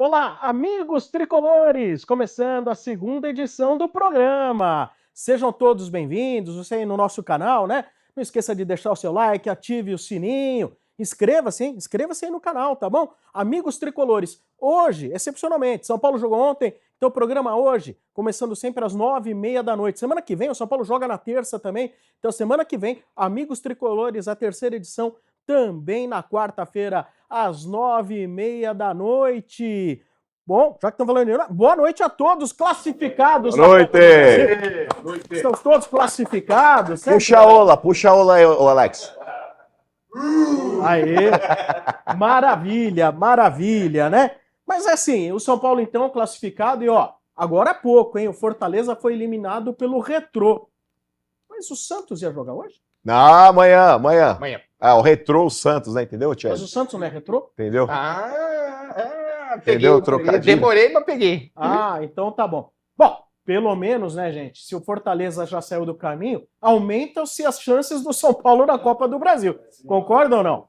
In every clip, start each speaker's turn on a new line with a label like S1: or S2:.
S1: Olá, amigos tricolores! Começando a segunda edição do programa. Sejam todos bem-vindos, você aí no nosso canal, né? Não esqueça de deixar o seu like, ative o sininho, inscreva-se, hein? Inscreva-se aí no canal, tá bom? Amigos tricolores, hoje, excepcionalmente, São Paulo jogou ontem, então o programa hoje, começando sempre às 9h30 da noite. Semana que vem, o São Paulo joga na terça também, então semana que vem, Amigos Tricolores, a terceira edição, também na quarta-feira, às 9h30 da noite. Bom, já que estão falando, boa noite a todos classificados.
S2: Boa noite!
S1: Estão todos classificados. Certo?
S2: Puxa a ola aí, ô Alex.
S1: Aê, maravilha, maravilha, né? Mas é assim, o São Paulo então classificado e ó, agora há pouco, hein? O Fortaleza foi eliminado pelo Retrô. Mas o Santos ia jogar hoje?
S2: Não, amanhã. Ah, o Retrô, o Santos, né? Entendeu, Tchê?
S1: Mas o Santos não é Retrô?
S2: Entendeu?
S3: Peguei,
S2: Entendeu? Trocadilho.
S3: Demorei, mas peguei.
S1: Ah, então tá bom. Bom, pelo menos, né, gente, se o Fortaleza já saiu do caminho, aumentam-se as chances do São Paulo na Copa do Brasil. Concordam ou não?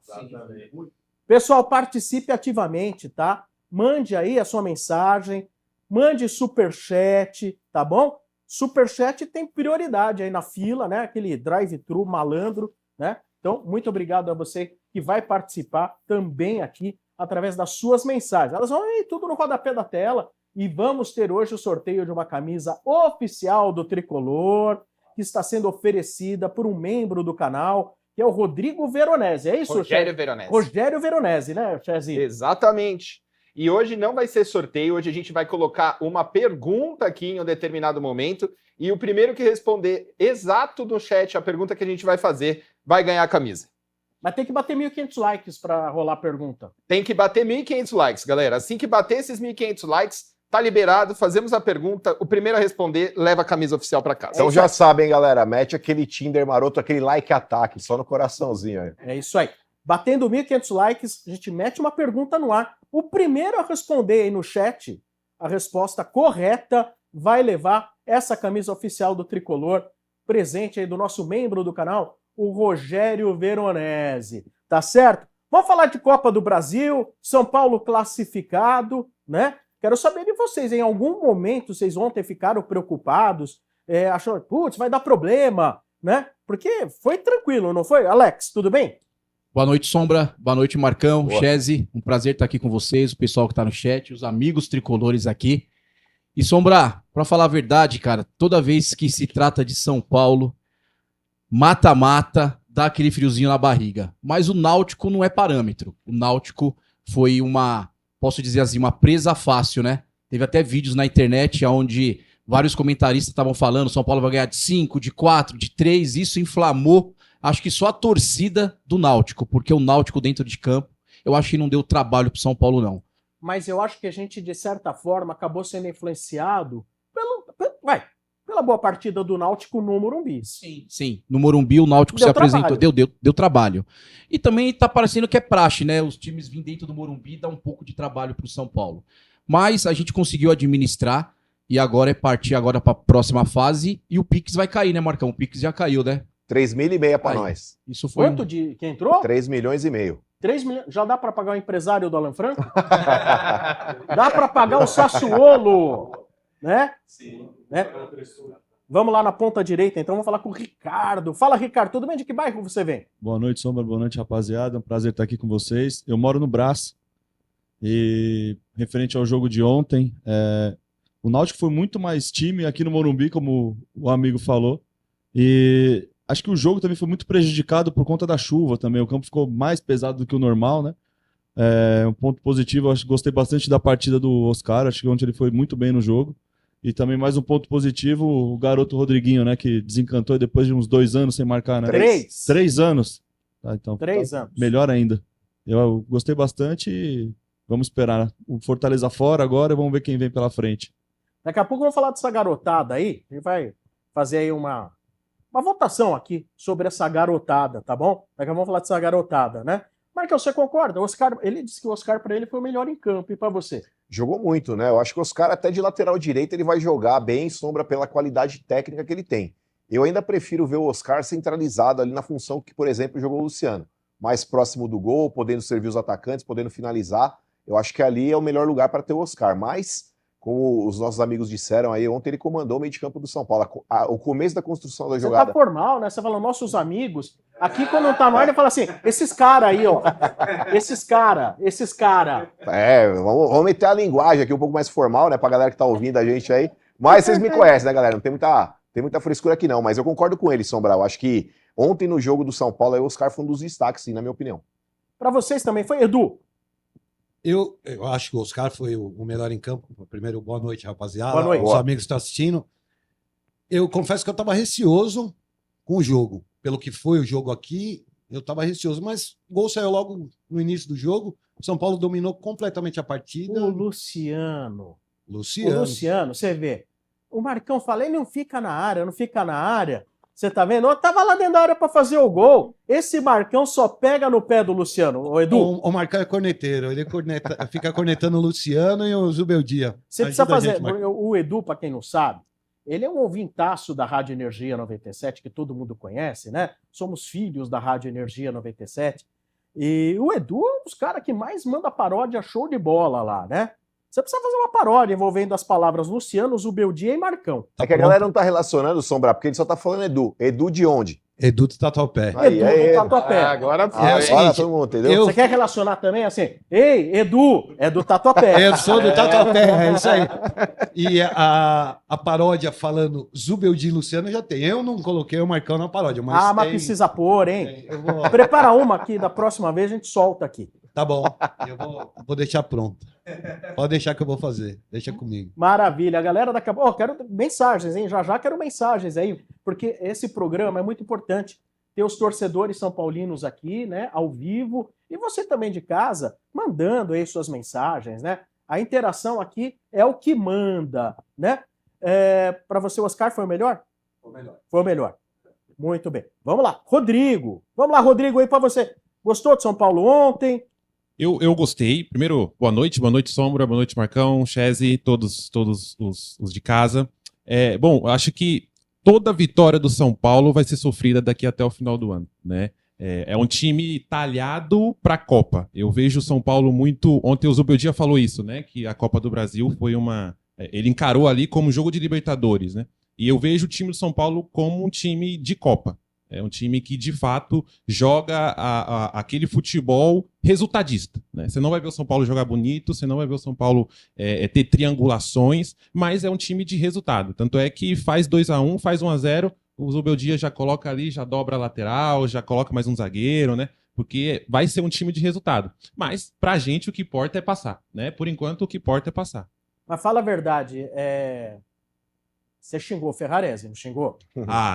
S1: Pessoal, participe ativamente, tá? Mande aí a sua mensagem, mande superchat, tá bom? Superchat tem prioridade aí na fila, né? Aquele drive-thru malandro, né? Então, muito obrigado a você que vai participar também aqui através das suas mensagens. Elas vão aí tudo no rodapé da tela e vamos ter hoje o sorteio de uma camisa oficial do Tricolor, que está sendo oferecida por um membro do canal, que é o Rodrigo Veronese. É isso,
S3: Rogério Veronese.
S1: Rogério Veronese, né, Chezi?
S3: Exatamente. E hoje não vai ser sorteio, hoje a gente vai colocar uma pergunta aqui em um determinado momento e o primeiro que responder exato no chat a pergunta que a gente vai fazer vai ganhar a camisa.
S1: Mas tem que bater 1.500 likes para rolar a pergunta.
S3: Tem que bater 1.500 likes, galera. Assim que bater esses 1.500 likes, tá liberado, fazemos a pergunta, o primeiro a responder leva a camisa oficial para casa.
S2: Então já sabem, galera, mete aquele Tinder maroto, aquele like ataque, só no coraçãozinho aí.
S1: É isso aí. Batendo 1.500 likes, a gente mete uma pergunta no ar. O primeiro a responder aí no chat a resposta correta vai levar essa camisa oficial do Tricolor, presente aí do nosso membro do canal, o Rogério Veronese. Tá certo? Vamos falar de Copa do Brasil, São Paulo classificado, né? Quero saber de vocês, em algum momento vocês ontem ficaram preocupados, achando, putz, vai dar problema, né? Porque foi tranquilo, não foi? Alex, tudo bem?
S4: Boa noite, Sombra. Boa noite, Marcão, Cheze. Um prazer estar aqui com vocês, o pessoal que está no chat, os amigos tricolores aqui. E, Sombra, para falar a verdade, cara, toda vez que se trata de São Paulo, mata-mata, dá aquele friozinho na barriga. Mas o Náutico não é parâmetro. O Náutico foi posso dizer assim, uma presa fácil, né? Teve até vídeos na internet onde vários comentaristas estavam falando São Paulo vai ganhar de 5, de 4, de 3. Isso inflamou, acho que só a torcida do Náutico, porque o Náutico dentro de campo, eu acho que não deu trabalho pro São Paulo, não.
S1: Mas eu acho que a gente, de certa forma, acabou sendo influenciado pela boa partida do Náutico no Morumbi.
S4: Sim. No Morumbi o Náutico se apresentou, deu trabalho. E também tá parecendo que é praxe, né? Os times vindo dentro do Morumbi dá um pouco de trabalho pro São Paulo. Mas a gente conseguiu administrar e agora é partir agora para a próxima fase e o Pix vai cair, né, Marcão? O Pix já caiu, né?
S2: 3.500 para nós.
S4: Isso foi
S1: Quanto de quem entrou?
S2: 3,5 milhões.
S1: 3 milhões. Já dá para pagar o empresário do Alan Franco? Dá para pagar o Sassuolo, né?
S5: Sim.
S1: Né? Vamos lá na ponta direita, então vamos falar com o Ricardo. Fala, Ricardo, tudo bem? De que bairro você vem?
S5: Boa noite, Sombra. Boa noite, rapaziada. É um prazer estar aqui com vocês. Eu moro no Brás e referente ao jogo de ontem, o Náutico foi muito mais time aqui no Morumbi, como o amigo falou, e acho que o jogo também foi muito prejudicado por conta da chuva também. O campo ficou mais pesado do que o normal, né? Um ponto positivo, acho que gostei bastante da partida do Oscar, acho que ontem ele foi muito bem no jogo. E também mais um ponto positivo, o garoto Rodriguinho, né? Que desencantou depois de uns 2 anos sem marcar, né? 3 anos. Tá, então,
S1: 3 anos.
S5: Melhor ainda. Eu gostei bastante e vamos esperar. O Fortaleza fora agora e vamos ver quem vem pela frente.
S1: Daqui a pouco vamos falar dessa garotada aí. A gente vai fazer aí uma votação aqui sobre essa garotada, tá bom? Daqui a pouco vamos falar dessa garotada, né? Marcão, você concorda? O Oscar, ele disse que o Oscar para ele foi o melhor em campo. E para você?
S2: Jogou muito, né? Eu acho que o Oscar até de lateral direito ele vai jogar bem, Sombra, pela qualidade técnica que ele tem. Eu ainda prefiro ver o Oscar centralizado ali na função que, por exemplo, jogou o Luciano. Mais próximo do gol, podendo servir os atacantes, podendo finalizar. eu acho que ali é o melhor lugar para ter o Oscar. Mas, como os nossos amigos disseram aí, ontem ele comandou o meio de campo do São Paulo. O começo da construção da jogada.
S1: Você tá formal, né? Você fala, nossos amigos. Aqui, quando não tá no ar, ele fala assim, esses caras aí, ó. Esses cara.
S2: Vamos meter a linguagem aqui um pouco mais formal, né? Pra galera que tá ouvindo a gente aí. Mas vocês me conhecem, né, galera? Não tem muita frescura aqui, não. Mas eu concordo com ele, Sombra. Eu acho que ontem no jogo do São Paulo, aí, o Oscar foi um dos destaques, sim, na minha opinião.
S1: Pra vocês também foi, Edu?
S6: Eu acho que o Oscar foi o melhor em campo. Primeiro, boa noite, rapaziada.
S1: Boa noite.
S6: Os amigos que estão assistindo. Eu confesso que eu estava receoso com o jogo. Pelo que foi o jogo aqui, eu estava receoso. Mas o gol saiu logo no início do jogo. O São Paulo dominou completamente a partida.
S1: O Luciano, você vê. O Marcão fala, ele não fica na área. Você tá vendo? Eu tava lá dentro da área pra fazer o gol. Esse Marcão só pega no pé do Luciano. Ô, Edu.
S6: O Marcão é corneteiro. Ele fica cornetando o Luciano e o Zubeldia.
S1: Você precisa fazer. O Edu, pra quem não sabe, ele é um ouvintaço da Rádio Energia 97, que todo mundo conhece, né? Somos filhos da Rádio Energia 97. E o Edu é um dos caras que mais manda paródia show de bola lá, né? Você precisa fazer uma paródia envolvendo as palavras Luciano, Zubeldia e Marcão.
S2: É que a galera não tá relacionando, Sombra, porque ele só tá falando Edu. Edu de onde?
S6: Edu do Tatuapé.
S1: Edu do Tatuapé.
S3: Agora
S2: Agora todo mundo, entendeu?
S1: Você quer relacionar também assim? Ei, Edu, é do Tatuapé.
S6: Eu sou do Tatuapé, é isso aí. E a paródia falando Zubeldia e Luciano já tem. Eu não coloquei o Marcão na paródia, mas
S1: mas
S6: tem,
S1: precisa pôr, hein?
S6: eu vou...
S1: Prepara uma aqui, da próxima vez a gente solta aqui.
S6: Tá bom, eu vou deixar pronto. Pode deixar que eu vou fazer, deixa comigo.
S1: Maravilha, a galera daqui a pouco. Quero mensagens, hein? Já quero mensagens aí, porque esse programa é muito importante. Ter os torcedores são paulinos aqui, né? Ao vivo. E você também de casa, mandando aí suas mensagens, né? A interação aqui é o que manda, né? Para você, o Oscar, foi o melhor? Foi o melhor. Muito bem. Vamos lá, Rodrigo. Vamos lá, Rodrigo, aí para você. Gostou de São Paulo ontem?
S7: Eu gostei. Primeiro, boa noite Sombra, boa noite Marcão, Chese, todos os de casa. Bom, acho que toda vitória do São Paulo vai ser sofrida daqui até o final do ano, né? É um time talhado para a Copa. Eu vejo o São Paulo muito... Ontem o Zubeldia falou isso, né? Que a Copa do Brasil foi uma... Ele encarou ali como jogo de Libertadores, né? E eu vejo o time do São Paulo como um time de Copa. É um time que, de fato, joga aquele futebol resultadista, né? Você não vai ver o São Paulo jogar bonito, você não vai ver o São Paulo ter triangulações, mas é um time de resultado. Tanto é que faz 2-1, faz 1-0, o Zubeldia já coloca ali, já dobra a lateral, já coloca mais um zagueiro, né? Porque vai ser um time de resultado. Mas, pra gente, o que importa é passar, né? Por enquanto, o que importa é passar.
S1: Mas fala a verdade, você xingou o Ferrarese, não xingou?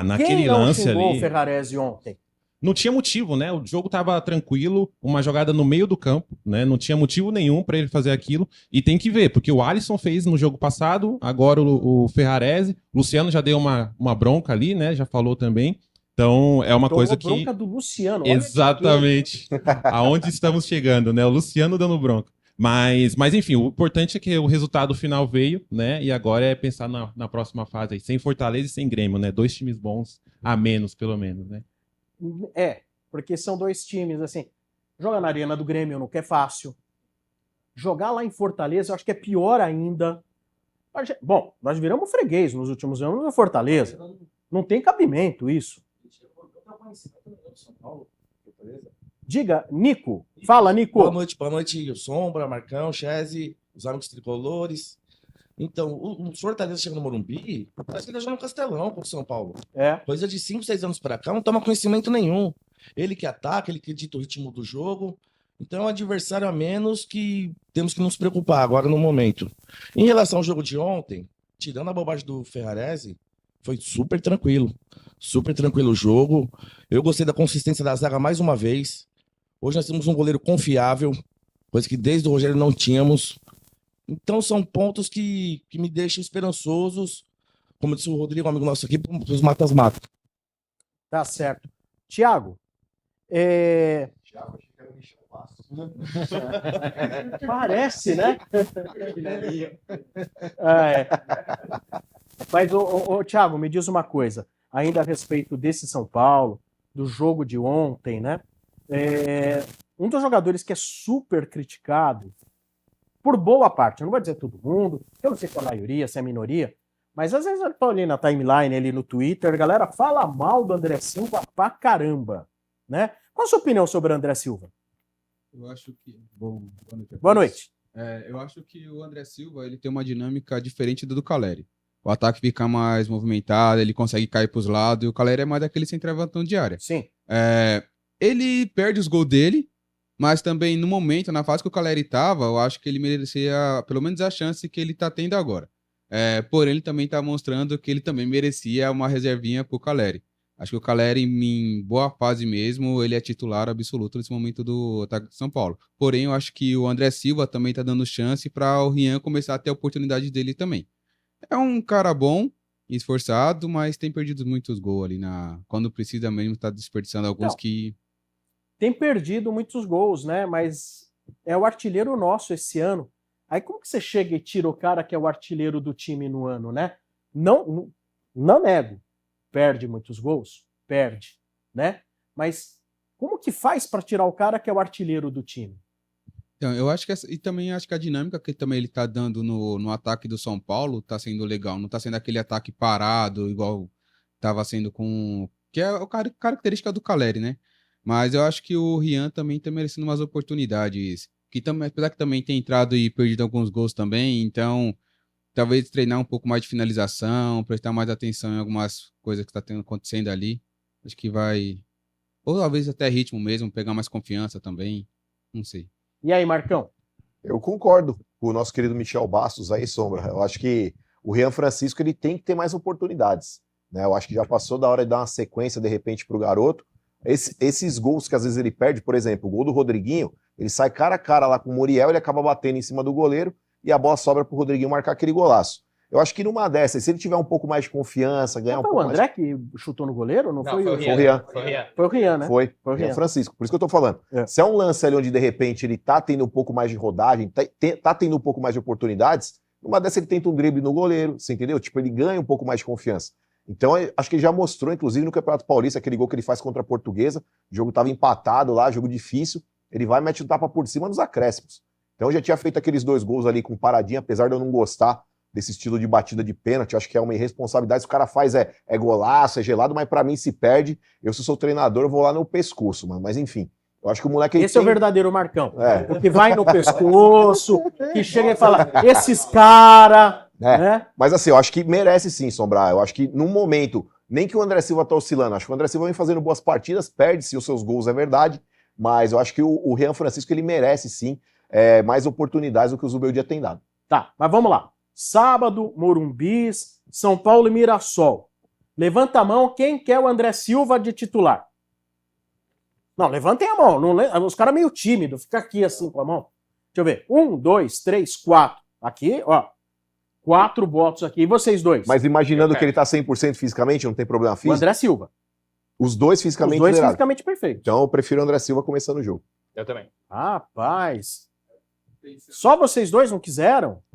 S7: Naquele lance ali...
S1: Quem não xingou o Ferrarese ontem?
S7: Não tinha motivo, né? O jogo tava tranquilo, uma jogada no meio do campo, né? Não tinha motivo nenhum para ele fazer aquilo. E tem que ver, porque o Alisson fez no jogo passado, agora o Ferrarese, o Luciano já deu uma bronca ali, né? Já falou também. Então é uma coisa que...
S1: bronca do Luciano. Olha.
S7: Exatamente. Aonde estamos chegando, né? O Luciano dando bronca. Mas enfim, o importante é que o resultado final veio, né? E agora é pensar na próxima fase aí, sem Fortaleza e sem Grêmio, né? 2 times bons a menos, pelo menos, né?
S1: Porque são 2 times, assim, joga na arena do Grêmio não é fácil. Jogar lá em Fortaleza eu acho que é pior ainda. Bom, nós viramos freguês nos últimos anos no Fortaleza. Não tem cabimento isso. Diga, Nico. Fala, Nico.
S8: Boa noite, Sombra, Marcão, Chese, os amigos tricolores. Então, o Fortaleza chega no Morumbi, parece que ele tá jogando no Castelão contra o São Paulo. Coisa de 5, 6 anos pra cá, não toma conhecimento nenhum. Ele que ataca, ele que dita o ritmo do jogo. Então, é um adversário a menos que temos que nos preocupar agora no momento. Em relação ao jogo de ontem, tirando a bobagem do Ferrarese, foi super tranquilo. Super tranquilo o jogo. Eu gostei da consistência da zaga mais uma vez. Hoje nós temos um goleiro confiável, coisa que desde o Rogério não tínhamos. Então são pontos que me deixam esperançosos, como disse o Rodrigo, amigo nosso aqui, para os matas-matas.
S1: Tá certo. Tiago,
S2: Thiago, achei que era o Michel Bastos.
S1: Parece, né? Mas, Thiago, me diz uma coisa, ainda a respeito desse São Paulo, do jogo de ontem, né? Um dos jogadores que é super criticado por boa parte, eu não vou dizer todo mundo, eu não sei se é a maioria, se é a minoria, mas às vezes eu tô ali na timeline, ali no Twitter, a galera fala mal do André Silva pra caramba, né? Qual a sua opinião sobre o André Silva?
S9: Eu acho que... Boa noite.
S1: Boa noite.
S9: Eu acho que o André Silva ele tem uma dinâmica diferente do Caleri. O ataque fica mais movimentado, ele consegue cair para os lados, e o Caleri é mais daquele centroavantão de área.
S1: Sim.
S9: Ele perde os gols dele, mas também no momento, na fase que o Caleri estava, eu acho que ele merecia pelo menos a chance que ele está tendo agora. Porém, ele também está mostrando que ele também merecia uma reservinha para o Caleri. Acho que o Caleri, em boa fase mesmo, ele é titular absoluto nesse momento do ataque de São Paulo. Porém, eu acho que o André Silva também está dando chance para o Rian começar a ter a oportunidade dele também. É um cara bom, esforçado, mas tem perdido muitos gols ali quando precisa mesmo, está desperdiçando alguns que...
S1: Tem perdido muitos gols, né? Mas é o artilheiro nosso esse ano. Aí como que você chega e tira o cara que é o artilheiro do time no ano, né? Não nego. Perde muitos gols? Perde, né? Mas como que faz para tirar o cara que é o artilheiro do time?
S9: Então, eu acho que e também acho que a dinâmica que também ele tá dando no ataque do São Paulo tá sendo legal. Não tá sendo aquele ataque parado, igual tava sendo que é a característica do Caleri, né? Mas eu acho que o Rian também tá merecendo umas oportunidades. Que também, apesar que também tem entrado e perdido alguns gols também, então talvez treinar um pouco mais de finalização, prestar mais atenção em algumas coisas que tá acontecendo ali. Acho que vai... Ou talvez até ritmo mesmo, pegar mais confiança também. Não sei.
S1: E aí, Marcão?
S2: Eu concordo com o nosso querido Michel Bastos aí, Sombra. Eu acho que o Rian Francisco ele tem que ter mais oportunidades, né? Eu acho que já passou da hora de dar uma sequência, de repente, para o garoto. Esses gols que às vezes ele perde, por exemplo, o gol do Rodriguinho, ele sai cara a cara lá com o Muriel, ele acaba batendo em cima do goleiro e a bola sobra para o Rodriguinho marcar aquele golaço. Eu acho que numa dessas, se ele tiver um pouco mais de confiança, ganhar um pouco mais...
S1: Foi o André que chutou no goleiro? Não foi o
S2: Rian.
S1: Foi o Rian, né?
S2: Foi o Rian Francisco. Por isso que eu tô falando. Se é um lance ali onde, de repente, ele tá tendo um pouco mais de rodagem, tá tendo um pouco mais de oportunidades, numa dessas ele tenta um drible no goleiro, você entendeu? Tipo, ele ganha um pouco mais de confiança. Então, acho que ele já mostrou, inclusive, no Campeonato Paulista, aquele gol que ele faz contra a Portuguesa, o jogo tava empatado lá, jogo difícil, ele vai e mete o tapa por cima nos acréscimos. Então, eu já tinha feito aqueles 2 gols ali com paradinha, apesar de eu não gostar desse estilo de batida de pênalti, eu acho que é uma irresponsabilidade, se o cara faz é golaço, é gelado, mas pra mim se perde, eu se sou treinador, eu vou lá no pescoço, mano. Mas enfim, eu acho que o moleque...
S1: Esse é o verdadeiro Marcão, o que vai no pescoço, que chega e fala, esses cara... né?
S2: Mas assim, eu acho que merece sim, Sombrar, eu acho que num momento, nem que o André Silva tá oscilando, acho que o André Silva vem fazendo boas partidas, perde-se os seus gols, é verdade, mas eu acho que o Rian Francisco, ele merece sim mais oportunidades do que o Zubeldia tem dado.
S1: Tá, mas vamos lá. Sábado, Morumbi, São Paulo e Mirassol. Levanta a mão quem quer o André Silva de titular. Não, levantem a mão. Não, os caras meio tímidos, fica aqui assim com a mão. Deixa eu ver. 1, 2, 3, 4. Aqui, ó. 4 votos aqui. E vocês dois?
S2: Mas imaginando que ele tá 100% fisicamente, não tem problema físico?
S1: O André Silva.
S2: Os dois fisicamente
S1: Os dois
S2: zerados.
S1: fisicamente perfeitos.
S2: Então eu prefiro o André Silva começando o jogo.
S3: Eu também.
S1: Rapaz. Só vocês dois não quiseram?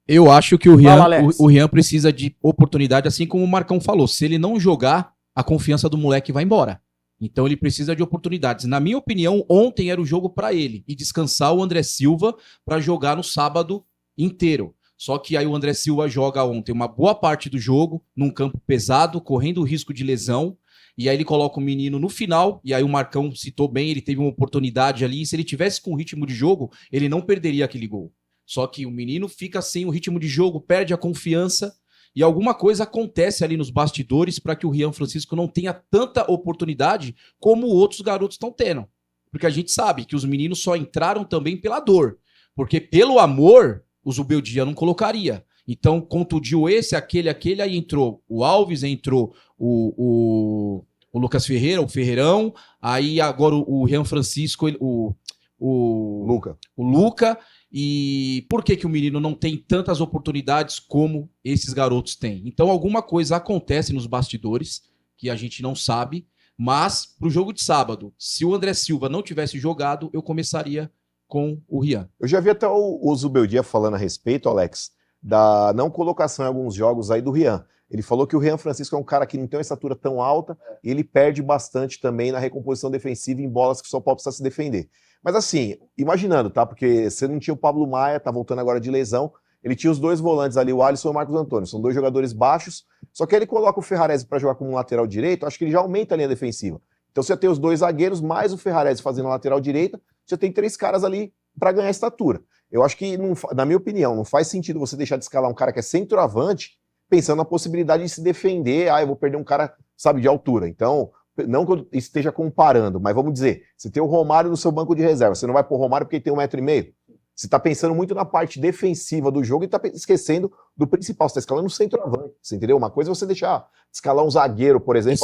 S4: Eu acho que o Rian precisa de oportunidade, assim como o Marcão falou. Se ele não jogar, a confiança do moleque vai embora. Então ele precisa de oportunidades. Na minha opinião, ontem era o jogo para ele e descansar o André Silva para jogar no sábado inteiro. Só que aí o André Silva joga ontem uma boa parte do jogo, num campo pesado, correndo o risco de lesão. E aí ele coloca o menino no final, e aí o Marcão citou bem, ele teve uma oportunidade ali, e se ele tivesse com ritmo de jogo, ele não perderia aquele gol. Só que o menino fica sem o ritmo de jogo, perde a confiança, e alguma coisa acontece ali nos bastidores para que o Rian Francisco não tenha tanta oportunidade como outros garotos estão tendo. Porque a gente sabe que os meninos só entraram também pela dor. Porque pelo amor, o Zubeldia não colocaria. Então, contundiu aquele, aí entrou o Alves, entrou o Lucas Ferreira, o Ferreirão, aí agora o Rian Francisco, o Luca. E por que o menino não tem tantas oportunidades como esses garotos têm? Então, alguma coisa acontece nos bastidores que a gente não sabe, mas pro jogo de sábado, se o André Silva não tivesse jogado, eu começaria com o Rian.
S2: Eu já vi até o Zubeldia falando a respeito, Alex, da não colocação em alguns jogos aí do Rian. Ele falou que o Rian Francisco é um cara que não tem uma estatura tão alta e ele perde bastante também na recomposição defensiva em bolas que o São Paulo precisa se defender. Mas assim, imaginando, tá? Porque você não tinha o Pablo Maia, tá voltando agora de lesão, ele tinha os dois volantes ali, o Alisson e o Marcos Antônio, são dois jogadores baixos, só que ele coloca o Ferrarese para jogar como lateral direito, acho que ele já aumenta a linha defensiva. Então você tem os dois zagueiros, mais o Ferrarese fazendo a lateral direita, você tem 3 caras ali para ganhar estatura. Eu acho que, na minha opinião, não faz sentido você deixar de escalar um cara que é centroavante pensando na possibilidade de se defender, eu vou perder um cara, sabe, de altura. Então, não que eu esteja comparando, mas vamos dizer, você tem o Romário no seu banco de reserva, você não vai pôr o Romário porque ele tem 1,5 m. Você está pensando muito na parte defensiva do jogo e está esquecendo do principal. Você está escalando um centroavante, você entendeu? Uma coisa é você deixar escalar um zagueiro, por exemplo.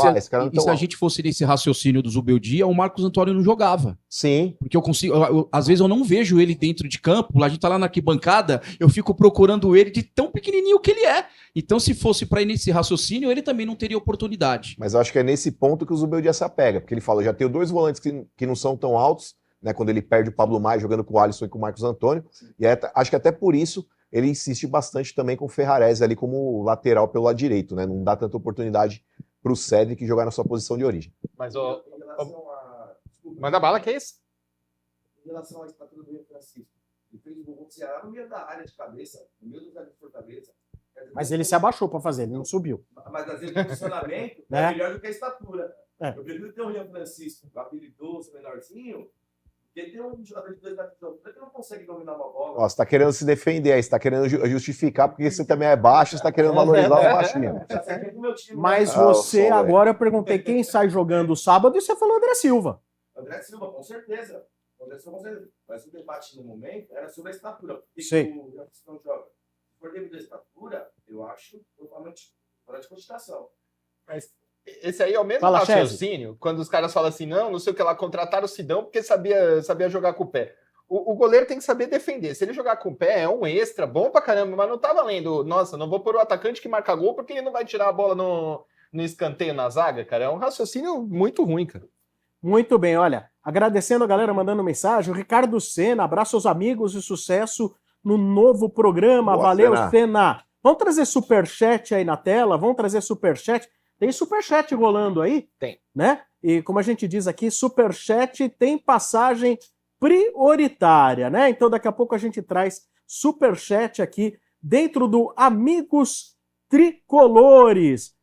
S4: E se a gente fosse nesse raciocínio do Zubeldia, o Marcos Antônio não jogava.
S2: Sim.
S4: Porque às vezes eu não vejo ele dentro de campo, a gente tá lá na arquibancada, eu fico procurando ele de tão pequenininho que ele é. Então, se fosse para ir nesse raciocínio, ele também não teria oportunidade.
S2: Mas eu acho que é nesse ponto que o Zubeldia se apega, porque ele fala, já tenho 2 volantes que não são tão altos, né, quando ele perde o Pablo Maia jogando com o Alisson e com o Marcos Antônio, e acho que até por isso ele insiste bastante também com o Ferrarese ali como lateral pelo lado direito, né, não dá tanta oportunidade para o Cedric jogar na sua posição de origem.
S3: Mas, manda bala, que é isso?
S10: Em relação à estatura do Rian Francisco, ele fez o gol do Ceará no meio da área de cabeça, no meio do zagueiro de Fortaleza.
S1: Mas ele se abaixou para fazer, ele não subiu.
S10: Mas às vezes o posicionamento é melhor do que a estatura. Eu prefiro ter o Rian Francisco habilidoso, menorzinho, porque tem um jogador de 2 metros de altura que não consegue dominar uma bola.
S2: Ó, você tá querendo se defender aí, você tá querendo justificar porque você também é baixo, você tá querendo valorizar o baixinho.
S1: Mas você, agora eu perguntei quem sai jogando sábado e você falou André Silva.
S10: André Silva, com certeza. Mas o debate no momento era sobre a estatura.
S1: Sim.
S10: O Rian Francisco não joga. Se for devido à estatura, eu acho totalmente fora de cogitação.
S3: Mas esse aí é o mesmo raciocínio, quando os caras falam assim, não sei o que lá, contrataram o Sidão porque sabia jogar com o pé. O goleiro tem que saber defender. Se ele jogar com o pé, é um extra, bom pra caramba, mas não tá valendo. Nossa, não vou pôr o atacante que marca gol porque ele não vai tirar a bola no escanteio na zaga, cara. É um raciocínio muito ruim, cara.
S1: Muito bem, olha, agradecendo a galera mandando mensagem, o Ricardo Sena, abraço aos amigos e sucesso no novo programa.
S2: Boa,
S1: valeu,
S2: Sena.
S1: Vamos trazer superchat aí na tela, vamos trazer superchat. Tem superchat rolando aí?
S3: Tem.
S1: Né? E como a gente diz aqui, superchat tem passagem prioritária, né? Então daqui a pouco a gente traz superchat aqui dentro do Amigos Tricolores.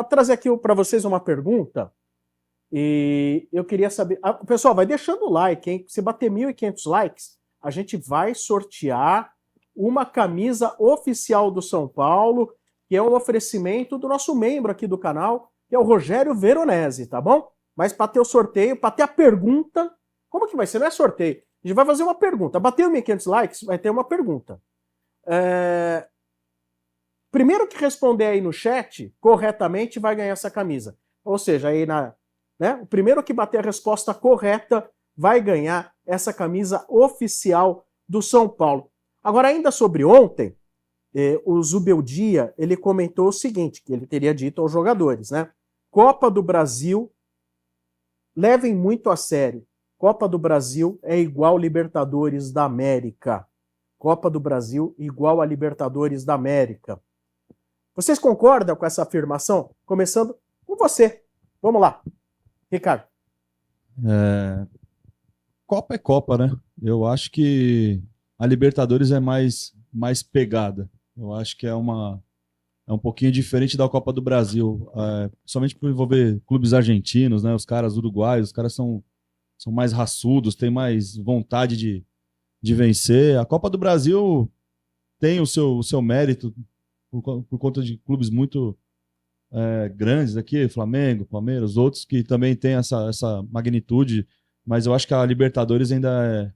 S1: Trazer aqui para vocês uma pergunta. E eu queria saber... pessoal, vai deixando o like, hein? Se bater 1.500 likes, a gente vai sortear uma camisa oficial do São Paulo, que é um oferecimento do nosso membro aqui do canal, que é o Rogério Veronese, tá bom? Mas para ter o sorteio, para ter a pergunta, como que vai ser? Não é sorteio. A gente vai fazer uma pergunta. Bateu 1.500 likes, vai ter uma pergunta. Primeiro que responder aí no chat corretamente vai ganhar essa camisa. Ou seja, aí o primeiro que bater a resposta correta vai ganhar essa camisa oficial do São Paulo. Agora, ainda sobre ontem, o Zubeldia, ele comentou o seguinte, que ele teria dito aos jogadores, né? Copa do Brasil, levem muito a sério. Copa do Brasil é igual Libertadores da América. Copa do Brasil igual a Libertadores da América. Vocês concordam com essa afirmação? Começando com você. Vamos lá. Ricardo.
S5: Copa é Copa, né? Eu acho que a Libertadores é mais pegada. Eu acho que é um pouquinho diferente da Copa do Brasil, somente por envolver clubes argentinos, né? Os caras uruguaios, os caras são mais raçudos, têm mais vontade de vencer. A Copa do Brasil tem o seu mérito por conta de clubes muito grandes aqui, Flamengo, Palmeiras, outros que também têm essa magnitude, mas eu acho que a Libertadores ainda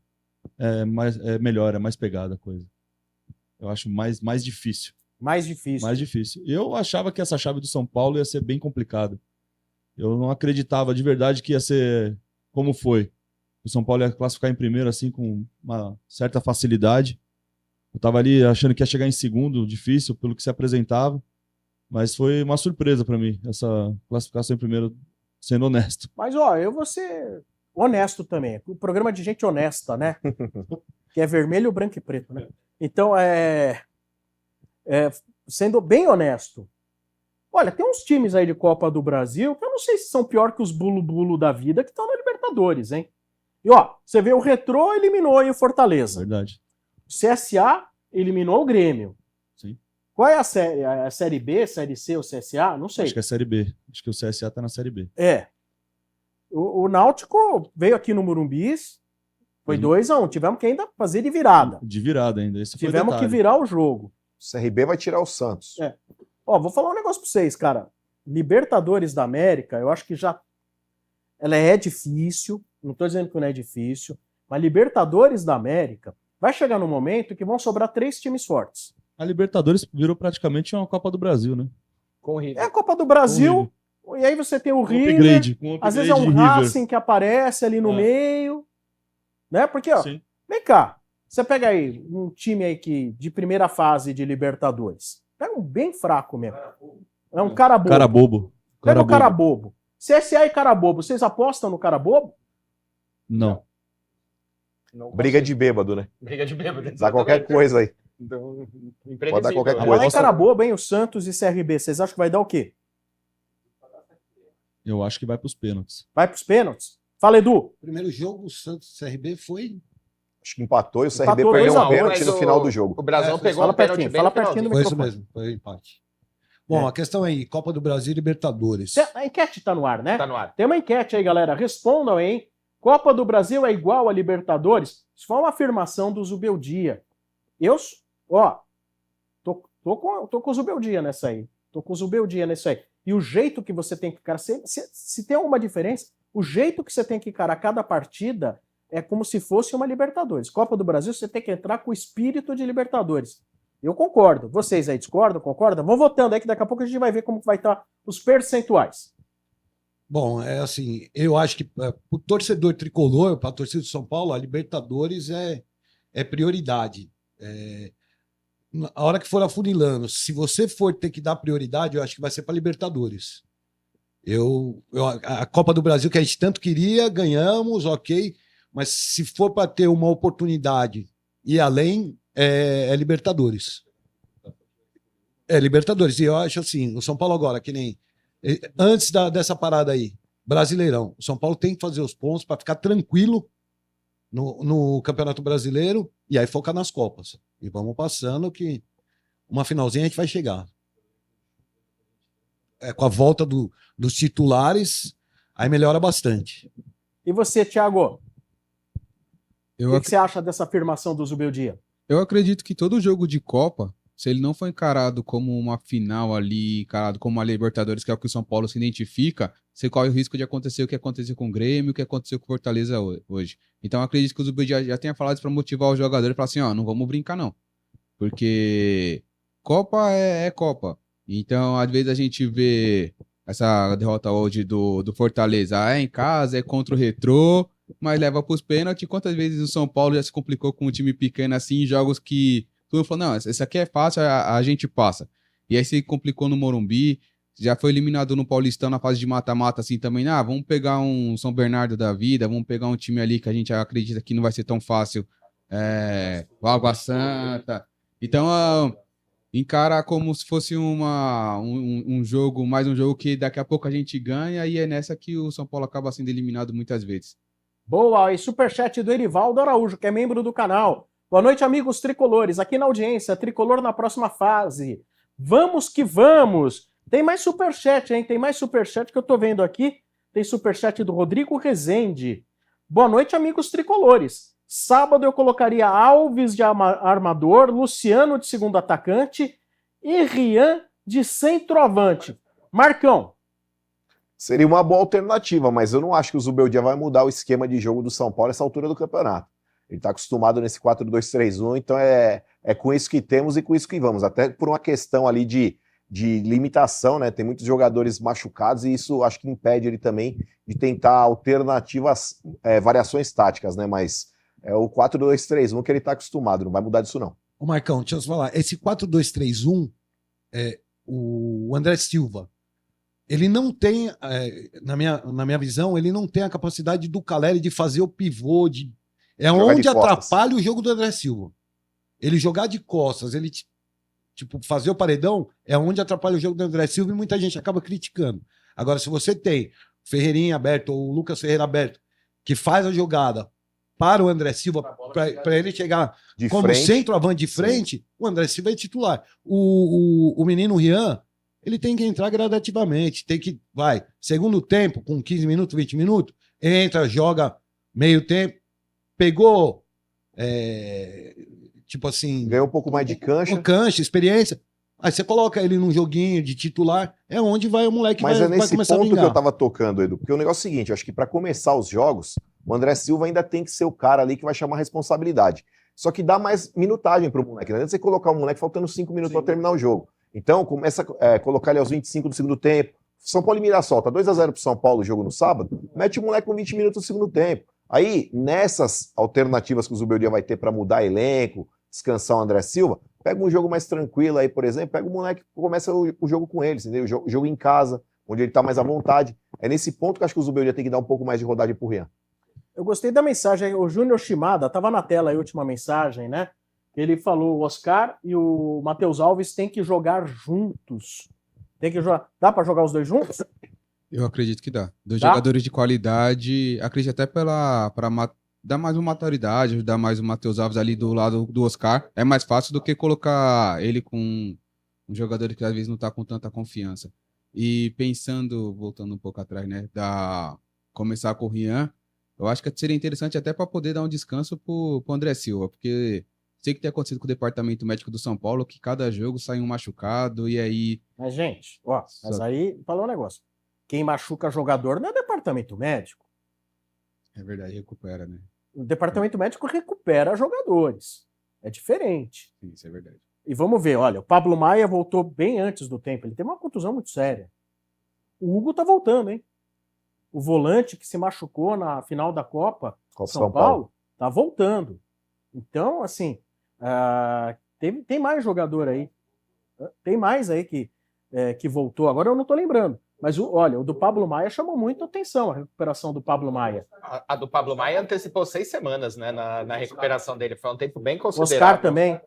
S5: é melhor, é mais pegada a coisa. Eu acho mais difícil.
S1: Mais difícil.
S5: Mais difícil. Eu achava que essa chave do São Paulo ia ser bem complicada. Eu não acreditava de verdade que ia ser como foi. O São Paulo ia classificar em primeiro assim com uma certa facilidade. Eu estava ali achando que ia chegar em segundo, difícil pelo que se apresentava. Mas foi uma surpresa para mim, essa classificação em primeiro, sendo honesto.
S1: Mas, eu vou ser honesto também. O programa de gente honesta, né? Que é vermelho, branco e preto, né? Então, sendo bem honesto, Olha, tem uns times aí de Copa do Brasil que eu não sei se são pior que os bulo-bulo da vida que estão na Libertadores, hein? E ó, você vê o Retrô eliminou aí o Fortaleza.
S5: Verdade.
S1: O CSA eliminou o Grêmio.
S5: Sim.
S1: Qual é a série? A série B, série C ou CSA? Não sei.
S5: Acho que é a Série B. Acho que o CSA tá na Série B.
S1: É. O Náutico veio aqui no Morumbi, foi 2-1. Tivemos que ainda fazer de virada.
S5: De virada ainda. Esse foi o
S1: Tivemos que
S5: detalhe.
S1: virar o jogo.
S2: O CRB vai tirar o Santos.
S1: É. Ó, vou falar um negócio pra vocês, cara. Libertadores da América, eu acho que já... Ela é difícil, não tô dizendo que não é difícil, mas Libertadores da América vai chegar num momento que vão sobrar 3 times fortes.
S5: A Libertadores virou praticamente uma Copa do Brasil, né?
S3: Com o River.
S1: É a Copa do Brasil, e aí você tem o River,
S5: upgrade,
S1: às vezes é um
S5: River.
S1: Racing que aparece ali no meio, né? Porque, ó,
S5: Sim.
S1: vem cá, você pega aí um time aí que, de primeira fase de Libertadores, pega um bem fraco mesmo. É um cara bobo.
S5: Cara bobo.
S1: Pega o cara bobo. CSA e cara bobo, vocês apostam no cara bobo?
S5: Não.
S2: Briga de bêbado, né?
S3: Briga de bêbado.
S2: Dá qualquer coisa aí.
S3: Então,
S2: Pode dar qualquer
S1: Agora
S2: coisa.
S1: é cara bobo, hein? O Santos e CRB, vocês acham que vai dar o quê?
S5: Eu acho que vai pros pênaltis.
S1: Vai pros pênaltis? Fala, Edu.
S6: Primeiro jogo, o Santos CRB foi.
S2: Acho que empatou e o CRB
S1: Empatou
S2: perdeu
S1: 2 a 1,
S2: um pênalti
S3: mas
S2: no final do jogo.
S3: O Brasão pegou
S1: fala
S3: um pênalti
S1: pertinho,
S3: bem
S1: fala
S3: no finalzinho.
S1: pertinho do
S6: Foi isso
S1: microfone.
S6: mesmo, foi o empate. Bom, a questão aí, Copa do Brasil e Libertadores.
S1: A enquete tá no ar, né?
S3: Tá no ar.
S1: Tem uma enquete aí, galera. Respondam, hein? Copa do Brasil é igual a Libertadores? Isso foi uma afirmação do Zubeldia. Eu, ó, tô com o Zubeldia nessa aí. Tô com o Zubeldia nessa aí. E o jeito que você tem que encarar, se tem alguma diferença, o jeito que você tem que encarar cada partida é como se fosse uma Libertadores. Copa do Brasil, você tem que entrar com o espírito de Libertadores. Eu concordo. Vocês aí discordam, concordam? Vão votando aí que daqui a pouco a gente vai ver como vai estar os percentuais.
S6: Bom, é assim, eu acho que para o torcedor tricolor, para a torcida de São Paulo, a Libertadores é prioridade. A hora que for afunilando, se você for ter que dar prioridade, eu acho que vai ser para Libertadores. A Copa do Brasil, que a gente tanto queria, ganhamos, ok, mas se for para ter uma oportunidade e além, é Libertadores. É Libertadores. E eu acho assim, o São Paulo agora, que nem antes dessa parada aí, Brasileirão, o São Paulo tem que fazer os pontos para ficar tranquilo no Campeonato Brasileiro e aí focar nas Copas. E vamos passando que uma finalzinha a gente vai chegar. Com a volta dos titulares, aí melhora bastante.
S1: E você, Thiago?
S9: Eu
S1: O que você acha dessa afirmação do Zubeldia?
S9: Eu acredito que todo jogo de Copa, se ele não for encarado como uma final ali, encarado como uma Libertadores, que é o que o São Paulo se identifica, você corre o risco de acontecer o que aconteceu com o Grêmio, o que aconteceu com o Fortaleza hoje. Então eu acredito que o Zubeldia já tenha falado isso para motivar os jogadores e falar assim, ó, não vamos brincar não. Porque Copa é Copa. Então, às vezes a gente vê essa derrota hoje do Fortaleza, é em casa, é contra o Retrô, mas leva para os pênaltis. Quantas vezes o São Paulo já se complicou com um time pequeno assim, em jogos que todo mundo falou, não, esse aqui é fácil, a gente passa. E aí se complicou no Morumbi, já foi eliminado no Paulistão na fase de mata-mata assim também, vamos pegar um São Bernardo da vida, vamos pegar um time ali que a gente acredita que não vai ser tão fácil, o Água Santa. Então, encara como se fosse um jogo, mais um jogo que daqui a pouco a gente ganha e é nessa que o São Paulo acaba sendo eliminado muitas vezes.
S1: Boa, e superchat do Erivaldo Araújo, que é membro do canal. Boa noite, amigos tricolores. Aqui na audiência, tricolor na próxima fase. Vamos que vamos. Tem mais superchat, hein? Tem mais superchat que eu tô vendo aqui. Tem superchat do Rodrigo Rezende. Boa noite, amigos tricolores. Sábado eu colocaria Alves de armador, Luciano de segundo atacante e Rian de centroavante. Marcão.
S2: Seria uma boa alternativa, mas eu não acho que o Zubeldia vai mudar o esquema de jogo do São Paulo nessa altura do campeonato. Ele está acostumado nesse 4-2-3-1, então é com isso que temos e com isso que vamos. Até por uma questão ali de limitação, né? Tem muitos jogadores machucados e isso acho que impede ele também de tentar alternativas, variações táticas, né? Mas é o 4-2-3-1 que ele está acostumado, não vai mudar disso não.
S6: Ô Marcão, deixa eu te falar, esse 4-2-3-1, o André Silva, ele não tem, na minha visão, ele não tem a capacidade do Caleri de fazer o pivô,
S2: Jogar
S6: onde
S2: de costas.
S6: atrapalha o jogo do André Silva. Ele jogar de costas, ele tipo, fazer o paredão é onde atrapalha o jogo do André Silva e muita gente acaba criticando. Agora, se você tem o Ferreirinha aberto ou o Lucas Ferreira aberto, que faz a jogada para o André Silva, para ele chegar
S2: De
S6: como
S2: frente.
S6: centroavante de frente, o André Silva é titular. O menino Rian, ele tem que entrar gradativamente, tem que, segundo tempo, com 15 minutos, 20 minutos, entra, joga meio tempo, pegou, tipo assim...
S2: Ganhou um pouco mais de cancha.
S6: Cancha, experiência. Aí você coloca ele num joguinho de titular, é onde vai o moleque
S2: Mas
S6: vai,
S2: é nesse
S6: vai começar a
S2: ponto que
S6: vingar.
S2: eu tava tocando, Edu, porque o negócio é o seguinte, eu acho que para começar os jogos, o André Silva ainda tem que ser o cara ali que vai chamar a responsabilidade. Só que dá mais minutagem pro moleque, não adianta você colocar o moleque faltando 5 minutos para terminar o jogo. Então, começa a colocar ele aos 25 do segundo tempo. São Paulo e Mirassol, tá 2-0 pro São Paulo o jogo no sábado, mete o moleque com 20 minutos do segundo tempo. Aí, nessas alternativas que o Zubeldia vai ter para mudar elenco, descansar o André Silva, pega um jogo mais tranquilo aí, por exemplo, pega o moleque e começa o jogo com ele, entendeu? O jogo em casa, onde ele tá mais à vontade. É nesse ponto que eu acho que o Zubeldia tem que dar um pouco mais de rodagem pro Rian.
S1: Eu gostei da mensagem, o Júnior Shimada, tava na tela aí a última mensagem, né? Ele falou, o Oscar e o Matheus Alves têm que jogar juntos. Tem que jogar. Dá pra jogar os dois juntos?
S9: Eu acredito que dá. Dois
S1: Dá?
S9: jogadores de qualidade, acredito até para dar mais uma maturidade, ajudar mais o Matheus Alves ali do lado do Oscar. É mais fácil do que colocar ele com um jogador que às vezes não tá com tanta confiança. E pensando, voltando um pouco atrás, né, começar com o Rian, eu acho que seria interessante até para poder dar um descanso pro André Silva, porque sei que tem acontecido com o departamento médico do São Paulo, que cada jogo sai um machucado, e aí...
S1: Mas, gente, mas aí falou um negócio. Quem machuca jogador não é departamento médico.
S9: É verdade, recupera, né?
S1: O departamento médico recupera jogadores. É diferente.
S9: Sim, isso é verdade.
S1: E vamos ver, olha, o Pablo Maia voltou bem antes do tempo. Ele teve uma contusão muito séria. O Hugo tá voltando, hein? O volante que se machucou na final da Copa São Paulo tá voltando. Então, assim, tem mais jogador aí. Tem mais aí que voltou. Agora eu não tô lembrando. Mas, olha, o do Pablo Maia chamou muito atenção, a recuperação do Pablo Maia.
S3: A do Pablo Maia antecipou 6 semanas, né, na recuperação dele. Foi um tempo bem considerável.
S1: Oscar também.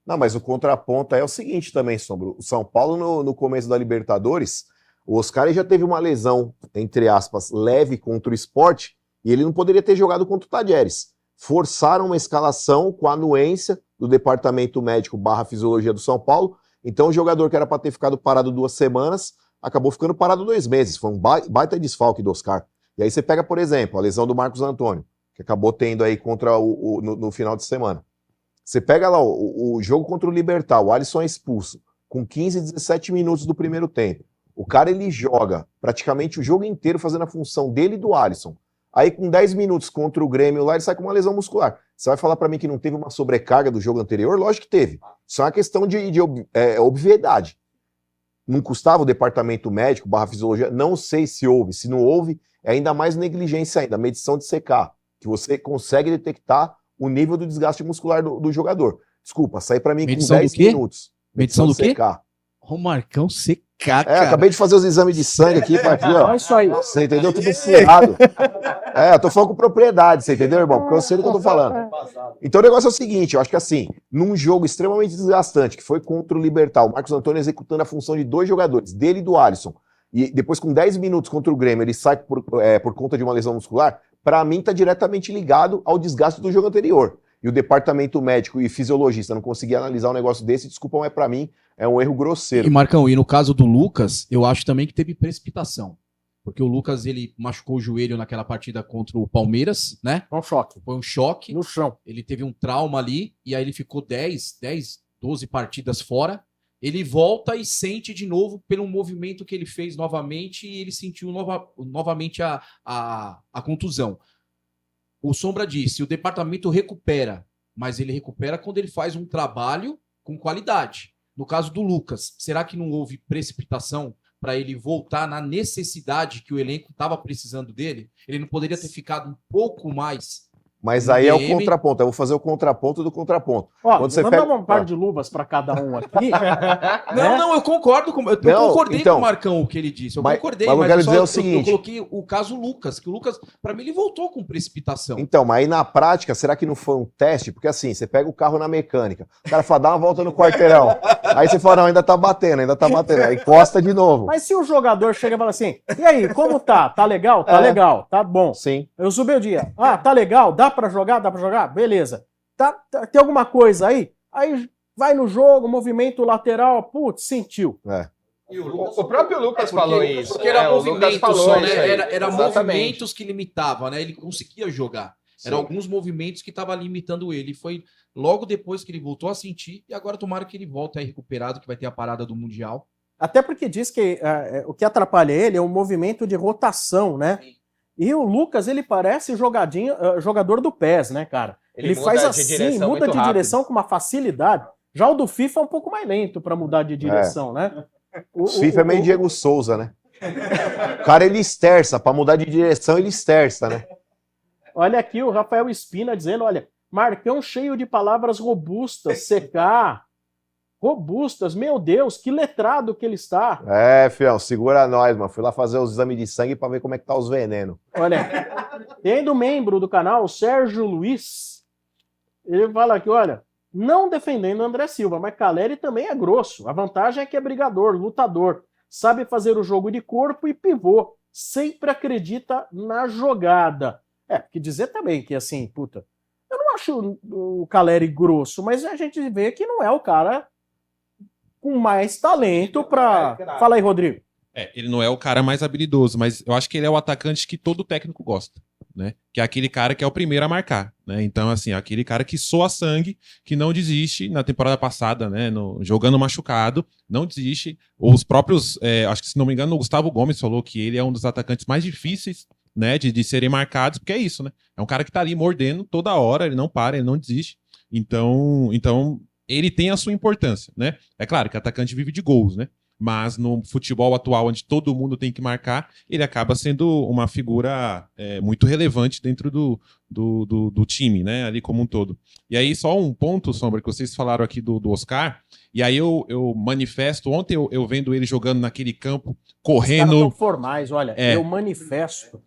S2: Não, mas o contraponto é o seguinte também, Sombro. O São Paulo, no começo da Libertadores, o Oscar já teve uma lesão, entre aspas, leve contra o Sport, e ele não poderia ter jogado contra o Tadieres. Forçaram uma escalação com a anuência do Departamento Médico / Fisiologia do São Paulo. Então o jogador que era para ter ficado parado 2 semanas, acabou ficando parado 2 meses. Foi um baita desfalque do Oscar. E aí você pega, por exemplo, a lesão do Marcos Antônio, que acabou tendo aí no final de semana. Você pega lá o jogo contra o Libertad, o Alisson é expulso, com 15, 17 minutos do primeiro tempo. O cara, ele joga praticamente o jogo inteiro fazendo a função dele e do Alisson. Aí com 10 minutos contra o Grêmio lá, ele sai com uma lesão muscular. Você vai falar pra mim que não teve uma sobrecarga do jogo anterior? Lógico que teve. Isso é uma questão de obviedade. Não custava o departamento médico / fisiologia? Não sei se houve. Se não houve, é ainda mais negligência ainda, a medição de CK, que você consegue detectar o nível do desgaste muscular do jogador. Desculpa, sai pra mim
S4: medição
S2: com 10 minutos.
S4: Medição do quê?
S2: CK.
S4: O Marcão CK, cara.
S2: Acabei de fazer os exames de sangue aqui, aqui, ó.
S1: Olha isso aí.
S2: Você entendeu? Tudo furado. Eu tô falando com propriedade, você entendeu, irmão? Porque eu sei do que eu tô falando. Então o negócio é o seguinte, eu acho que assim, num jogo extremamente desgastante, que foi contra o Libertad, o Marcos Antônio executando a função de 2 jogadores, dele e do Alisson, e depois com 10 minutos contra o Grêmio, ele sai por conta de uma lesão muscular, pra mim tá diretamente ligado ao desgaste do jogo anterior. E o departamento médico e fisiologista não conseguir analisar um negócio desse, desculpa, mas pra mim é um erro grosseiro.
S4: E Marcão, e no caso do Lucas, eu acho também que teve precipitação. Porque o Lucas, ele machucou o joelho naquela partida contra o Palmeiras, né?
S1: Foi um choque.
S4: Foi um choque.
S1: No chão.
S4: Ele teve um trauma ali, e aí ele ficou 12 partidas fora. Ele volta e sente de novo pelo movimento que ele fez novamente, e ele sentiu novamente a contusão. O Sombra disse, o departamento recupera, mas ele recupera quando ele faz um trabalho com qualidade. No caso do Lucas, será que não houve precipitação para ele voltar na necessidade que o elenco estava precisando dele? Ele não poderia ter ficado um pouco mais
S2: Mas aí é o contraponto. Eu vou fazer o contraponto do contraponto.
S1: Ó, vamos dar um par de luvas para cada um aqui.
S4: Não, eu concordo com... Eu concordei com o Marcão, o que ele disse. Eu concordei,
S2: mas eu quero dizer o seguinte...
S4: Eu coloquei o caso Lucas, que o Lucas, para mim, ele voltou com precipitação.
S2: Então, mas aí na prática, será que não foi um teste? Porque assim, você pega o carro na mecânica, o cara fala, dá uma volta no quarteirão. Aí você fala, não, ainda tá batendo. Aí encosta de novo.
S1: Mas se o jogador chega e fala assim, e aí, como tá? Tá legal? Tá legal, tá bom.
S2: Sim.
S1: Eu subi o dia. Tá legal? Dá pra jogar? Beleza. Tem alguma coisa aí? Aí vai no jogo, movimento lateral, putz, sentiu.
S3: O próprio Lucas falou isso.
S4: Porque era movimento só, né? Era movimentos que limitavam, né? Ele conseguia jogar. Eram alguns movimentos que estavam limitando ele. Foi logo depois que ele voltou a sentir, e agora tomara que ele volte aí recuperado, que vai ter a parada do Mundial.
S1: Até porque diz que o que atrapalha ele é o movimento de rotação, né? Sim. E o Lucas, ele parece jogador do PES, né, cara? Ele faz assim, muda de direção com uma facilidade. Já o do FIFA é um pouco mais lento para mudar de direção, né?
S2: O FIFA é meio Diego Souza, né? O cara, ele esterça. Para mudar de direção, ele esterça, né?
S1: Olha aqui o Rafael Espina dizendo, olha, Marcão cheio de palavras robustas, CK... Robustas, meu Deus, que letrado que ele está.
S2: Fião, segura nós, mano. Fui lá fazer os exames de sangue pra ver como é que tá os venenos.
S1: Olha, tendo membro do canal, o Sérgio Luiz, ele fala aqui, olha, não defendendo André Silva, mas Caleri também é grosso. A vantagem é que é brigador, lutador, sabe fazer o jogo de corpo e pivô, sempre acredita na jogada. Que dizer também que assim, puta, eu não acho o Caleri grosso, mas a gente vê que não é o cara com mais talento pra... Fala aí, Rodrigo.
S7: Ele não é o cara mais habilidoso, mas eu acho que ele é o atacante que todo técnico gosta, né? Que é aquele cara que é o primeiro a marcar, né? Então, assim, aquele cara que soa sangue, que não desiste. Na temporada passada, né? Jogando machucado, não desiste. Os próprios, acho que se não me engano, o Gustavo Gomes falou que ele é um dos atacantes mais difíceis, né? De serem marcados, porque é isso, né? É um cara que tá ali mordendo toda hora, ele não para, ele não desiste. Então ele tem a sua importância, né? É claro que atacante vive de gols, né? Mas no futebol atual, onde todo mundo tem que marcar, ele acaba sendo uma figura muito relevante dentro do time, né? Ali como um todo. E aí, só um ponto, Sombra, que vocês falaram aqui do Oscar, e aí eu manifesto, ontem eu vendo ele jogando naquele campo, correndo... Os caras
S1: tão formais, olha, eu manifesto.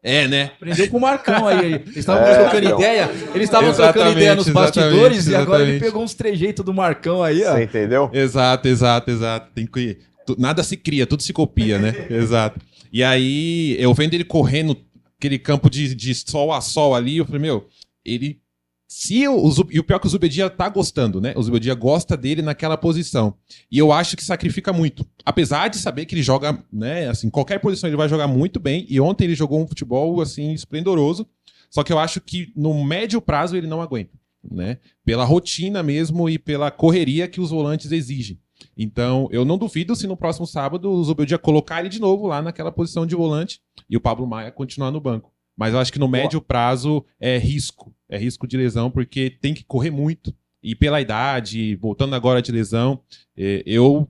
S4: Né? Aprendeu com o Marcão aí. Eles estavam trocando ideia. Eles estavam trocando ideia nos bastidores e agora ele pegou uns trejeitos do Marcão aí, ó.
S2: Você entendeu?
S7: Exato. Tem que... Nada se cria, tudo se copia, né? Exato. E aí, eu vendo ele correndo aquele campo de sol a sol ali, eu falei, ele... E o pior é que o Zubeldia tá gostando, né? O Zubeldia gosta dele naquela posição. E eu acho que sacrifica muito. Apesar de saber que ele joga, né? Assim, qualquer posição ele vai jogar muito bem. E ontem ele jogou um futebol, assim, esplendoroso. Só que eu acho que no médio prazo ele não aguenta, né? Pela rotina mesmo e pela correria que os volantes exigem. Então, eu não duvido se no próximo sábado o Zubeldia colocar ele de novo lá naquela posição de volante e o Pablo Maia continuar no banco. Mas eu acho que no médio prazo é risco de lesão, porque tem que correr muito. E pela idade, voltando agora de lesão, eu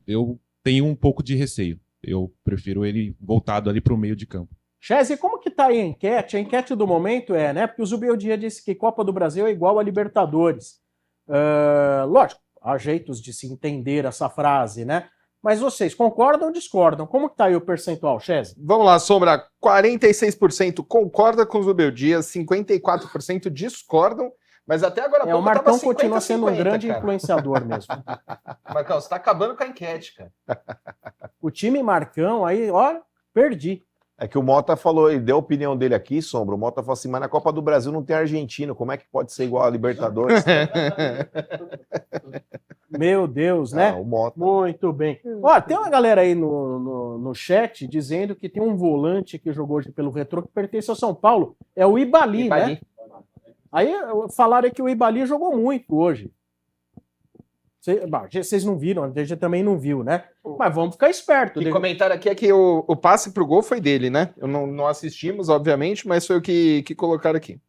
S7: tenho um pouco de receio. Eu prefiro ele voltado ali para o meio de campo.
S1: Chese, como que tá aí a enquete? A enquete do momento né? Porque o Zubeldia disse que Copa do Brasil é igual a Libertadores. Lógico, há jeitos de se entender essa frase, né? Mas vocês concordam ou discordam? Como que tá aí o percentual, Chese?
S3: Vamos lá, Sombra. 46% concorda com o Zubeldia, 54% discordam, mas até agora
S1: o Marcão continua sendo um grande influenciador mesmo.
S3: Marcão, você tá acabando com a enquete, cara.
S1: O time Marcão, aí, ó, perdi.
S2: É que o Mota falou, ele deu a opinião dele aqui, Sombra. O Mota falou assim, mas na Copa do Brasil não tem argentino, como é que pode ser igual a Libertadores?
S1: Meu Deus, né?
S2: O Mota.
S1: Muito bem. Ó, tem uma galera aí no chat dizendo que tem um volante que jogou hoje pelo Retrô que pertence ao São Paulo. É o Ibali, né? Aí falaram que o Ibali jogou muito hoje. Vocês não viram, a gente também não viu, né? Mas vamos ficar esperto.
S3: O comentário aqui é que o passe pro gol foi dele, né? Eu não assistimos, obviamente, mas foi o que colocaram aqui.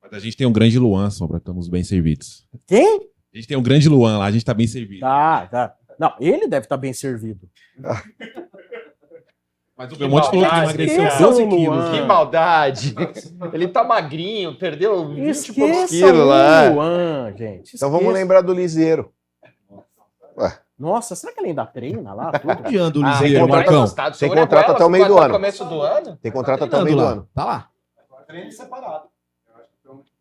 S7: Mas a gente tem um grande Luan, Sombra, estamos bem servidos.
S1: Quem?
S7: A gente tem um grande Luan lá, a gente tá bem servido.
S1: Tá. Não, ele deve estar bem servido.
S7: Mas o Belmonte falou que emagreceu 12 quilos.
S3: Que maldade. Ele tá magrinho, perdeu 20 e poucos
S1: Esqueça
S3: quilos
S1: o
S3: lá.
S1: Luan, gente.
S2: Então vamos
S1: Esqueça.
S2: lembrar do Lisieiro.
S1: Nossa, será que ele ainda treina lá? Tudo?
S4: Onde anda o
S2: tem
S4: Liseiro,
S2: contrato-
S4: Marcão?
S2: tem contrato até o meio do ano.
S3: Começo do ano?
S2: Tem contrato até o meio do ano.
S4: Tá lá.
S6: Treino separado.
S9: Eu acho que provavelmente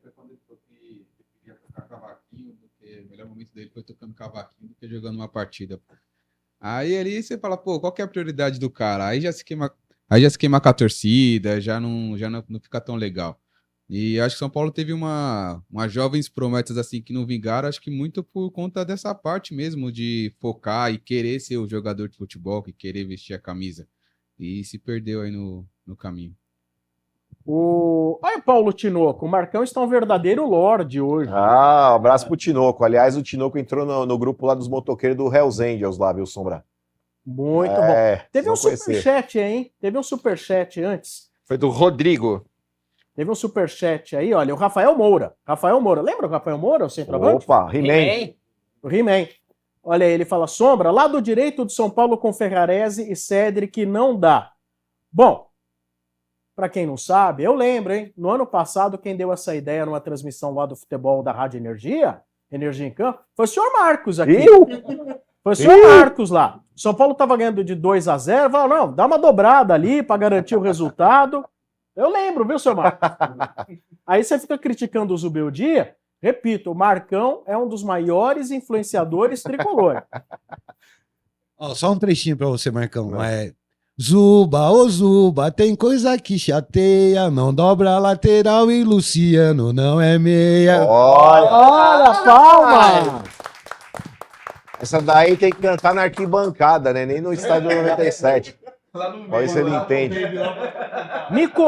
S9: foi quando ele falou que ele queria tocar cavaquinho, porque o melhor momento dele foi tocando cavaquinho do que jogando uma partida. Aí ali você fala, pô, qual que é a prioridade do cara? Aí já se queima com a torcida, já não fica tão legal. E acho que São Paulo teve umas jovens promessas assim que não vingaram, acho que muito por conta dessa parte mesmo de focar e querer ser o jogador de futebol, que querer vestir a camisa. E se perdeu aí no caminho.
S1: Olha o Paulo Tinoco, o Marcão está um verdadeiro lorde hoje.
S2: Ah, um abraço pro Tinoco. Aliás, o Tinoco entrou no grupo lá dos motoqueiros do Hells Angels lá, viu, Sombra?
S1: Muito bom. Teve um
S2: vou conhecer.
S1: superchat aí, hein? Teve um superchat antes.
S3: Foi do Rodrigo.
S1: Teve um superchat aí, olha, o Rafael Moura. Rafael Moura, lembra o Rafael Moura, o centroavante?
S2: Opa, He-Man.
S1: O He-Man. Olha aí, ele fala, Sombra, lado direito do São Paulo com Ferrarese e Cedric não dá. Bom, para quem não sabe, eu lembro, hein? No ano passado, quem deu essa ideia numa transmissão lá do futebol da Rádio Energia em Campo, foi o senhor Marcos aqui. Foi o senhor Marcos lá. São Paulo estava ganhando de 2-0, falou, não, dá uma dobrada ali para garantir o resultado. Eu lembro, viu, senhor Marcos? Aí você fica criticando o Zubeldia. Repito, o Marcão é um dos maiores influenciadores tricolores.
S6: Só um trechinho para você, Marcão. Zuba, ô Zuba, tem coisa que chateia, não dobra a lateral e Luciano não é meia.
S2: Olha,
S1: palma!
S2: Essa daí tem que cantar na arquibancada, né? Nem no estádio 97. Olha se ele entende.
S1: Nico,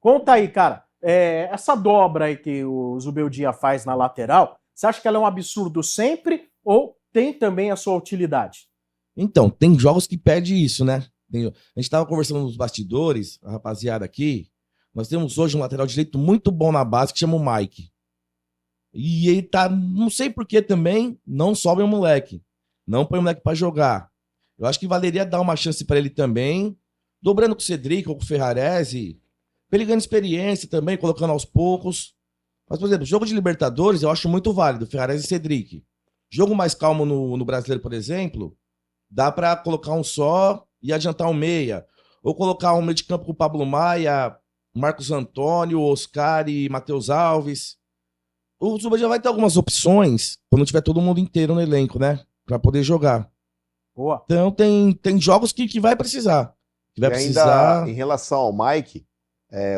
S1: conta aí, cara. Essa dobra aí que o Zubeldia faz na lateral, você acha que ela é um absurdo sempre ou tem também a sua utilidade?
S8: Então, tem jogos que pede isso, né? A gente estava conversando nos bastidores, a rapaziada aqui. Nós temos hoje um lateral direito muito bom na base que chama o Mike. E ele tá, não sei por que também, não sobe o moleque. Não põe o moleque para jogar. Eu acho que valeria dar uma chance para ele também, dobrando com o Cedric ou com o Ferrarese, pra ele ganhando experiência também, colocando aos poucos. Mas, por exemplo, jogo de Libertadores eu acho muito válido, Ferrarese e Cedric. Jogo mais calmo no Brasileiro, por exemplo, dá para colocar um só e adiantar um meia. Ou colocar um meio de campo com o Pablo Maia, Marcos Antônio, Oscar e Matheus Alves. O Zuba já vai ter algumas opções quando tiver todo mundo inteiro no elenco, né? Pra poder jogar.
S1: Boa.
S8: Então tem jogos que vai precisar. Que vai
S2: E
S8: precisar.
S2: ainda, em relação ao Mike,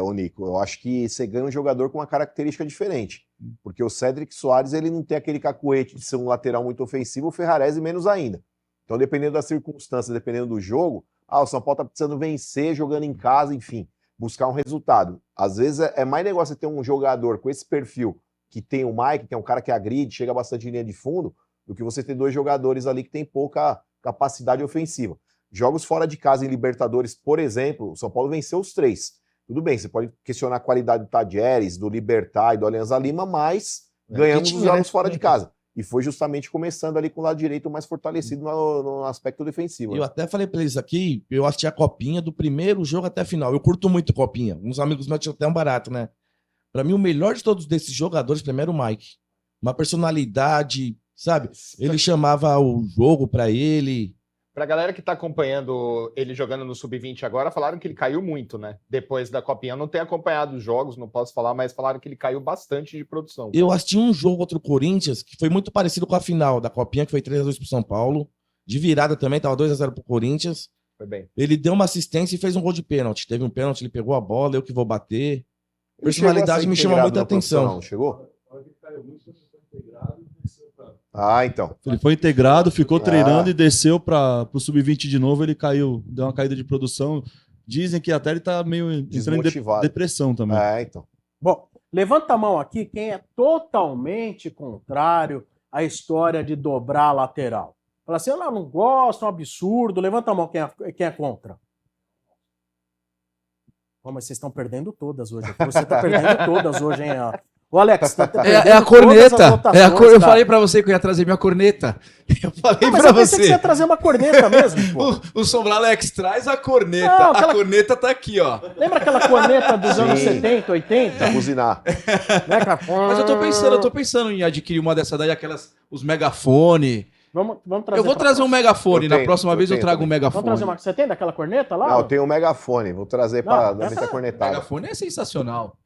S2: ô Nico, eu acho que você ganha um jogador com uma característica diferente. Porque o Cedric Soares, ele não tem aquele cacuete de ser um lateral muito ofensivo, o Ferrarese menos ainda. Então, dependendo das circunstâncias, dependendo do jogo, o São Paulo tá precisando vencer, jogando em casa, enfim, buscar um resultado. Às vezes é mais negócio você ter um jogador com esse perfil que tem o Mike, que é um cara que agride, chega bastante em linha de fundo, do que você ter dois jogadores ali que tem pouca capacidade ofensiva. Jogos fora de casa em Libertadores, por exemplo, o São Paulo venceu os 3. Tudo bem, você pode questionar a qualidade do Tadieres, do Libertad e do Alianza Lima, mas ganhamos os jogos fora de casa. E foi justamente começando ali com o lado direito mais fortalecido no aspecto defensivo.
S8: Eu até falei pra eles aqui, eu assisti a copinha do primeiro jogo até a final. Eu curto muito copinha. Uns amigos meus tinham até um barato, né? Pra mim, o melhor de todos desses jogadores, primeiro, o Mike. Uma personalidade, sabe? Ele chamava o jogo pra ele.
S3: Pra galera que tá acompanhando ele jogando no Sub-20 agora, falaram que ele caiu muito, né? Depois da Copinha. Eu não tenho acompanhado os jogos, não posso falar, mas falaram que ele caiu bastante de produção.
S8: Eu assisti um jogo contra o Corinthians, que foi muito parecido com a final da Copinha, que foi 3-2 pro São Paulo. De virada também, tava 2-0 pro Corinthians.
S3: Foi bem.
S8: Ele deu uma assistência e fez um gol de pênalti. Teve um pênalti, ele pegou a bola, eu que vou bater.
S2: Ele
S8: Personalidade me chama muita atenção.
S2: Não chegou? Então.
S5: Ele foi integrado, ficou treinando e desceu para o Sub-20 de novo, ele caiu, deu uma caída de produção. Dizem que até ele tá meio entrando em depressão também.
S2: Então.
S1: Bom, levanta a mão aqui quem é totalmente contrário à história de dobrar a lateral. Fala assim, eu não gosto, é um absurdo. Levanta a mão quem é contra. Pô, mas vocês estão perdendo todas hoje. Você está perdendo todas hoje, hein? O Alex, tá
S4: É a corneta. Eu falei pra você que eu ia trazer minha corneta. Eu falei
S1: mas
S4: pra
S1: eu pensei que
S4: você.
S1: você ia trazer uma corneta mesmo, pô.
S4: O Sombra, Alex, traz a corneta.
S1: Não, aquela-
S4: A corneta tá aqui, ó.
S1: Lembra aquela corneta dos anos 70, 80?
S2: Pra buzinar.
S1: Né, cara?
S4: Mas eu tô pensando em adquirir uma dessa daí, os megafone.
S1: Vamos trazer
S4: Eu vou trazer um megafone.
S2: Eu
S4: Na
S2: tenho,
S4: próxima
S2: eu
S4: vez eu
S2: tenho
S4: trago um
S2: também.
S1: Vamos trazer
S4: megafone.
S1: uma... Você tem daquela corneta lá?
S2: Não, eu tenho um megafone. Vou trazer pra
S1: Não,
S2: dar muita
S4: O
S2: cornetada.
S4: megafone é sensacional.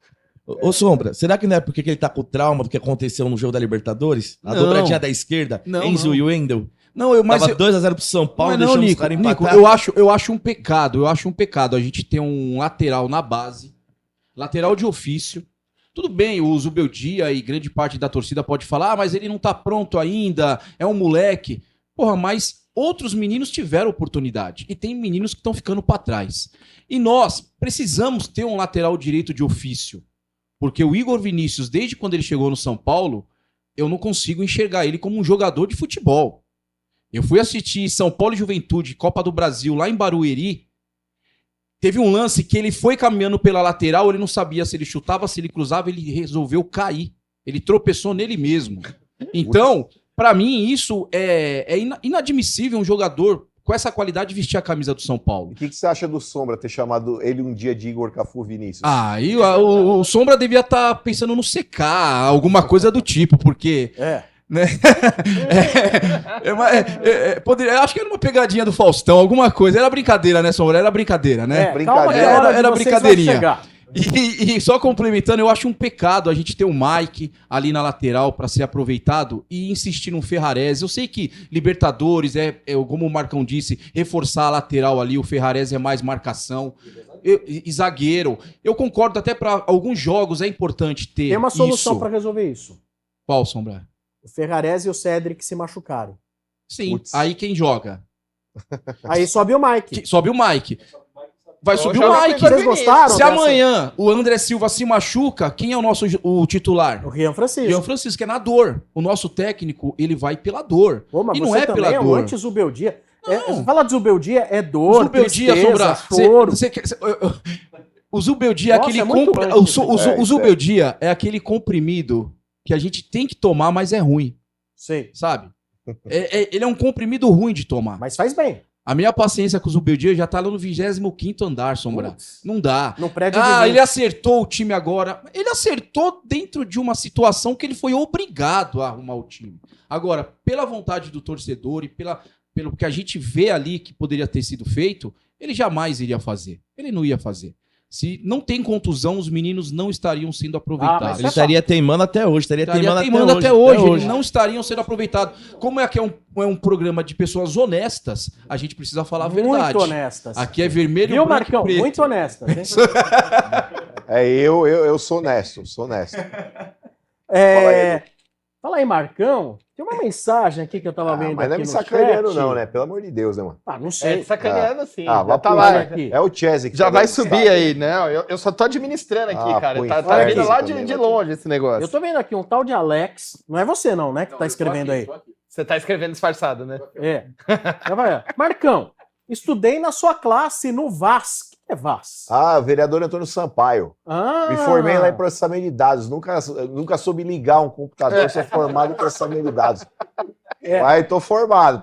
S8: Ô, Sombra, será que não é porque ele tá com trauma do que aconteceu no jogo da Libertadores? A
S4: Não.
S8: dobradinha da esquerda,
S4: Não,
S8: Enzo
S4: não.
S8: e Wendel.
S4: Não, mas
S8: Tava 2x0 pro São Paulo,
S4: não,
S8: deixamos os
S4: Nico,
S8: caras
S4: Nico,
S8: empatar.
S4: eu acho um pecado a gente ter um lateral na base, lateral de ofício. Tudo bem, o Zubeldia e grande parte da torcida pode falar, mas ele não tá pronto ainda, é um moleque. Porra, mas outros meninos tiveram oportunidade e tem meninos que estão ficando para trás. E nós precisamos ter um lateral direito de ofício, porque o Igor Vinícius, desde quando ele chegou no São Paulo, eu não consigo enxergar ele como um jogador de futebol. Eu fui assistir São Paulo e Juventude, Copa do Brasil, lá em Barueri. Teve um lance que ele foi caminhando pela lateral, ele não sabia se ele chutava, se ele cruzava, ele resolveu cair. Ele tropeçou nele mesmo. Então, pra mim, isso é inadmissível um jogador com essa qualidade vestir a camisa do São Paulo.
S2: O que você acha do Sombra ter chamado ele um dia de Igor Cafu Vinícius?
S4: Ah, e o Sombra devia estar pensando no CK, alguma coisa do tipo, porque... Né? Eu acho que era uma pegadinha do Faustão, alguma coisa. Era brincadeira, né, Sombra? Era brincadeira, né? Era brincadeirinha. E só complementando, eu acho um pecado a gente ter o Mike ali na lateral para ser aproveitado e insistir no Ferrarese. Eu sei que Libertadores como o Marcão disse, reforçar a lateral ali, o Ferrarese é mais marcação. E zagueiro. Eu concordo, até para alguns jogos é importante ter.
S1: Tem uma solução
S4: isso.
S1: para resolver isso.
S4: Qual, Sombra?
S1: O Ferrarese e o Cedric se machucaram.
S4: Sim, aí quem joga?
S1: Aí sobe o Mike.
S4: Sobe o Mike. Vai subir
S1: joga
S4: o Mike.
S1: Vocês gostaram
S4: Se
S1: dessa?
S4: amanhã o André Silva se machuca, quem é o titular?
S1: O Rian Francisco.
S4: Rian Francisco, que é na dor. O nosso técnico, ele vai pela dor.
S1: Pô, mas
S4: e
S1: você
S4: não é
S1: também
S4: pela
S1: é um
S4: dor.
S1: anti-Zubeldia. Fala de Zubeldia, é dor,
S4: Zubeldia,
S1: tristeza,
S4: Sombra,
S1: choro.
S4: O Zubeldia é
S1: Nossa,
S4: aquele...
S1: é muito
S4: O Zubeldia é aquele comprimido que a gente tem que tomar, mas é ruim.
S1: Sei.
S4: Sabe? Ele é um comprimido ruim de tomar.
S1: Mas faz bem.
S4: A minha paciência com o Zubeldia já tá lá no 25º andar, Sombra. Não dá.
S1: No prédio de vento.
S4: Ele acertou o time agora. Ele acertou dentro de uma situação que ele foi obrigado a arrumar o time. Agora, pela vontade do torcedor e pelo que a gente vê ali que poderia ter sido feito, ele jamais iria fazer. Ele não ia fazer. Se não tem contusão, os meninos não estariam sendo aproveitados.
S8: Ele estaria teimando até hoje. Estaria teimando
S4: até hoje. Eles não estariam sendo aproveitados. Como aqui é um programa de pessoas honestas, a gente precisa falar a verdade.
S1: Muito honestas.
S4: Aqui é vermelho,
S1: Viu,
S4: branco
S1: Marcão?
S4: e preto.
S1: Muito honestas. Hein?
S2: Eu sou honesto,
S1: Fala aí, Marcão. Tem uma mensagem aqui que eu tava vendo
S2: mas não é
S1: aqui
S2: me
S1: no
S2: sacaneando
S1: chat.
S2: não, né? Pelo amor de Deus, né, mano?
S1: Não sei.
S3: Sacaneando sim.
S2: Vai
S3: Já tá
S2: pro-
S3: lá.
S1: aqui.
S2: É o Chelsea que
S3: Já
S2: tá
S3: vai
S2: dando
S3: subir
S2: destaque.
S3: aí, né? Eu só tô administrando aqui, cara.
S2: põe
S3: Tá
S2: fora
S3: vindo
S2: aqui
S3: lá
S2: também,
S3: de
S2: vai.
S3: longe esse negócio.
S1: Eu tô vendo aqui um tal de Alex. Não é você não, né? Que tá escrevendo aí.
S3: Você tá escrevendo disfarçado, né?
S1: Já vai. Marcão, estudei na sua classe no VAS. O que é VAS?
S2: Vereador Antônio Sampaio. Me formei lá em processamento de dados. Nunca soube ligar um computador, sou formado em processamento de dados. Mas tô formado.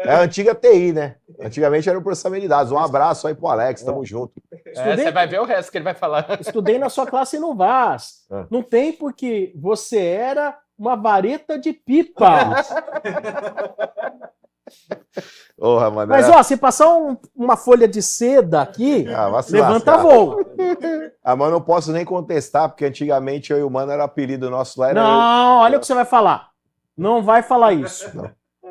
S2: É a antiga TI, né? Antigamente era o processamento de dados. Um abraço aí pro Alex, tamo junto.
S3: Você vai ver o resto que ele vai falar.
S1: Estudei na sua classe no VAS. Não tem porque você era uma vareta de pipa.
S2: Porra, mano.
S1: Mas, se passar uma folha de seda aqui,
S2: vai se
S1: levanta
S2: lascar.
S1: voo.
S2: Mas não posso nem contestar, porque antigamente eu e o Mano era apelido nosso lá.
S1: Não, olha o que você vai falar. Não vai falar isso.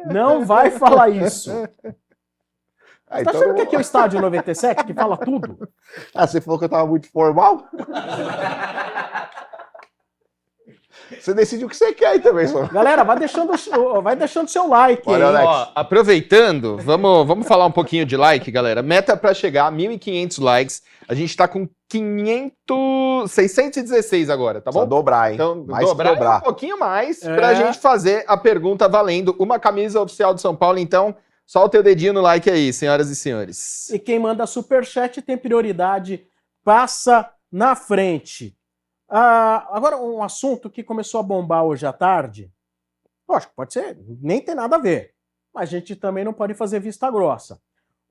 S1: Não vai falar isso. Você tá achando que aqui é o Estádio 97, que fala tudo?
S2: Você falou que eu tava muito formal? Você decide o que você quer aí também, só.
S1: Galera, vai deixando seu like.
S2: Olha,
S1: aí.
S2: Alex.
S3: Aproveitando, vamos falar um pouquinho de like, galera. Meta para chegar a 1.500 likes. A gente tá com 616 agora, tá bom?
S2: Só dobrar, hein?
S3: Então,
S2: Mais
S3: dobrar
S2: dobrar.
S3: um pouquinho mais pra gente fazer a pergunta valendo uma camisa oficial do São Paulo. Então, solta o dedinho no like aí, senhoras e senhores.
S1: E quem manda superchat tem prioridade, passa na frente. Agora, um assunto que começou a bombar hoje à tarde, lógico, pode ser, nem tem nada a ver, mas a gente também não pode fazer vista grossa.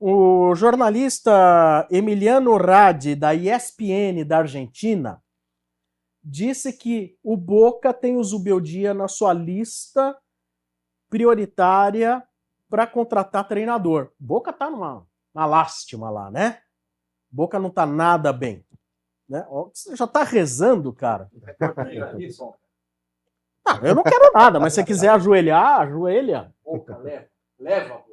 S1: O jornalista Emiliano Radi, da ESPN da Argentina, disse que o Boca tem o Zubeldia na sua lista prioritária para contratar treinador. Boca tá numa lástima lá, né? Boca não tá nada bem. Né? Você já tá rezando, cara. Não, eu não quero nada, mas se você quiser ajoelhar, ajoelha.
S10: Boca, leva a boca.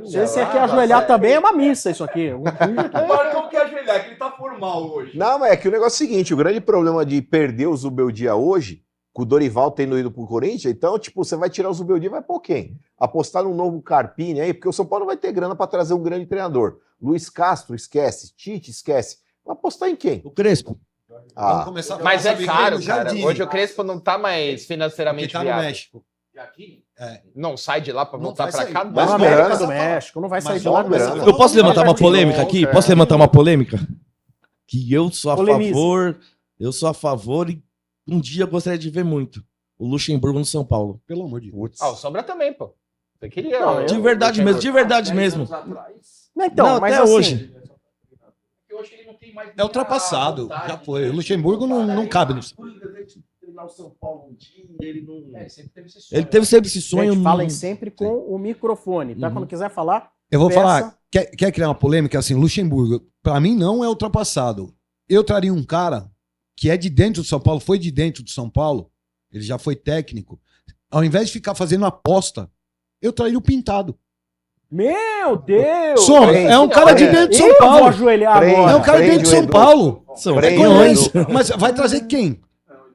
S1: Se você quer ajoelhar também, é uma missa isso aqui.
S10: O Marcão quer ajoelhar, que ele tá formal hoje.
S2: Não, mas é que o negócio é o seguinte, o grande problema de perder o Zubeldia hoje, com o Dorival tendo ido pro Corinthians, então, tipo, você vai tirar o Zubeldia e vai pôr quem? Apostar num novo Carpini aí, porque o São Paulo vai ter grana para trazer um grande treinador. Luiz Castro, esquece. Tite, esquece. Vai apostar em quem?
S8: O Crespo.
S3: Mas é caro, cara. Hoje o Crespo não tá mais financeiramente
S6: Porque tá no México.
S3: Não sai de lá pra voltar pra cá?
S1: Mas
S3: Não,
S1: na América do México, não vai sair de lá.
S8: Eu posso levantar uma polêmica aqui? Posso levantar uma polêmica? Que eu sou a favor, e um dia eu gostaria de ver muito o Luxemburgo no São Paulo.
S6: Pelo amor de Deus.
S3: O Sombra também, pô. Você queria.
S8: Não, de verdade mesmo, de verdade mesmo.
S1: Então,
S8: não,
S1: mas
S8: até
S1: assim,
S8: hoje.
S6: É ultrapassado, já foi. O Luxemburgo não cabe no
S8: Ele teve sempre esse sonho.
S1: Gente, falem sempre com o microfone, tá? Quando quiser falar,
S6: eu vou
S1: peça.
S6: falar, quer criar uma polêmica assim, Luxemburgo, pra mim não é ultrapassado. Eu traria um cara que é de dentro do São Paulo, foi de dentro do São Paulo, ele já foi técnico. Ao invés de ficar fazendo aposta, eu traria o Pintado.
S1: Meu Deus!
S6: É um cara de dentro de São Paulo.
S1: Eu vou ajoelhar agora.
S6: É um cara de dentro de São Paulo.
S8: São
S6: milhões. Mas vai trazer quem?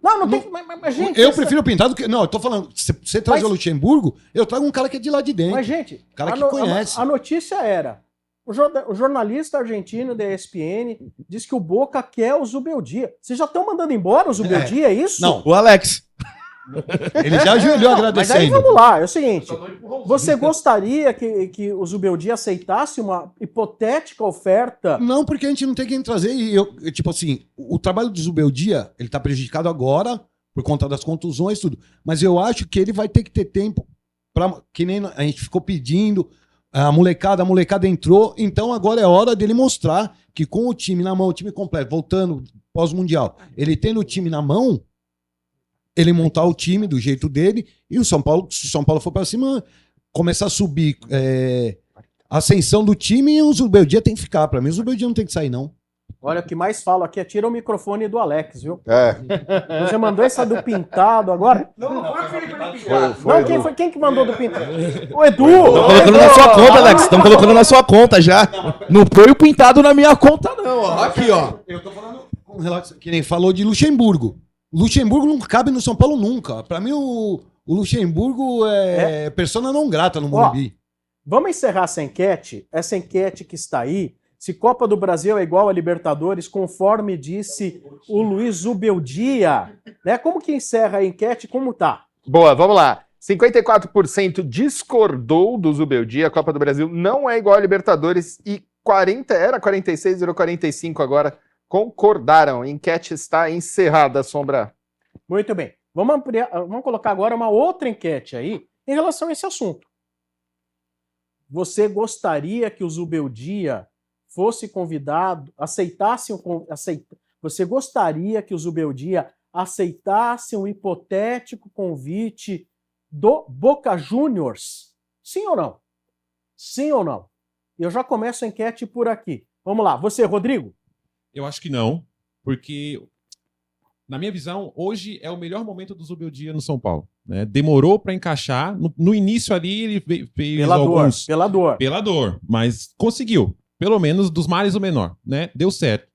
S1: Não tem. Mas, gente,
S6: eu prefiro o Pintado que. Não, eu tô falando. Se você trazer o Luxemburgo, eu trago um cara que é de lá de dentro.
S1: Mas, gente,
S6: cara que conhece.
S1: A notícia era: o jornalista argentino da ESPN disse que o Boca quer o Zubeldia. Vocês já estão mandando embora o Zubeldia, é isso?
S8: Não, o Alex.
S6: Ele já ajoelhou agradecendo.
S1: Mas aí vamos lá, é o seguinte: você gostaria que o Zubeldia aceitasse uma hipotética oferta?
S6: Não, porque a gente não tem quem trazer. E tipo assim, o trabalho do Zubeldia, ele tá prejudicado agora por conta das contusões e tudo. Mas eu acho que ele vai ter que ter tempo para que nem a gente ficou pedindo. A molecada entrou, então agora é hora dele mostrar que com o time na mão, o time completo, voltando pós-mundial, ele tendo o time na mão, ele montar o time do jeito dele, e o São Paulo, se o São Paulo for para cima, começar a subir a ascensão do time, e o Zubeldia tem que ficar. Para mim, o Zubeldia não tem que sair, não.
S1: Olha, o que mais falo aqui é tira o microfone do Alex, viu?
S2: É.
S1: Você mandou essa do Pintado agora?
S10: Não foi o Felipe Pintado.
S1: Não, quem que mandou do Pintado? O Edu!
S8: Estão colocando na sua conta, Alex. Estão colocando na sua conta já. Não põe o Pintado na minha conta, não. Ó. Aqui, ó.
S6: Eu tô falando com relação que nem falou de Luxemburgo. Luxemburgo não cabe no São Paulo nunca. Para mim, o Luxemburgo é persona não grata no Morumbi.
S1: Vamos encerrar essa enquete que está aí. Se Copa do Brasil é igual a Libertadores, conforme disse o Luiz Zubeldia, né? Como que encerra a enquete? Como tá?
S3: Boa, vamos lá. 54% discordou do Zubeldia. A Copa do Brasil não é igual a Libertadores e 46, virou 45 agora. Concordaram. A enquete está encerrada, Sombra.
S1: Muito bem. Vamos colocar agora uma outra enquete aí em relação a esse assunto. Você gostaria que o Zubeldia fosse convidado, você gostaria que o Zubeldia aceitasse um hipotético convite do Boca Juniors? Sim ou não? Sim ou não? Eu já começo a enquete por aqui. Vamos lá. Você, Rodrigo?
S7: Eu acho que não, porque, na minha visão, hoje é o melhor momento do Zubeldia no São Paulo. Né? Demorou para encaixar. No início ali, ele fez alguns... Pelador, mas conseguiu. Pelo menos dos males o menor, né? Deu certo.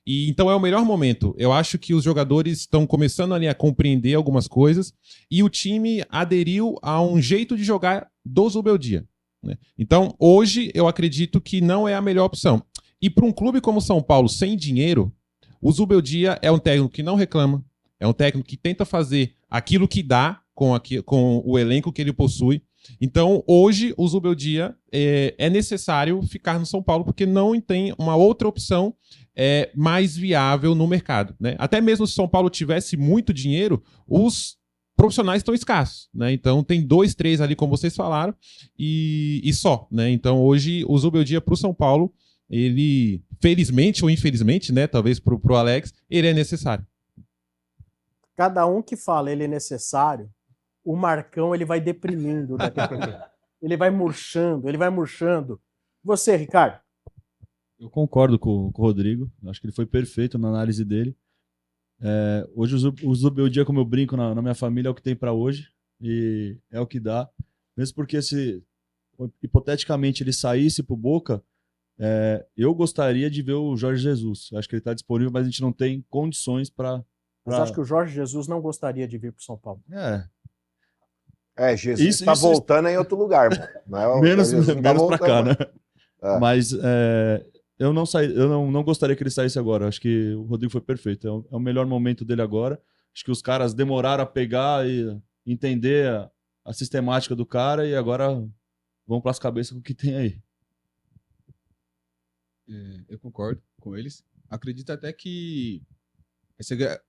S7: E então é o melhor momento. Eu acho que os jogadores estão começando ali a compreender algumas coisas e o time aderiu a um jeito de jogar do Zubeldia. Né? Então, hoje, eu acredito que não é a melhor opção. E para um clube como o São Paulo, sem dinheiro, o Zubeldia é um técnico que não reclama, é um técnico que tenta fazer aquilo que dá com o elenco que ele possui. Então, hoje, o Zubeldia é necessário ficar no São Paulo, porque não tem uma outra opção mais viável no mercado, né? Até mesmo se São Paulo tivesse muito dinheiro, os profissionais estão escassos, né? Então tem 2, 3 ali, como vocês falaram, e só, né? Então hoje o Zubeldia para o São Paulo, ele, felizmente ou infelizmente, né? Talvez pro Alex, ele é necessário.
S1: Cada um que fala ele é necessário, o Marcão ele vai deprimindo daqui a pouco. Ele vai murchando, ele vai murchando. Você, Ricardo?
S5: Eu concordo com o Rodrigo. Acho que ele foi perfeito na análise dele. Hoje o Zubeldia, como eu brinco na minha família, é o que tem para hoje. E é o que dá. Mesmo porque se hipoteticamente ele saísse pro Boca, eu gostaria de ver o Jorge Jesus. Acho que ele está disponível, mas a gente não tem condições para...
S1: Mas acho que o Jorge Jesus não gostaria de vir pro São Paulo.
S2: Jesus está voltando em outro lugar. Mano.
S5: Menos para cá, né? Mas eu não gostaria que ele saísse agora. Acho que o Rodrigo foi perfeito. É o melhor momento dele agora. Acho que os caras demoraram a pegar e entender a sistemática do cara e agora vão para as cabeças com o que tem aí.
S9: Eu concordo com eles. Acredito até que,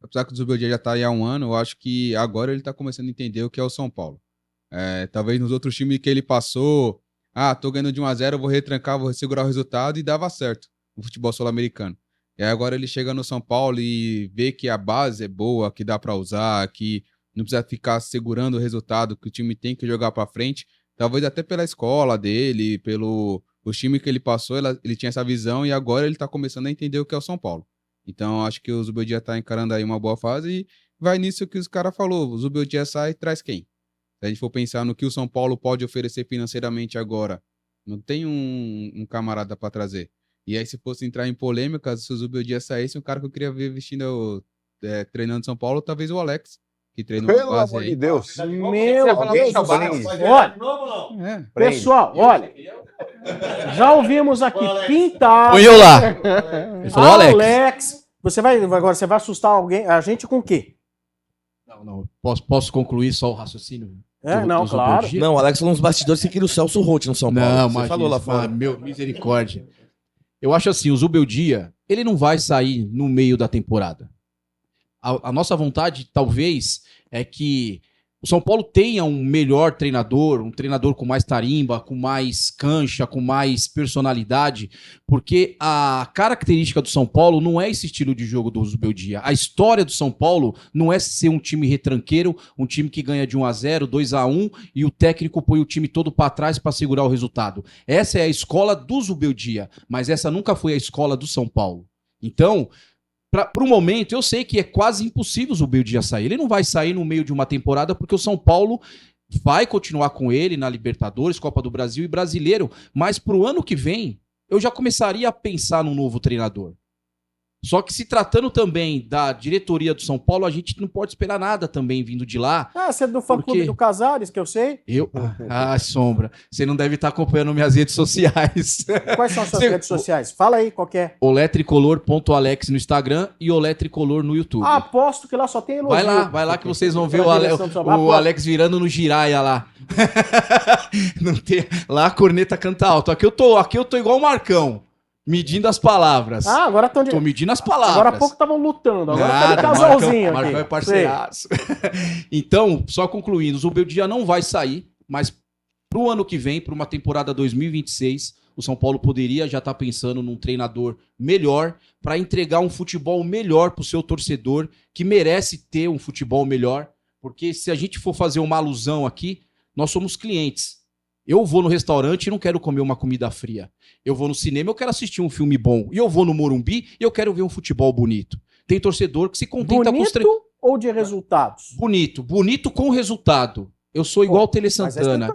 S9: apesar que o Zubeldia já está aí há um ano, eu acho que agora ele está começando a entender o que é o São Paulo. Talvez nos outros times que ele passou, tô ganhando de 1-0, eu vou retrancar, vou segurar o resultado, e dava certo no futebol sul-americano. E aí agora ele chega no São Paulo e vê que a base é boa, que dá para usar, que não precisa ficar segurando o resultado, que o time tem que jogar para frente, talvez até pela escola dele, pelo time que ele passou, ele tinha essa visão e agora ele tá começando a entender o que é o São Paulo. Então acho que o Zubeldia tá encarando aí uma boa fase e vai nisso que os caras falaram, o Zubeldia sai e traz quem? Se a gente for pensar no que o São Paulo pode oferecer financeiramente agora, não tem um camarada para trazer. E aí, se fosse entrar em polêmicas, se o Zubeldia saísse, um cara que eu queria ver vestindo, treinando São Paulo, talvez o Alex, que treinou
S2: Pelo amor de Deus.
S1: Meu Deus do céu. Olha, pessoal, olha, já ouvimos aqui pintado.
S4: Põe eu lá. Ele falou
S1: Alex. Agora você vai assustar a gente com o quê?
S4: Não. Posso concluir só o raciocínio?
S1: Não, claro.
S8: Não, o Alex falou nos bastidores que queria o Celso Roth no São Paulo.
S4: Não, mas falou lá fora. Meu, misericórdia. Eu acho assim, o Zubeldia, ele não vai sair no meio da temporada. A nossa vontade, talvez, é que o São Paulo tenha um melhor treinador, um treinador com mais tarimba, com mais cancha, com mais personalidade, porque a característica do São Paulo não é esse estilo de jogo do Zubeldia. A história do São Paulo não é ser um time retranqueiro, um time que ganha de 1-0, 2-1 e o técnico põe o time todo para trás para segurar o resultado. Essa é a escola do Zubeldia, mas essa nunca foi a escola do São Paulo. Então, para o momento, eu sei que é quase impossível o Zubeldia sair. Ele não vai sair no meio de uma temporada porque o São Paulo vai continuar com ele na Libertadores, Copa do Brasil e Brasileiro. Mas para o ano que vem, eu já começaria a pensar num novo treinador. Só que se tratando também da diretoria do São Paulo, a gente não pode esperar nada também vindo de lá.
S1: Você é do fã-clube do Casares, que eu sei.
S4: Sombra. Você não deve estar acompanhando minhas redes sociais.
S1: Quais são as suas redes sociais? Fala aí, qual que é?
S4: oletricolor.alex no Instagram e oletricolor no YouTube.
S1: Aposto que lá só tem elogio.
S4: Vai lá que vocês vão ver o Alex virando no giraia lá. Não tem... Lá a corneta canta alto. Aqui eu tô igual o Marcão. Medindo as palavras.
S1: Agora estão
S4: Tô medindo as palavras.
S1: Agora há pouco estavam lutando. Agora tá de casalzinho
S4: Marcão é parceiraço. Então, só concluindo, o Zubeldia não vai sair, mas pro ano que vem, para uma temporada 2026, o São Paulo poderia já estar pensando num treinador melhor para entregar um futebol melhor pro seu torcedor, que merece ter um futebol melhor, porque se a gente for fazer uma alusão aqui, nós somos clientes. Eu vou no restaurante e não quero comer uma comida fria. Eu vou no cinema e eu quero assistir um filme bom. E eu vou no Morumbi e eu quero ver um futebol bonito. Tem torcedor que se contenta com os
S1: Bonito ou de resultados?
S4: Bonito com resultado. Eu sou igual o Tele Santana.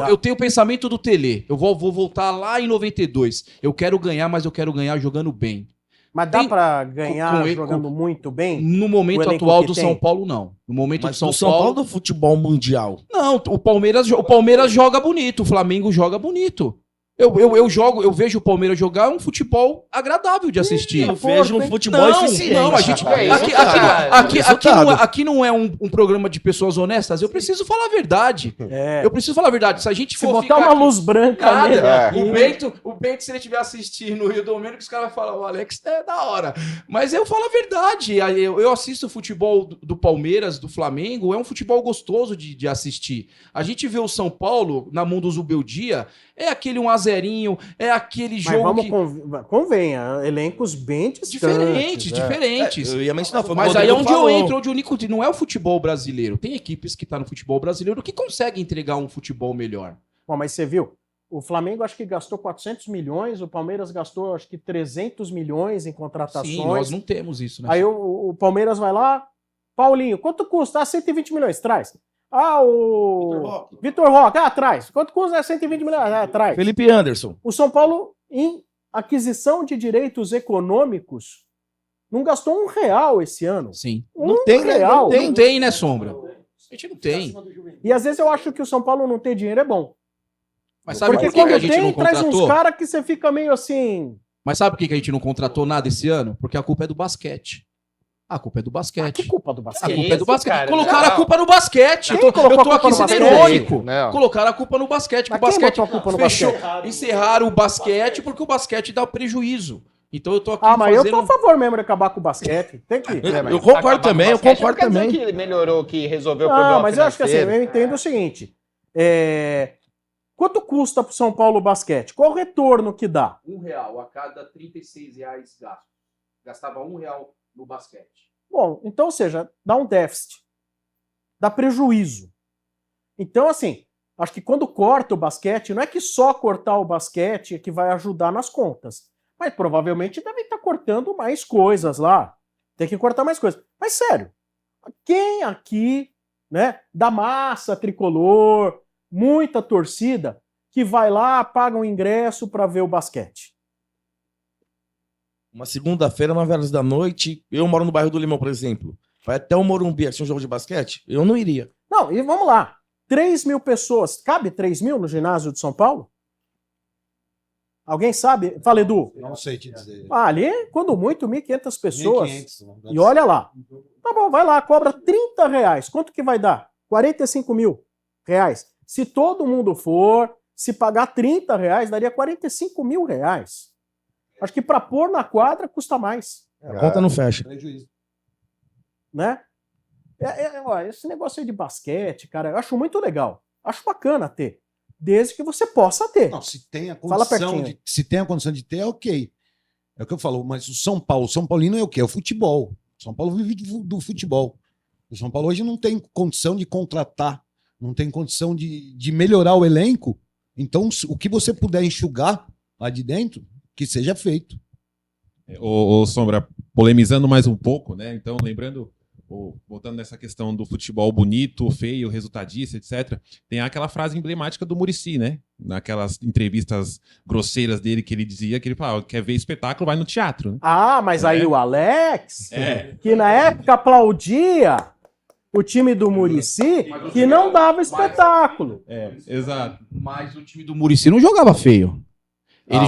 S4: Eu tenho o pensamento do Tele. Eu vou voltar lá em 92. Eu quero ganhar, mas eu quero ganhar jogando bem.
S1: Mas dá pra ganhar jogando muito bem?
S4: No momento atual do São Paulo, não. No momento do São Paulo
S8: do futebol mundial.
S4: Não, o Palmeiras joga bonito, o Flamengo joga bonito. Eu vejo o Palmeiras jogar, é um futebol agradável de assistir.
S8: Eu vejo um futebol eficiente.
S4: Não, a gente. Aqui não é um programa de pessoas honestas. Eu preciso falar a verdade. Eu preciso falar a verdade. Se a gente for
S1: botar uma luz branca
S4: nele, o Bento, se ele estiver assistindo o Rio Domênico, os caras vão falar, o Alex é da hora. Mas eu falo a verdade. Eu assisto o futebol do Palmeiras, do Flamengo, é um futebol gostoso de assistir. A gente vê o São Paulo, na mão do Zubeldia, é aquele 1-0, é aquele jogo
S1: convenha, elencos bem distantes.
S4: Diferentes.
S8: Eu ia mencionar,
S4: mas aí é onde eu entro, onde o Nico não é o futebol brasileiro. Tem equipes que estão no futebol brasileiro que conseguem entregar um futebol melhor.
S1: Bom, mas você viu, o Flamengo acho que gastou 400 milhões, o Palmeiras gastou acho que 300 milhões em contratações.
S4: Sim, nós não temos isso, né?
S1: Aí o Palmeiras vai lá, Paulinho, quanto custa? 120 milhões, traz. O Vitor Roque, traz. Quanto custa? 120 milhões, traz.
S8: Felipe Anderson.
S1: O São Paulo, em aquisição de direitos econômicos, não gastou R$1 esse ano.
S4: Sim.
S8: Não tem,
S4: não tem, né, Sombra? A gente não tem.
S1: E às vezes eu acho que o São Paulo não ter dinheiro é bom.
S4: Mas sabe por que a gente não contratou?
S1: Traz uns caras que você fica meio assim...
S4: Mas sabe por que a gente não contratou nada esse ano? Porque a culpa é do basquete. A culpa é do basquete.
S1: Que culpa do basquete?
S4: A culpa é do basquete. Cara, colocaram a culpa no basquete. Eu tô aqui sendo irônico. Colocaram a culpa no basquete. O basquete fechou. Encerraram o basquete porque o basquete dá prejuízo. Então eu tô aqui
S1: mas eu tô a favor mesmo de acabar com o basquete. Tem que...
S8: Eu concordo também, eu concordo também.
S3: Que melhorou, que resolveu o problema
S1: mas eu acho que assim, eu entendo o seguinte. Quanto custa pro São Paulo o basquete? Qual o retorno que dá?
S4: R$1 a cada R$36 gasto. Gastava R$1 no basquete.
S1: Bom, então, ou seja, dá um déficit. Dá prejuízo. Então, assim, acho que quando corta o basquete, não é que só cortar o basquete é que vai ajudar nas contas. Mas provavelmente deve estar cortando mais coisas lá. Tem que cortar mais coisas. Mas sério, quem aqui, né, da massa tricolor, muita torcida, que vai lá, paga um ingresso para ver o basquete?
S8: Uma segunda-feira, 9 horas da noite, eu moro no bairro do Limão, por exemplo. Vai até o Morumbi assistir um jogo de basquete? Eu não iria.
S1: Não, e vamos lá. 3.000 pessoas. Cabe 3.000 no ginásio de São Paulo? Alguém sabe? Fala, Edu.
S6: Não sei te dizer.
S1: Ali, quando muito, 1.500 pessoas. 1.500, e olha lá. Tá bom, vai lá, cobra R$30. Quanto que vai dar? R$45 mil. Se todo mundo for, se pagar R$30, daria R$45 mil. Acho que para pôr na quadra custa mais.
S8: A conta não fecha.
S1: Né? Esse negócio aí de basquete, cara, eu acho muito legal. Acho bacana ter. Desde que você possa ter.
S6: Não, se tem a condição de ter, é ok. É o que eu falo, mas o São Paulino é o quê? É o futebol. O São Paulo vive do futebol. O São Paulo hoje não tem condição de contratar, não tem condição de melhorar o elenco. Então, o que você puder enxugar lá de dentro, que seja feito.
S7: Ô, Sombra, polemizando mais um pouco, né? Então, lembrando, voltando nessa questão do futebol bonito, feio, resultadista, etc., tem aquela frase emblemática do Muricy, né? Naquelas entrevistas grosseiras dele que ele dizia que ele falava, quer ver espetáculo, vai no teatro. Né?
S1: Mas aí o Alex, que na época aplaudia o time do Muricy, que não dava espetáculo.
S7: Exato.
S4: Mas o time do Muricy não jogava feio. Ele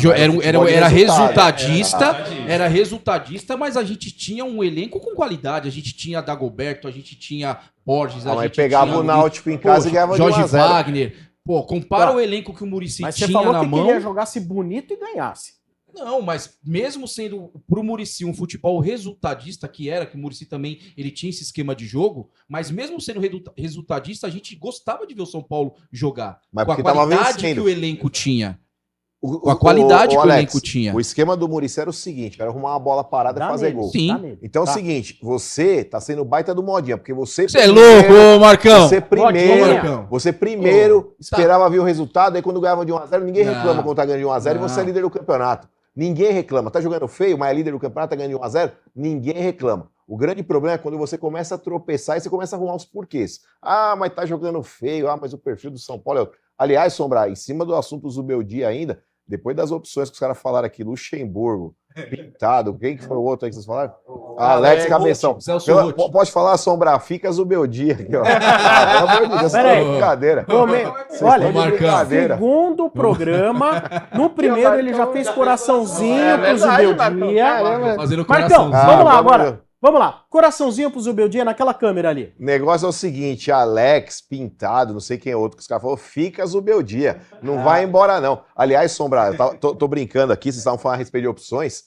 S4: era resultadista, mas a gente tinha um elenco com qualidade. A gente tinha Dagoberto, a gente tinha Borges, a gente
S2: pegava o Náutico em casa e ganhava de 1 a 0.
S4: Jorge Wagner. Compara o elenco que o Muricy tinha na mão. Mas você falou que queria
S1: jogasse bonito e ganhasse.
S4: Não, mas mesmo sendo pro Muricy um futebol resultadista que o Muricy também ele tinha esse esquema de jogo, mas mesmo sendo resultadista, a gente gostava de ver o São Paulo jogar.
S2: Mas
S4: com a qualidade que o elenco tinha. Com a qualidade que o elenco tinha.
S2: O esquema do Muricy era o seguinte, era arrumar uma bola parada e fazer gol.
S4: Sim.
S2: Então é o seguinte, você tá sendo baita do modinha, porque você...
S4: Você é louco, Marcão!
S2: Você primeiro esperava ver o resultado, aí quando ganhava de 1 a 0, ninguém reclama quando tá ganhando de 1 a 0 e você é líder do campeonato. Ninguém reclama. Tá jogando feio, mas é líder do campeonato, tá ganhando de 1 a 0, ninguém reclama. O grande problema é quando você começa a tropeçar e você começa a arrumar os porquês. Mas tá jogando feio, mas o perfil do São Paulo é outro. Aliás, Sombra, em cima do assunto do Zubeldia ainda, depois das opções que os caras falaram aqui, Luxemburgo, Pintado, quem que foi o outro aí que vocês falaram? Alex Cabeção.
S4: Celso Rotti.
S2: Pode falar, Sombra, fica Zubeldia aqui, ó. Pelo amor de Deus,
S1: Peraí.
S2: brincadeira.
S1: Olha,
S2: brincadeira.
S1: segundo programa, no primeiro ele já fez coraçãozinho pro Zubeldia.
S4: Fazendo
S1: Marcão,
S4: coraçãozinho.
S1: vamos lá agora. Vamos lá, coraçãozinho pro Zubeldia naquela câmera ali.
S2: O negócio é o seguinte, Alex, Pintado, não sei quem é outro que os caras falaram, fica Zubeldia, não vai embora não. Aliás, Sombra, eu tô brincando aqui, vocês estavam falando a respeito de opções,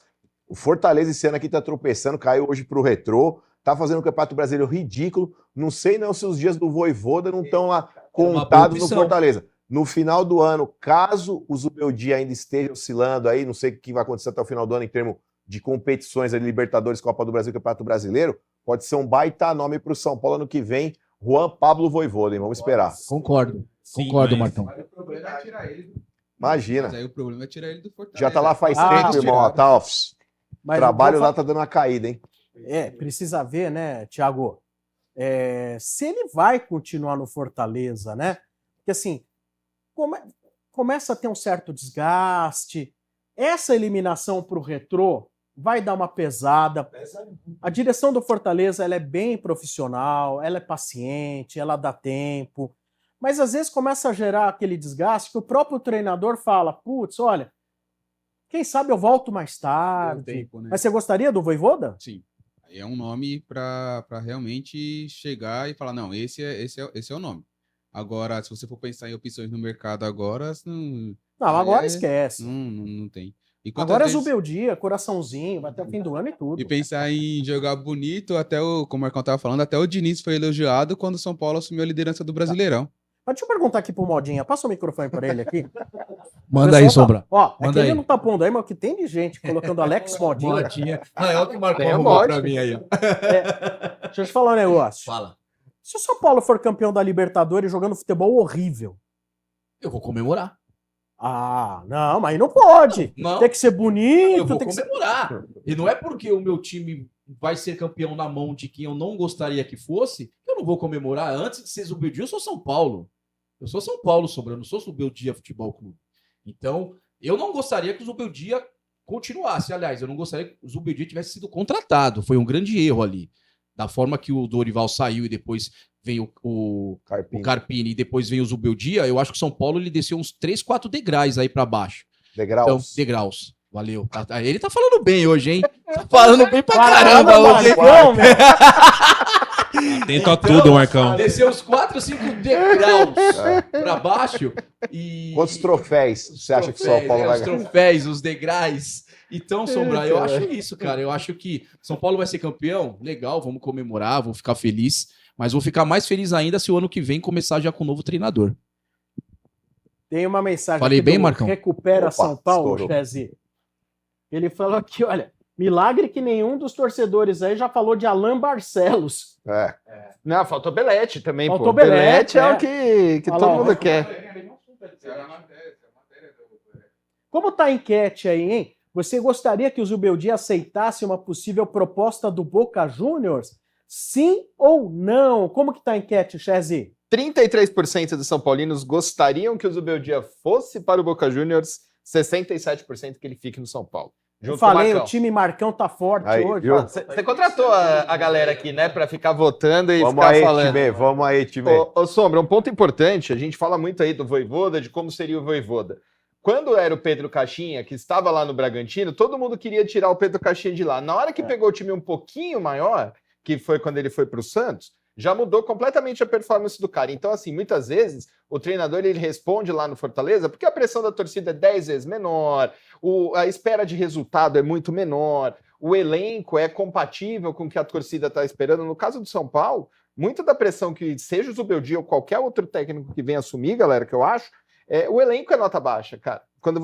S2: o Fortaleza esse ano aqui tá tropeçando, caiu hoje pro Retrô, tá fazendo um Campeonato Brasileiro ridículo, não sei não se os dias do Vojvoda não estão lá contados no Fortaleza. No final do ano, caso o Zubeldia ainda esteja oscilando aí, não sei o que vai acontecer até o final do ano em termos de competições ali, Libertadores, Copa do Brasil, Campeonato Brasileiro, pode ser um baita nome para o São Paulo ano que vem, Juan Pablo Vojvoda, hein? Vamos esperar.
S4: Concordo.
S7: Sim,
S4: Concordo,
S7: mas-
S4: Marcão.
S9: Mas o problema é tirar ele.
S2: Imagina.
S9: Mas aí o problema é tirar ele do Fortaleza.
S2: Já tá lá faz
S1: Ah,
S2: tempo, irmão. Ó, tá, ó, o
S1: Mas
S2: trabalho
S1: eu vou
S2: lá tá dando uma caída, hein?
S1: precisa ver, né, Thiago, se ele vai continuar no Fortaleza, né? Porque assim, começa a ter um certo desgaste. Essa eliminação pro Retrô vai dar uma pesada. A direção do Fortaleza, ela é bem profissional, ela é paciente, ela dá tempo. Mas às vezes começa a gerar aquele desgaste que o próprio treinador fala, putz, olha, quem sabe eu volto mais tarde.
S9: Tempo, né?
S1: Mas você gostaria do Vojvoda?
S9: Sim. Aí é um nome para realmente chegar e falar, não, esse é o nome. Agora, se você for pensar em opções no mercado agora, não,
S1: Não, agora esquece.
S9: não tem. E quantas
S1: Agora é
S9: vezes-
S1: Zubeldia, coraçãozinho, vai até o fim do ano e tudo.
S9: E pensar em jogar bonito, até como o Marcão tava falando, até o Diniz foi elogiado quando o São Paulo assumiu a liderança do Brasileirão.
S1: Mas deixa eu perguntar aqui pro Modinha, passa o microfone para ele aqui.
S4: Manda aí, Sombra.
S1: Ó,
S4: Manda
S1: ele
S4: aí.
S1: não tá pondo aí, mas o que tem de gente colocando Alex Modinha.
S4: Modinha. Ah, é o que Marcão
S3: Tem
S4: arrumou
S3: um
S4: pra
S3: monte.
S4: mim aí, ó.
S1: Deixa eu te falar um negócio.
S4: Fala.
S1: Se o São Paulo for campeão da Libertadores jogando futebol horrível.
S4: Eu vou comemorar.
S1: Ah, não, mas aí não pode.
S4: Não.
S1: Tem que ser bonito.
S4: Eu vou
S1: tem que ser...
S4: comemorar. E não é porque o meu time vai ser campeão na mão de quem eu não gostaria que fosse, que eu não vou comemorar. Antes de ser Zubeldia, eu sou São Paulo. Eu sou São Paulo, Sombra, eu não sou Zubeldia Futebol Clube. Então, eu não gostaria que o Zubeldia continuasse. Aliás, eu não gostaria que o Zubeldia tivesse sido contratado. Foi um grande erro ali. Da forma que o Dorival saiu e depois veio o Carpini e depois veio o Zubeldia, eu acho que o São Paulo ele desceu uns 3, 4 degraus aí pra baixo.
S2: Degraus.
S4: Então, degraus. Valeu. Ele tá falando bem hoje, hein? Tá falando bem pra caramba hoje.
S7: Atento a tudo, Marcão.
S4: Desceu uns 4, 5 degraus pra baixo. E...
S2: Quantos troféus você acha que o São Paulo vai
S4: Os
S2: ganhar?
S4: troféus, os degraus. Então, Sombra, eu acho isso, cara. Eu acho que São Paulo vai ser campeão. Legal, vamos comemorar, vou ficar feliz. Mas vou ficar mais feliz ainda se o ano que vem começar já com um novo treinador.
S1: Tem uma mensagem
S4: Falei
S1: aqui
S4: bem,
S1: do
S4: Marcão?
S1: Recupera
S2: Opa,
S1: São Paulo,
S2: estourou.
S1: Chezi. Ele falou aqui, olha, milagre que nenhum dos torcedores aí já falou de Alain Barcelos.
S2: É.
S3: Não, faltou Belete também,
S1: Faltou
S3: pô.
S1: Belete,
S3: é
S1: é.
S3: o que
S1: Olha
S3: todo
S1: lá,
S3: mundo
S1: ó.
S3: quer.
S1: Como tá a enquete aí, hein? Você gostaria que o Zubeldia aceitasse uma possível proposta do Boca Juniors? Sim ou não? Como que tá a enquete, Chezi?
S3: 33% dos São Paulinos gostariam que o Zubeldia fosse para o Boca Juniors, 67% que ele fique no São Paulo.
S1: Eu
S3: Junto com o
S1: falei, o
S3: Marcão.
S1: time Marcão tá forte
S2: Aí,
S1: hoje.
S2: viu?
S1: ó.
S3: Você contratou a galera aqui, né, pra ficar votando e
S2: Vamos
S3: ficar
S2: aí,
S3: falando.
S2: time, vamos aí, time.
S3: Ô, Sombra, um ponto importante, a gente fala muito aí do Vojvoda, de como seria o Vojvoda. Quando era o Pedro Caixinha, que estava lá no Bragantino, todo mundo queria tirar o Pedro Caixinha de lá. Na hora que pegou o time um pouquinho maior, que foi quando ele foi para o Santos, já mudou completamente a performance do cara. Então, assim, muitas vezes o treinador ele responde lá no Fortaleza porque a pressão da torcida é 10 vezes menor, a espera de resultado é muito menor, o elenco é compatível com o que a torcida está esperando. No caso do São Paulo, muita da pressão que seja o Zubeldia ou qualquer outro técnico que venha assumir, galera, que eu acho, o elenco é nota baixa, cara.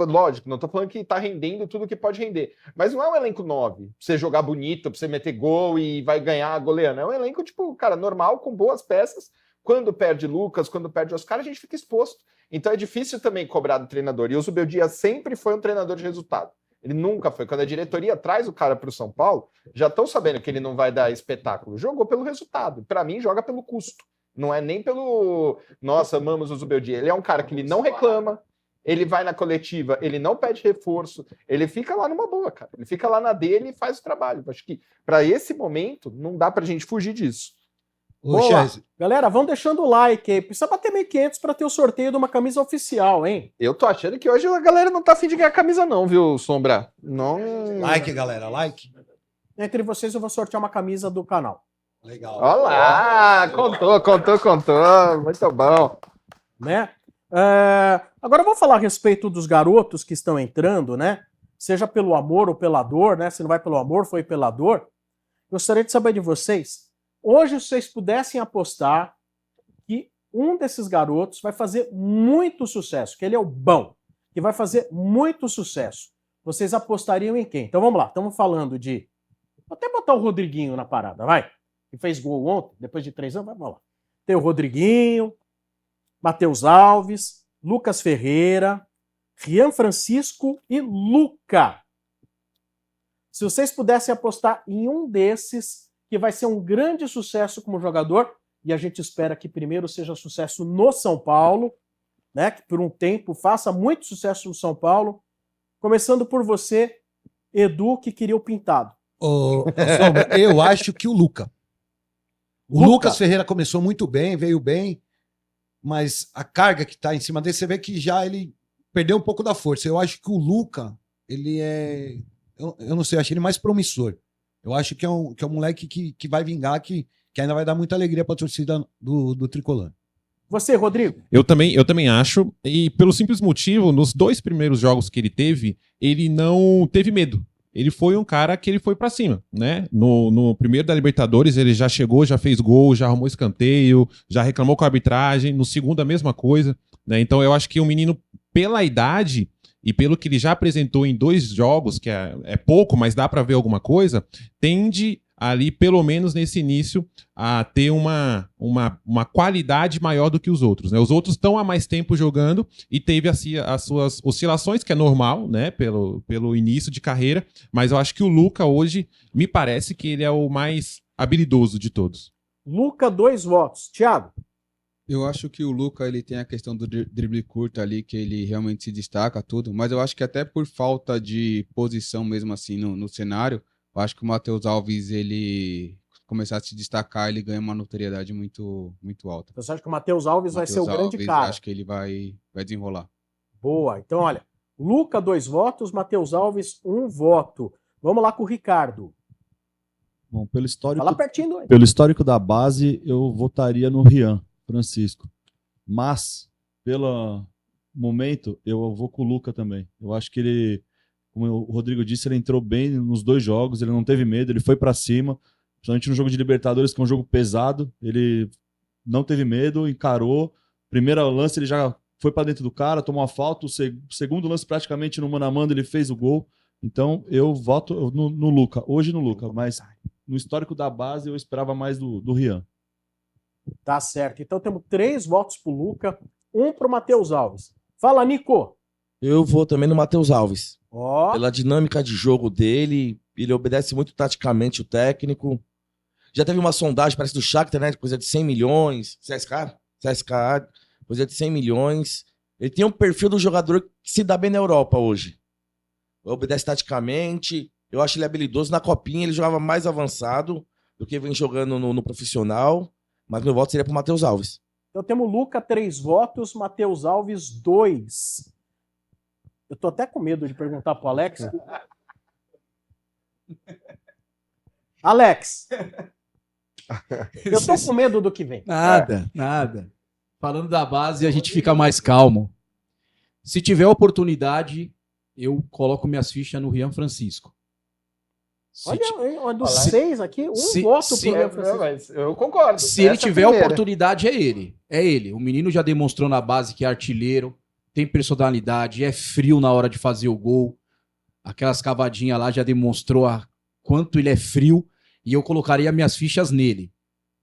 S3: Lógico, não tô falando que tá rendendo tudo que pode render. Mas não é um elenco 9, pra você jogar bonito, pra você meter gol e vai ganhar goleando. É um elenco, tipo, cara, normal, com boas peças. Quando perde Lucas, quando perde Oscar, a gente fica exposto. Então é difícil também cobrar do treinador. E o Zubeldia sempre foi um treinador de resultado. Ele nunca foi. Quando a diretoria traz o cara pro São Paulo, já estão sabendo que ele não vai dar espetáculo. Jogou pelo resultado. Pra mim, joga pelo custo. Não é nem pelo... Nossa, amamos o Zubeldia. Ele é um cara que ele não reclama, ele vai na coletiva, ele não pede reforço, ele fica lá numa boa, cara. Ele fica lá na dele e faz o trabalho. Acho que para esse momento não dá pra gente fugir disso.
S1: Galera, vão deixando o like aí. Precisa bater 1.500 para ter o sorteio de uma camisa oficial, hein?
S3: Eu tô achando que hoje a galera não tá afim de ganhar camisa não, viu, Sombra? Não...
S6: Like, galera, like.
S1: Entre vocês eu vou sortear uma camisa do canal.
S6: Legal.
S3: Olha lá, contou. Muito bom.
S1: Né? Agora eu vou falar a respeito dos garotos que estão entrando, né? Seja pelo amor ou pela dor, né? Se não vai pelo amor, foi pela dor. Gostaria de saber de vocês. Hoje, se vocês pudessem apostar que um desses garotos vai fazer muito sucesso, que ele é o bom, que vai fazer muito sucesso, vocês apostariam em quem? Então vamos lá, estamos falando de... Vou até botar o Rodriguinho na parada, vai. Que fez gol ontem, depois de 3 anos, vamos lá. Tem o Rodriguinho, Matheus Alves, Lucas Ferreira, Rian Francisco e Luca. Se vocês pudessem apostar em um desses, que vai ser um grande sucesso como jogador, e a gente espera que primeiro seja sucesso no São Paulo, né? Que por um tempo faça muito sucesso no São Paulo. Começando por você, Edu, que queria o pintado.
S6: Sombra, eu acho que o Luca. O Lucas Ferreira começou muito bem, veio bem, mas a carga que tá em cima dele, você vê que já ele perdeu um pouco da força. Eu acho que o Luca, ele é... Eu não sei, eu acho ele mais promissor. Eu acho que é um moleque que vai vingar, que ainda vai dar muita alegria para a torcida do Tricolor.
S1: Você, Rodrigo?
S7: Eu também acho, e pelo simples motivo, nos 2 primeiros jogos que ele teve, ele não teve medo. Ele foi um cara que ele foi pra cima, né? No primeiro da Libertadores, ele já chegou, já fez gol, já arrumou escanteio, já reclamou com a arbitragem. No segundo, a mesma coisa, né? Então eu acho que o menino, pela idade e pelo que ele já apresentou em 2 jogos, que é pouco, mas dá pra ver alguma coisa, tende ali, pelo menos nesse início, a ter uma qualidade maior do que os outros, né? Os outros estão há mais tempo jogando e teve assim, as suas oscilações, que é normal, né? Pelo início de carreira, mas eu acho que o Luca hoje, me parece que ele é o mais habilidoso de todos.
S1: Luca, 2 votos. Thiago?
S9: Eu acho que o Luca, ele tem a questão do drible curto ali, que ele realmente se destaca, tudo, mas eu acho que até por falta de posição mesmo assim no cenário, eu acho que o Matheus Alves, ele começar a se destacar, ele ganha uma notoriedade muito, muito alta.
S1: Você acha que o Matheus Alves vai ser o grande cara?
S9: Acho que ele vai desenrolar.
S1: Boa. Então, olha, Luca, 2 votos, Matheus Alves, 1 voto. Vamos lá com o Ricardo.
S5: Bom, pelo histórico da base, eu votaria no Rian Francisco. Mas, pelo momento, eu vou com o Luca também. Eu acho que ele, como o Rodrigo disse, ele entrou bem nos 2 jogos, ele não teve medo, ele foi pra cima, principalmente no jogo de Libertadores, que é um jogo pesado, ele não teve medo, encarou, primeiro lance ele já foi pra dentro do cara, tomou a falta, o segundo lance praticamente no mano a mano ele fez o gol, então eu voto no Luca, hoje no Luca, mas no histórico da base eu esperava mais do Rian.
S1: Tá certo, então temos 3 votos pro Luca, 1 pro Matheus Alves. Fala, Nico!
S8: Eu vou também no Matheus Alves.
S1: Ó.
S8: Pela dinâmica de jogo dele, ele obedece muito taticamente o técnico. Já teve uma sondagem, parece do Shakhtar, né? Coisa de 100 milhões. CSKA, coisa de 100 milhões. Ele tem um perfil do jogador que se dá bem na Europa hoje. Obedece taticamente. Eu acho ele habilidoso. Na Copinha ele jogava mais avançado do que vem jogando no profissional. Mas meu voto seria pro Matheus Alves.
S1: Então temos Luca, 3 votos, Matheus Alves, 2. Eu tô até com medo de perguntar pro Alex. Alex, eu tô com medo do que vem.
S4: Nada. Falando da base, a gente fica mais calmo. Se tiver oportunidade, eu coloco minhas fichas no Rian Francisco.
S1: Olha, dos 6 aqui, um voto pro Rian Francisco.
S3: Eu concordo.
S4: Se ele tiver oportunidade, é ele. É ele. O menino já demonstrou na base que é artilheiro, tem personalidade, é frio na hora de fazer o gol. Aquelas cavadinhas lá já demonstrou quanto ele é frio. E eu colocaria minhas fichas nele.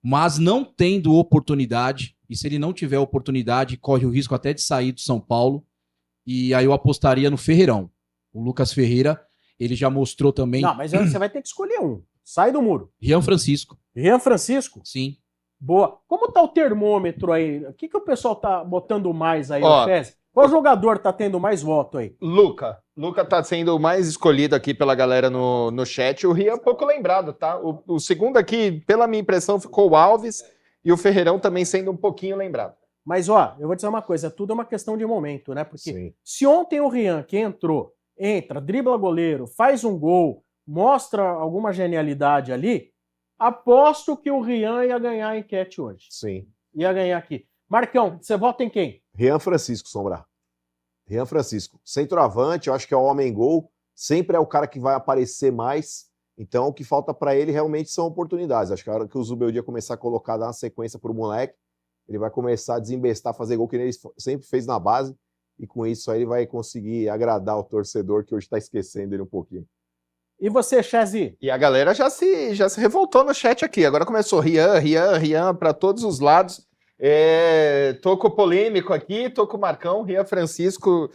S4: Mas não tendo oportunidade, e se ele não tiver oportunidade, corre o risco até de sair do São Paulo. E aí eu apostaria no Ferreirão. O Lucas Ferreira, ele já mostrou também...
S1: Não, mas você vai ter que escolher um. Sai do muro.
S4: Rian Francisco.
S1: Rian Francisco?
S4: Sim.
S1: Boa. Como tá o termômetro aí? O que o pessoal tá botando mais aí, Fez? Qual jogador tá tendo mais voto aí?
S3: Luca. Luca tá sendo o mais escolhido aqui pela galera no chat. O Rian é pouco lembrado, tá? O segundo aqui, pela minha impressão, ficou o Alves e o Ferreirão também sendo um pouquinho lembrado.
S1: Mas, ó, eu vou dizer uma coisa, tudo é uma questão de momento, né? Porque
S2: Sim.
S1: se ontem o Rian, que entra, dribla goleiro, faz um gol, mostra alguma genialidade ali, aposto que o Rian ia ganhar a enquete hoje.
S2: Sim.
S1: Ia ganhar aqui. Marcão, você vota em quem?
S2: Rian Francisco, Sombra. Rian Francisco. Centroavante, eu acho que é o homem-gol. Sempre é o cara que vai aparecer mais. Então, o que falta para ele realmente são oportunidades. Acho que a hora que o Zubeldia começar a colocar, dar uma sequência pro moleque, ele vai começar a desembestar, fazer gol que ele sempre fez na base. E com isso aí ele vai conseguir agradar o torcedor que hoje está esquecendo ele um pouquinho.
S1: E você, Chazi?
S3: E a galera já se revoltou no chat aqui. Agora começou Rian para todos os lados. Tô com o polêmico aqui, tô com o Marcão, Rian Francisco,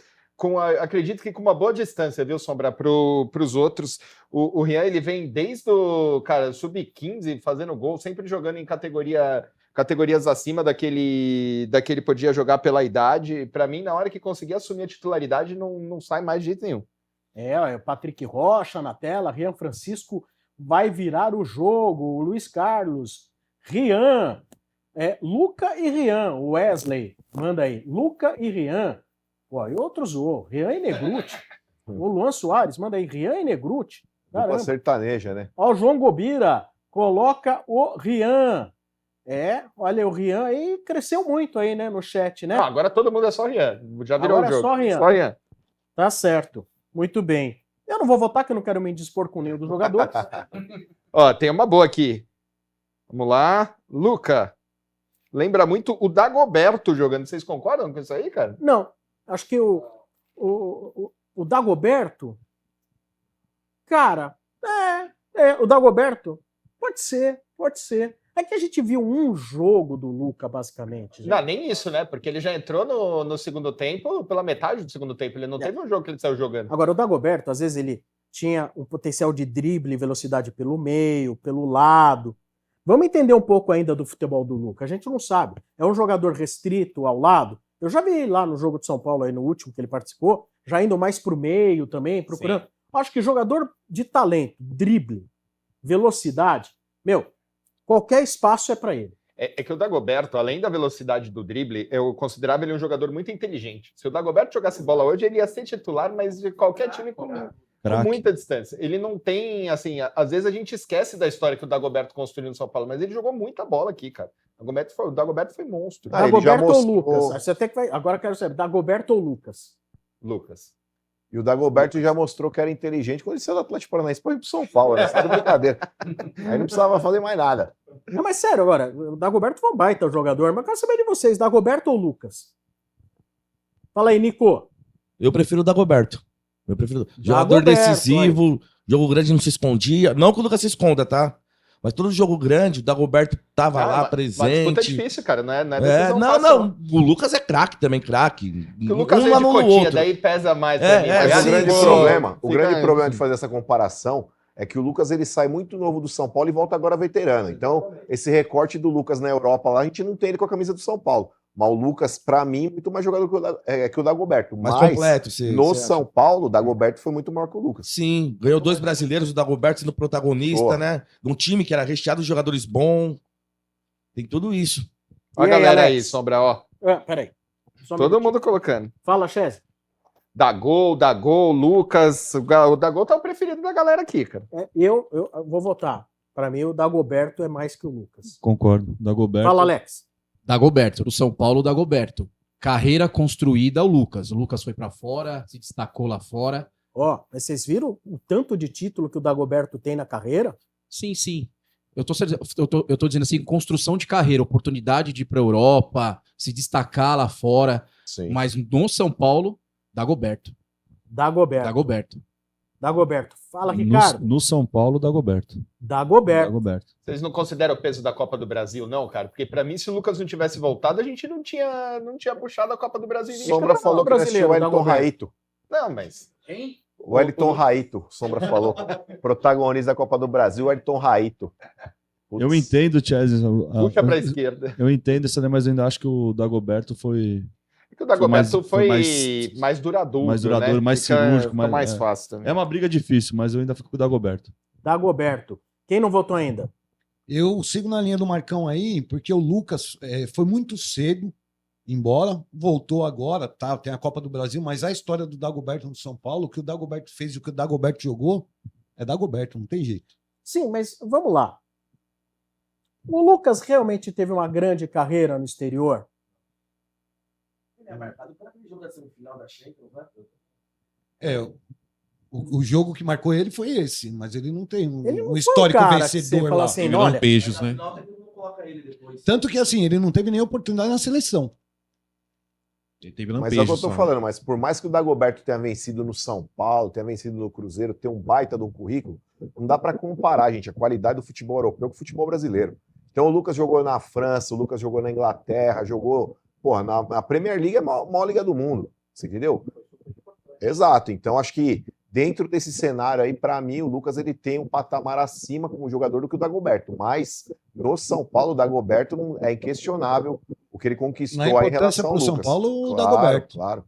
S3: acredito que com uma boa distância, viu, Sombra, pros outros. O Rian, ele vem desde o, cara, sub-15 fazendo gol, sempre jogando em categorias acima da que ele podia jogar pela idade. Para mim, na hora que conseguir assumir a titularidade, não sai mais de jeito nenhum.
S1: O Patrick Rocha na tela, Rian Francisco vai virar o jogo, o Luiz Carlos, Rian, Luca e Rian, o Wesley, manda aí, Luca e Rian, pô, e outros, Rian e Negruti, o Luan Soares, manda aí, Rian e Negruti,
S2: Dupla sertaneja, né?
S1: Ó, o João Gobira, coloca o Rian, olha, o Rian aí cresceu muito aí, né, no chat, né?
S3: Agora todo mundo é só Rian, já virou
S1: agora
S3: o jogo.
S1: Só Rian. Tá certo. Muito bem. Eu não vou votar, que eu não quero me indispor com nenhum dos jogadores.
S3: Ó, tem uma boa aqui. Vamos lá. Luca. Lembra muito o Dagoberto jogando. Vocês concordam com isso aí, cara?
S1: Não. Acho que o Dagoberto... Cara, o Dagoberto pode ser. É que a gente viu um jogo do Luca, basicamente. Gente.
S3: Não, nem isso, né? Porque ele já entrou no segundo tempo, pela metade do segundo tempo. Ele não teve um jogo que ele saiu jogando.
S1: Agora, o Dagoberto, às vezes, ele tinha um potencial de drible e velocidade pelo meio, pelo lado. Vamos entender um pouco ainda do futebol do Luca. A gente não sabe. É um jogador restrito ao lado. Eu já vi lá no jogo de São Paulo, aí no último que ele participou, já indo mais pro meio também, procurando. Sim. Acho que jogador de talento, drible, velocidade, qualquer espaço é para ele.
S3: É que o Dagoberto, além da velocidade do drible, eu considerava ele um jogador muito inteligente. Se o Dagoberto jogasse bola hoje, ele ia ser titular, mas de qualquer time com muita distância. Ele não tem, assim, às vezes a gente esquece da história que o Dagoberto construiu no São Paulo, mas ele jogou muita bola aqui, cara. O Dagoberto foi monstro.
S1: Dagoberto ou Lucas? Você até que vai... Agora eu quero saber, Dagoberto ou Lucas?
S3: Lucas.
S2: E o Dagoberto já mostrou que era inteligente quando ele saiu do Atlético Paranaense para ir pro São Paulo, né? Isso brincadeira. Aí não precisava fazer mais nada.
S1: Não, mas sério, agora, o Dagoberto foi um baita jogador, mas eu quero saber de vocês, Dagoberto ou Lucas? Fala aí, Nico.
S8: Eu prefiro o Dagoberto. Jogador decisivo, jogo grande não se escondia. Não que o Lucas se esconda, tá? Mas todo jogo grande, o Dagoberto tava lá presente. Mas
S3: disputa é difícil, cara, não é decisão fácil.
S8: Não, o Lucas é craque também, craque.
S3: O Lucas é de cotinha, daí pesa mais pra mim.
S2: O grande problema de fazer essa comparação é que o Lucas ele sai muito novo do São Paulo e volta agora veterano. Então, esse recorte do Lucas na Europa lá, a gente não tem ele com a camisa do São Paulo. Mas o Lucas, pra mim, é muito mais jogador que o Dagoberto.
S8: Mais completo,
S2: no São Paulo, o Dagoberto foi muito maior que o Lucas.
S8: Sim, ganhou 2 brasileiros, o Dagoberto sendo protagonista, né? De um time que era recheado de jogadores bons. Tem tudo isso.
S3: Olha a galera aí, Sombra, ó.
S1: Peraí.
S3: Todo mundo colocando.
S1: Fala, Chese.
S3: Dagol, Lucas. O Dagol tá o preferido da galera aqui, cara.
S1: Eu vou votar. Pra mim, o Dagoberto é mais que o Lucas.
S5: Concordo. Dagoberto.
S1: Fala, Alex.
S4: Dagoberto, do São Paulo, Dagoberto. Carreira construída, o Lucas. O Lucas foi pra fora, se destacou lá fora.
S1: Mas vocês viram o tanto de título que o Dagoberto tem na carreira?
S4: Sim. Eu tô dizendo assim, construção de carreira, oportunidade de ir pra Europa, se destacar lá fora.
S2: Sim.
S4: Mas no São Paulo, Dagoberto.
S1: Fala, Ricardo.
S5: No São Paulo, Dagoberto.
S3: Vocês não consideram o peso da Copa do Brasil, não, cara? Porque pra mim, se o Lucas não tivesse voltado, a gente não tinha puxado a Copa do Brasil.
S2: Sombra falou que assistiu o Wellington Raito.
S3: Não, mas...
S4: Quem?
S2: O Wellington Raito, Sombra falou. Protagonista da Copa do Brasil, Wellington Raito.
S5: Putz. Eu entendo, Chesney.
S3: Puxa pra esquerda.
S5: Eu entendo isso, mas eu ainda acho que o Dagoberto foi
S3: Porque o Dagoberto foi mais duradouro,
S5: mais duradouro,
S3: né?
S5: mais cirúrgico,
S3: mais fácil também.
S5: É uma briga difícil, mas eu ainda fico com o Dagoberto.
S1: Dagoberto. Quem não votou ainda?
S6: Eu sigo na linha do Marcão aí, porque o Lucas foi muito cedo embora, voltou agora, tá? Tem a Copa do Brasil, mas a história do Dagoberto no São Paulo, o que o Dagoberto fez e o que o Dagoberto jogou, é Dagoberto, não tem jeito.
S1: Sim, mas vamos lá. O Lucas realmente teve uma grande carreira no exterior?
S10: Ele é marcado por aquele jogo da semifinal da Champions, né?
S6: O jogo que marcou ele foi esse, mas ele não tem um
S1: histórico
S6: vencedor lá.
S1: Assim, olha,
S7: lampejos, né?
S6: Tanto que assim, ele não teve nem oportunidade na seleção.
S7: Ele teve
S2: Mas é o que eu tô falando, mas por mais que o Dagoberto tenha vencido no São Paulo, tenha vencido no Cruzeiro, tenha um baita de um currículo, não dá para comparar, gente, a qualidade do futebol europeu com o futebol brasileiro. Então o Lucas jogou na França, o Lucas jogou na Inglaterra, jogou, porra, na Premier League é a maior liga do mundo, você entendeu? Exato, então acho que dentro desse cenário aí, para mim, o Lucas ele tem um patamar acima como jogador do que o Dagoberto, mas no São Paulo, o Dagoberto é inquestionável o que ele conquistou aí em relação ao Lucas.
S6: São Paulo, o
S2: claro,
S6: Dagoberto.
S2: Claro.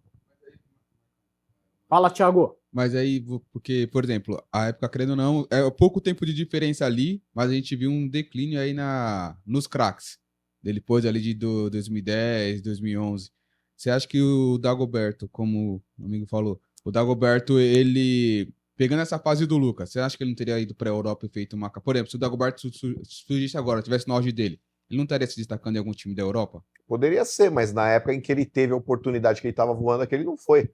S1: Fala, Thiago.
S9: Mas aí, porque, por exemplo, a época, querendo ou não, é pouco tempo de diferença ali, mas a gente viu um declínio aí nos craques. Depois ali de 2010, 2011. Você acha que o Dagoberto, como o amigo falou, o Dagoberto, ele, pegando essa fase do Lucas, você acha que ele não teria ido para a Europa e feito uma... Por exemplo, se o Dagoberto surgisse agora, tivesse no auge dele, ele não estaria se destacando em algum time da Europa?
S2: Poderia ser, mas na época em que ele teve a oportunidade que ele estava voando aqui, ele não foi.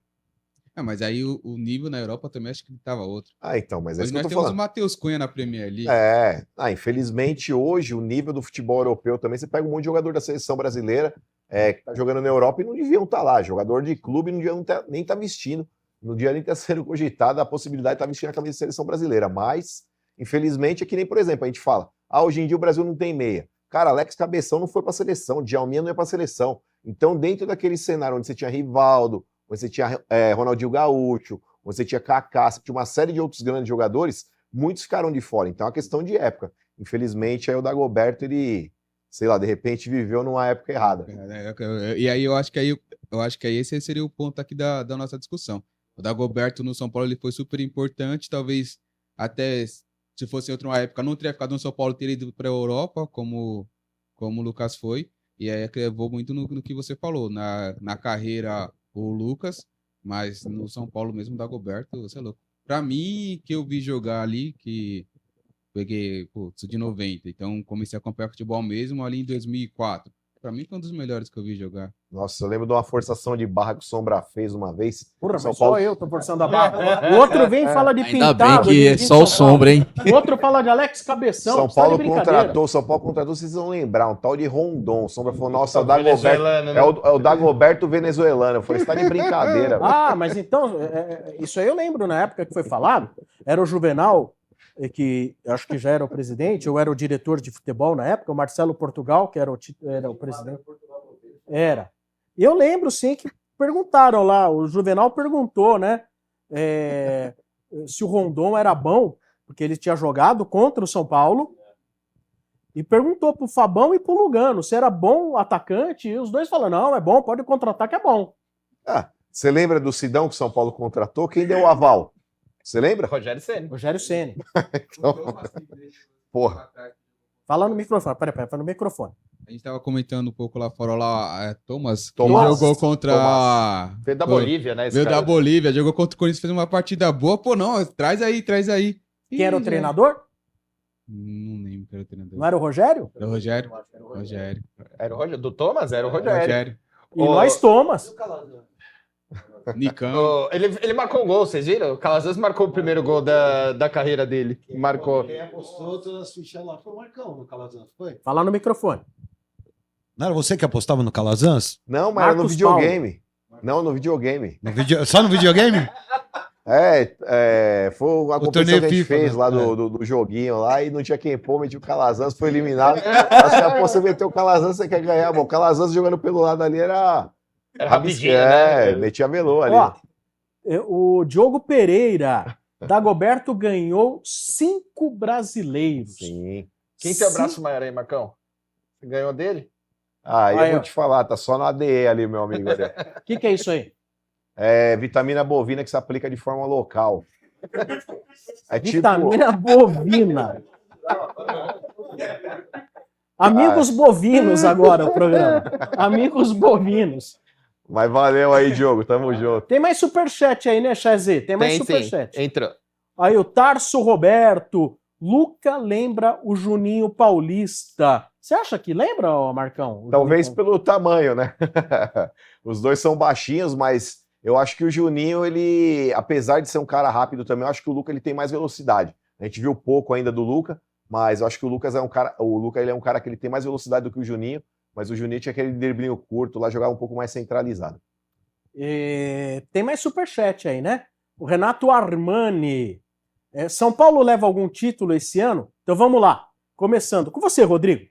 S9: Mas aí o nível na Europa também acho que ele estava outro.
S2: Então, mas é isso
S9: hoje
S2: que eu tô
S9: nós temos
S2: falando.
S9: o Matheus Cunha na Premier League.
S2: Infelizmente hoje o nível do futebol europeu também, você pega um monte de jogador da seleção brasileira que tá jogando na Europa e não deviam estar lá. Jogador de clube não deviam nem estar vestindo. No dia nem está sendo cogitada a possibilidade de estar vestindo a camisa de seleção brasileira. Mas, infelizmente, é que nem, por exemplo, a gente fala, hoje em dia o Brasil não tem meia. Cara, Alex Cabeção não foi para a seleção, Djalminha não ia para a seleção. Então, dentro daquele cenário onde você tinha Rivaldo, onde você tinha Ronaldinho Gaúcho, onde você tinha Kaká, você tinha uma série de outros grandes jogadores, muitos ficaram de fora. Então, é uma questão de época. Infelizmente, aí o Dagoberto, ele, sei lá, de repente viveu numa época errada.
S9: E aí eu acho que aí esse seria o ponto aqui da nossa discussão. O Dagoberto no São Paulo ele foi super importante, talvez até se fosse em outra época não teria ficado no São Paulo, teria ido para a Europa, como o Lucas foi, e aí eu vou muito no que você falou, na carreira o Lucas, mas no São Paulo mesmo o Dagoberto, você é louco. Para mim, que eu vi jogar ali, que peguei, sou de 90, então comecei a acompanhar futebol mesmo ali em 2004. Pra mim foi um dos melhores que eu vi jogar.
S2: Nossa, eu lembro de uma forçação de barra que o Sombra fez uma vez.
S1: Porra, mas só eu tô forçando a barra. O outro vem e fala de pintado.
S4: Ainda bem que é só o Sombra, hein?
S1: O outro fala de Alex Cabeção.
S2: São Paulo contratou, vocês vão lembrar, um tal de Rondon. O Sombra falou, nossa, o Dagoberto, é o Dagoberto venezuelano. Eu falei, você tá de brincadeira.
S1: Mas então, isso aí eu lembro na época que foi falado. Era o Juvenal, que acho que já era o presidente, ou era o diretor de futebol na época, o Marcelo Portugal, que era o presidente. Era. Eu lembro, sim, que perguntaram lá, o Juvenal perguntou, né, se o Rondon era bom, porque ele tinha jogado contra o São Paulo, e perguntou pro Fabão e pro Lugano se era bom atacante, e os dois falaram, não, é bom, pode contratar que é bom.
S2: Você lembra do Sidão que o São Paulo contratou? Quem deu o aval? Você lembra?
S3: Rogério Ceni.
S2: Então, porra.
S1: Fala no microfone, peraí, fala no microfone.
S9: A gente tava comentando um pouco lá fora, Thomas, que
S2: Tomás,
S9: jogou contra...
S3: Veio da Bolívia, né?
S9: Veio da Bolívia, jogou contra o Corinthians, fez uma partida boa. Pô, não, traz aí.
S1: Quem era o treinador?
S9: Não lembro quem era o treinador.
S1: Não era o Rogério?
S9: Era o Rogério.
S3: Era o Rogério? Do Thomas? Era o Rogério.
S1: E nós Thomas.
S9: Nicão.
S3: Ele marcou um gol, vocês viram? O Calazans marcou o primeiro gol da carreira dele. Marcou.
S6: Quem apostou todas as fichas lá foi o Marcão no Calazans, foi?
S1: Fala no microfone.
S6: Não era você que apostava no Calazans?
S2: Não, mas era no videogame. Não, no videogame.
S6: Só no videogame?
S2: Foi uma competição que a gente fez lá do joguinho lá e não tinha quem pôr, metia o Calazans, foi eliminado. Acho que você meteu o Calazans, você quer ganhar. Bom, o Calazans jogando pelo lado ali era
S3: rapidinho, né?
S2: Metia velô ali.
S1: Ó, o Diogo Pereira, Dagoberto ganhou 5 brasileiros.
S2: Sim.
S3: Quem tem o braço maior aí, Marcão? Você ganhou dele?
S2: Eu vou te falar, tá só na ADE ali, meu amigo.
S1: O que é isso aí?
S2: É vitamina bovina que se aplica de forma local. É
S1: vitamina bovina. Amigos bovinos agora o programa. Amigos bovinos.
S2: Mas valeu aí, Diogo. Tamo junto.
S1: Tem mais superchat aí, né, Chazi? Tem mais superchat.
S3: Entrou.
S1: Aí o Tarso Roberto. Luca lembra o Juninho Paulista. Você acha que lembra, Marcão?
S2: Talvez pelo tamanho, né? Os dois são baixinhos, mas eu acho que o Juninho, ele, apesar de ser um cara rápido também, eu acho que o Luca ele tem mais velocidade. A gente viu pouco ainda do Luca, mas eu acho que o Lucas é um cara, o Luca ele é um cara que ele tem mais velocidade do que o Juninho, mas o Juninho tinha aquele driblinho curto lá, jogava um pouco mais centralizado.
S1: Tem mais superchat aí, né? O Renato Armani. São Paulo leva algum título esse ano? Então vamos lá. Começando com você, Rodrigo.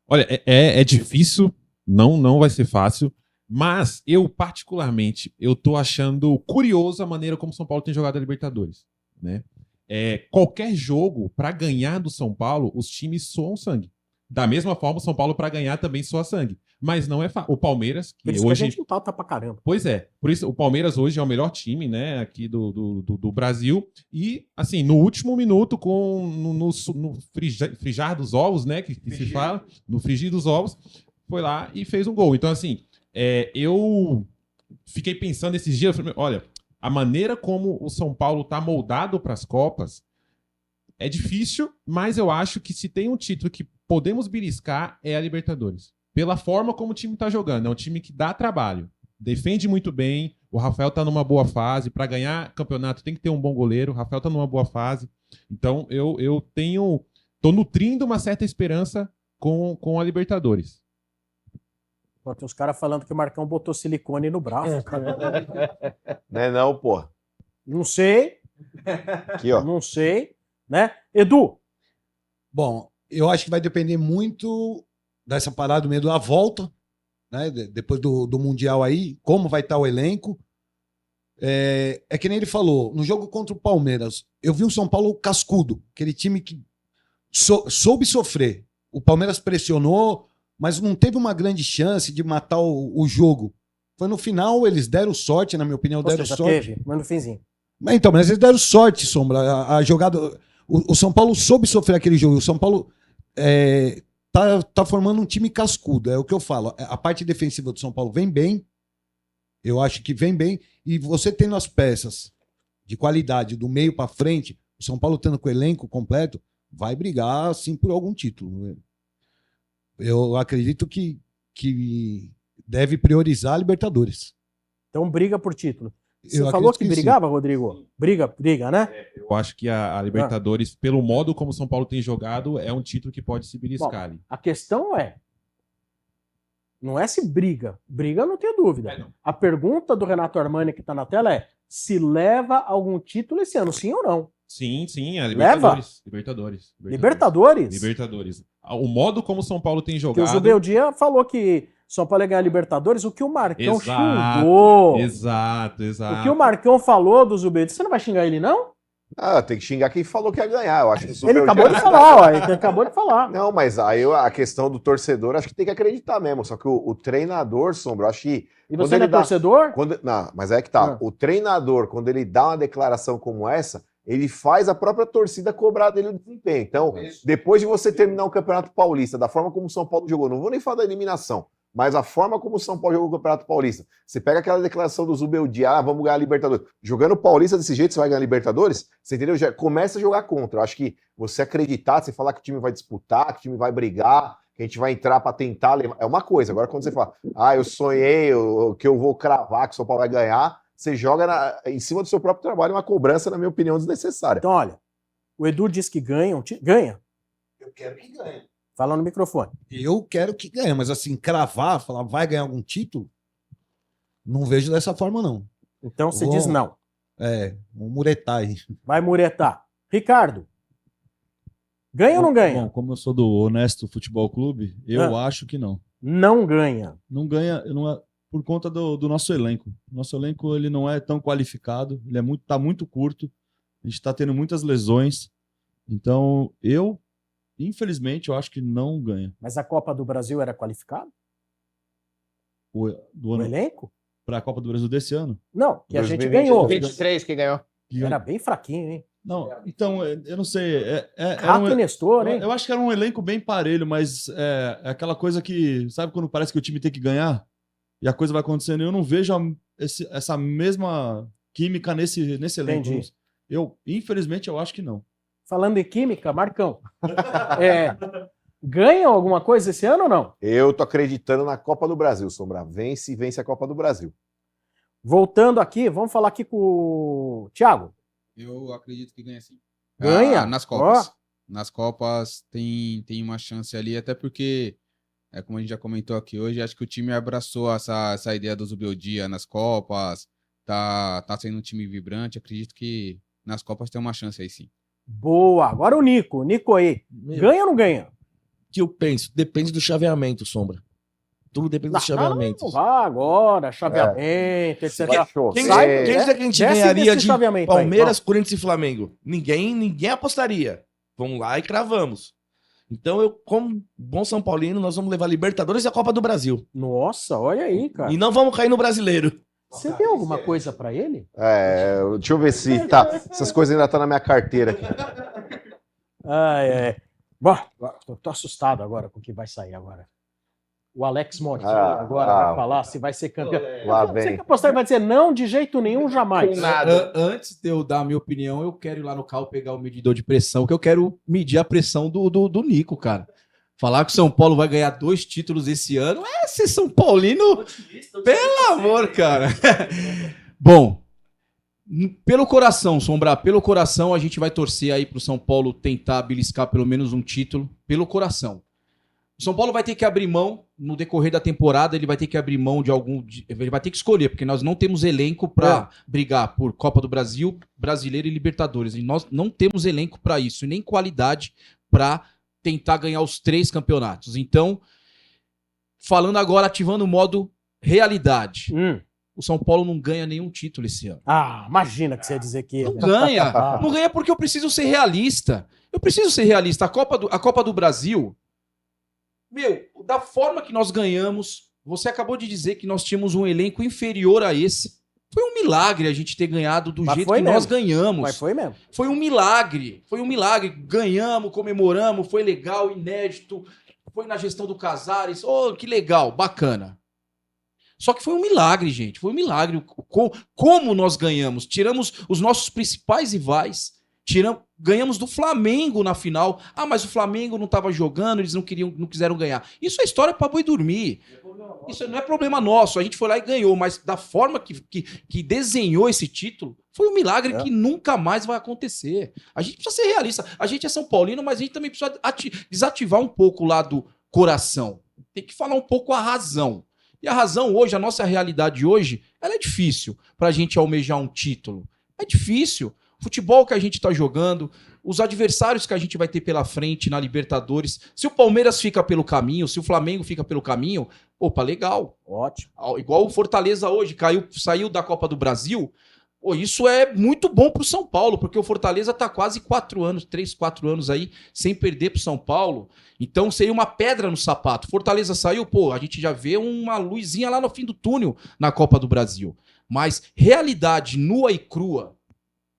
S7: Olha, é difícil, não vai ser fácil, mas eu, particularmente, eu tô achando curioso a maneira como o São Paulo tem jogado a Libertadores, né? Qualquer jogo, para ganhar do São Paulo, os times soam sangue. Da mesma forma, o São Paulo, para ganhar, também soa sangue. Mas não é fácil. O Palmeiras, que
S1: por isso
S7: hoje...
S1: que a gente empata pra caramba.
S7: Pois é. Por isso, o Palmeiras hoje é o melhor time, né, aqui do Brasil. E, assim, no último minuto, no frijar dos ovos, né, que se fala, no frigir dos ovos, foi lá e fez um gol. Então, assim, eu fiquei pensando esses dias, olha, a maneira como o São Paulo tá moldado para as Copas é difícil, mas eu acho que se tem um título que podemos beliscar é a Libertadores. Pela forma como o time tá jogando. É um time que dá trabalho. Defende muito bem. O Rafael tá numa boa fase. Para ganhar campeonato tem que ter um bom goleiro. O Rafael tá numa boa fase. Então eu tô nutrindo uma certa esperança com a Libertadores.
S1: Pô, tem uns caras falando que o Marcão botou silicone no braço.
S2: Não, pô.
S1: Não sei.
S2: Aqui, ó.
S1: Não sei. Né? Edu.
S6: Bom, eu acho que vai depender muito dessa parada do meio da volta, né? Depois do Mundial aí, como vai estar o elenco. É que nem ele falou, no jogo contra o Palmeiras, eu vi um São Paulo cascudo, aquele time que soube sofrer. O Palmeiras pressionou, mas não teve uma grande chance de matar o jogo. Foi no final, eles deram sorte, na minha opinião, deram sorte.
S1: Teve, mas no finzinho.
S6: Mas eles deram sorte, Sombra. A jogada... O São Paulo soube sofrer aquele jogo. O São Paulo tá formando um time cascudo, é o que eu falo. A parte defensiva do São Paulo vem bem, eu acho que vem bem, e você tendo as peças de qualidade do meio para frente, o São Paulo tendo com o elenco completo, vai brigar, sim, por algum título. Eu acredito que deve priorizar a Libertadores.
S1: Então briga por título. Você falou que brigava, sim. Rodrigo? Briga, né?
S7: Eu acho que a Libertadores, pelo modo como o São Paulo tem jogado, é um título que pode se beliscar ali.
S1: A questão não é se briga. Briga, eu não tenho dúvida.
S7: Não.
S1: A pergunta do Renato Armani que está na tela é se leva algum título esse ano, sim ou não?
S7: Sim, a Libertadores. Libertadores. O modo como o São Paulo tem jogado...
S1: Que o Zubeldia falou que São Paulo ia ganhar Libertadores, o que o Marcão
S7: xingou. Exato.
S1: O que o Marcão falou do Zubeldia, você não vai xingar ele, não?
S2: Tem que xingar quem falou que ia ganhar. Eu acho que
S1: ele acabou de falar, ele acabou de falar.
S2: Não, mas aí a questão do torcedor, acho que tem que acreditar mesmo. Só que o treinador, Sombra, eu acho que...
S1: E você não é torcedor?
S2: Não, mas é que tá. O treinador, quando ele dá uma declaração como essa, ele faz a própria torcida cobrar dele o desempenho. Então, depois de você terminar o Campeonato Paulista, da forma como o São Paulo jogou, não vou nem falar da eliminação, mas a forma como o São Paulo jogou o Campeonato Paulista, você pega aquela declaração do Zubeldia, vamos ganhar a Libertadores. Jogando o Paulista desse jeito, você vai ganhar a Libertadores? Você entendeu? Já começa a jogar contra. Eu acho que você acreditar, você falar que o time vai disputar, que o time vai brigar, que a gente vai entrar para tentar levar, é uma coisa. Agora, quando você fala, eu sonhei, que eu vou cravar, que o São Paulo vai ganhar, você joga em cima do seu próprio trabalho uma cobrança, na minha opinião, desnecessária.
S1: Então, olha, o Edu disse que ganha. Ganha?
S6: Eu quero que ganhe.
S1: Fala no microfone.
S6: Eu quero que ganhe, mas assim, cravar, falar vai ganhar algum título, não vejo dessa forma, não.
S1: Então você diz não.
S6: Vamos muretar aí.
S1: Vai muretar. Ricardo, ganha ou não ganha?
S5: Bom, como eu sou do Honesto Futebol Clube, eu acho que não.
S1: Não ganha.
S5: Não ganha, não é, por conta do nosso elenco. Nosso elenco ele não é tão qualificado, ele tá muito curto, a gente está tendo muitas lesões, então infelizmente, eu acho que não ganha.
S1: Mas a Copa do Brasil era qualificada?
S5: do
S1: O
S5: ano
S1: elenco?
S5: para a Copa do Brasil desse ano?
S1: Não, que a gente
S2: 2023.
S1: ganhou.
S3: 23 que ganhou.
S1: Era bem fraquinho, hein?
S5: Não, então, eu não sei. Era
S1: Rato e Nestor, hein?
S5: eu acho que era um elenco bem parelho, mas é aquela coisa que, sabe quando parece que o time tem que ganhar? E a coisa vai acontecendo. Eu não vejo essa mesma química nesse elenco.
S1: Entendi.
S5: Infelizmente, eu acho que não.
S1: Falando em química, Marcão. Ganham alguma coisa esse ano ou não?
S2: Eu tô acreditando na Copa do Brasil, Sombra. Vence a Copa do Brasil.
S1: Voltando aqui, vamos falar aqui com o Thiago.
S9: Eu acredito que ganha sim.
S1: Ganha?
S9: Nas Copas. Nas Copas tem uma chance ali, até porque, como a gente já comentou aqui hoje, acho que o time abraçou essa ideia do Zubeldia nas Copas, tá sendo um time vibrante, acredito que nas Copas tem uma chance aí sim.
S1: Boa. Agora o Nico. Nico aí. Ganha ou não ganha?
S8: Que eu penso, depende do chaveamento, Sombra. Tudo depende do chaveamento.
S1: Não, vá agora, chaveamento, etc.
S8: Quem dizer que a gente ganharia de
S1: chaveamento
S8: Palmeiras, Corinthians e Flamengo? Ninguém apostaria. Vamos lá e cravamos. Então, eu, como bom São Paulino, nós vamos levar Libertadores e a Copa do Brasil.
S1: Nossa, olha aí, cara.
S8: E não vamos cair no Brasileiro.
S1: Você tem alguma coisa pra ele?
S2: Deixa eu ver se tá. Essas coisas ainda estão na minha carteira aqui.
S1: Bom, tô assustado agora com o que vai sair agora. O Alex Motinho agora vai falar se vai ser campeão.
S2: Lá
S1: Você
S2: vem.
S1: que apostar vai dizer não, de jeito nenhum, jamais.
S4: Antes de eu dar a minha opinião, eu quero ir lá no carro pegar o medidor de pressão, que eu quero medir a pressão do Nico, cara. Falar que o São Paulo vai ganhar 2 títulos esse ano é ser São Paulino. Pelo amor, cara. Bom, pelo coração, Sombra, pelo coração a gente vai torcer aí pro São Paulo tentar beliscar pelo menos um título. Pelo coração. O São Paulo vai ter que abrir mão, no decorrer da temporada, ele vai ter que abrir mão de ele vai ter que escolher, porque nós não temos elenco para brigar por Copa do Brasil, Brasileiro e Libertadores. E nós não temos elenco para isso, e nem qualidade para tentar ganhar os 3 campeonatos. Então, falando agora, ativando o modo realidade. O São Paulo não ganha nenhum título esse ano.
S1: Imagina que você ia dizer que...
S4: Não ganha. Não ganha porque eu preciso ser realista. Eu preciso ser realista. A Copa do Brasil... da forma que nós ganhamos, você acabou de dizer que nós tínhamos um elenco inferior a esse. Foi um milagre a gente ter ganhado do jeito que nós ganhamos.
S1: Mas foi mesmo.
S4: Foi um milagre. Ganhamos, comemoramos, foi legal, inédito. Foi na gestão do Casares. Que legal, bacana. Só que foi um milagre, gente. Foi um milagre. Como nós ganhamos? Tiramos os nossos principais rivais. Ganhamos do Flamengo na final. Mas o Flamengo não estava jogando, eles não quiseram ganhar. Isso é história para boi dormir. Isso não é problema nosso. A gente foi lá e ganhou, mas da forma que desenhou esse título, foi um milagre que nunca mais vai acontecer. A gente precisa ser realista. A gente é São Paulino, mas a gente também precisa desativar um pouco o lado coração. Tem que falar um pouco a razão. E a razão hoje, a nossa realidade hoje, ela é difícil para a gente almejar um título. É difícil. Futebol que a gente está jogando, os adversários que a gente vai ter pela frente na Libertadores. Se o Palmeiras fica pelo caminho, se o Flamengo fica pelo caminho, legal.
S1: Ótimo.
S4: Igual o Fortaleza hoje, saiu da Copa do Brasil. Isso é muito bom para o São Paulo, porque o Fortaleza está quase 3, 4 anos aí, sem perder para o São Paulo. Então seria uma pedra no sapato. Fortaleza saiu, a gente já vê uma luzinha lá no fim do túnel na Copa do Brasil. Mas realidade nua e crua,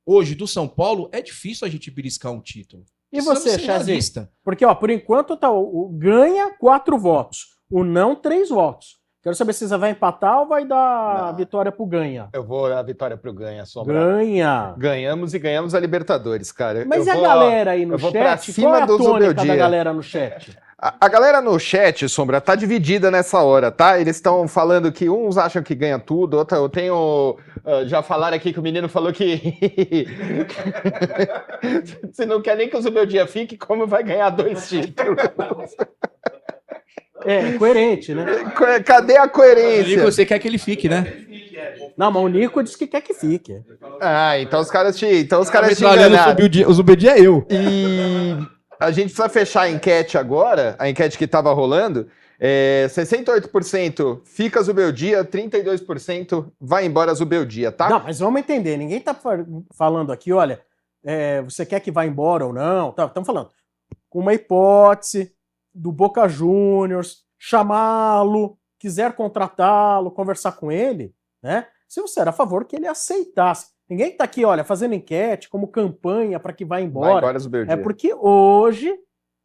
S4: hoje, do São Paulo, é difícil a gente beliscar um título.
S1: E você, Chazi? Porque, por enquanto, o ganha 4 votos. O não, 3 votos. Quero saber se você vai empatar ou vai dar a vitória pro ganha.
S3: Eu vou dar a vitória pro ganha, Sombra.
S1: Ganha.
S3: Ganhamos e ganhamos a Libertadores, cara.
S1: Mas a galera aí no chat? Qual é a tônica da galera no chat?
S3: A galera no chat, Sombra, tá dividida nessa hora, tá? Eles estão falando que uns acham que ganha tudo, outros eu tenho... já falaram aqui que o menino falou que... se não quer nem que o Zubeldia fique, como vai ganhar 2 títulos?
S1: Coerente, né?
S3: Cadê a coerência?
S4: Você quer que ele fique, né?
S1: Não, mas o Nico disse que quer que fique.
S3: Então os caras te enganaram.
S4: O Zubeldia é eu.
S3: E a gente precisa fechar a enquete agora, a enquete que estava rolando. 68% fica Zubeldia, 32% vai embora Zubeldia, tá?
S1: Não, mas vamos entender. Ninguém tá falando aqui, olha, você quer que vá embora ou não? Estamos falando com uma hipótese do Boca Juniors, chamá-lo quiser contratá-lo, conversar com ele, né? Se você era a favor que ele aceitasse. Ninguém está aqui, olha, fazendo enquete como campanha para que vá embora. É porque hoje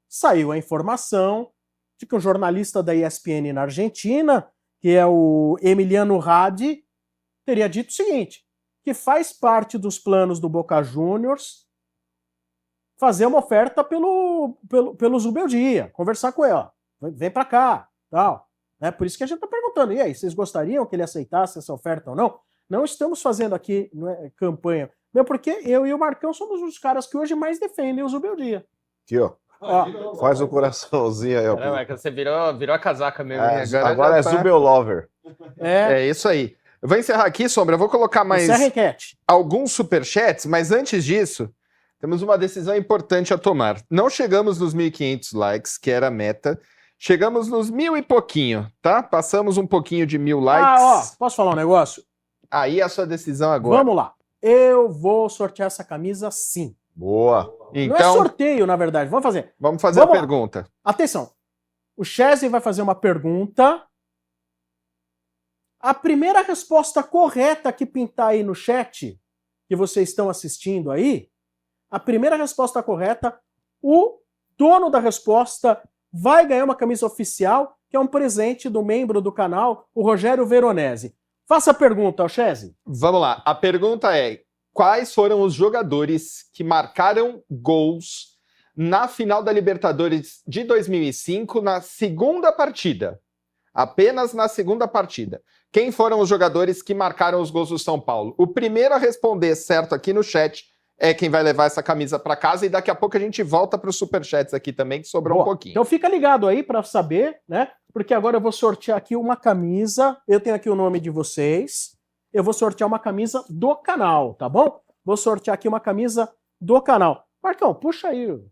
S1: saiu a informação de que um jornalista da ESPN na Argentina, que é o Emiliano Radi, teria dito o seguinte, que faz parte dos planos do Boca Juniors fazer uma oferta pelo Zubeldia, conversar com ele, ó, vem para cá, tal. É por isso que a gente está perguntando, e aí, vocês gostariam que ele aceitasse essa oferta ou não? Não estamos fazendo aqui campanha, mesmo porque eu e o Marcão somos os caras que hoje mais defendem o Zubeldia.
S2: Aqui, ó. Faz um coraçãozinho aí, ó.
S3: Caramba, você virou a casaca mesmo.
S2: Agora é Zubel Lover.
S3: É isso aí. Eu vou encerrar aqui, Sombra. Eu vou colocar mais alguns superchats, mas antes disso, temos uma decisão importante a tomar. Não chegamos nos 1.500 likes, que era a meta. Chegamos nos 1.000 e pouquinho, tá? Passamos um pouquinho de 1.000 likes.
S1: Posso falar um negócio?
S3: Aí a sua decisão agora.
S1: Vamos lá. Eu vou sortear essa camisa sim.
S2: Boa.
S1: Então, não é sorteio, na verdade. Vamos fazer.
S3: Vamos fazer a pergunta.
S1: Atenção. O Chesney vai fazer uma pergunta. A primeira resposta correta que pintar aí no chat, que vocês estão assistindo aí, a primeira resposta correta, o dono da resposta vai ganhar uma camisa oficial, que é um presente do membro do canal, o Rogério Veronese. Faça a pergunta, Chesney.
S3: Vamos lá. A pergunta é: quais foram os jogadores que marcaram gols na final da Libertadores de 2005 na segunda partida? Apenas na segunda partida. Quem foram os jogadores que marcaram os gols do São Paulo? O primeiro a responder certo aqui no chat é quem vai levar essa camisa para casa, e daqui a pouco a gente volta para os superchats aqui também, que sobrou um pouquinho.
S1: Então fica ligado aí para saber, né? Porque agora eu vou sortear aqui uma camisa, eu tenho aqui o nome de vocês, eu vou sortear uma camisa do canal, tá bom? Vou sortear aqui uma camisa do canal. Marcão, puxa aí o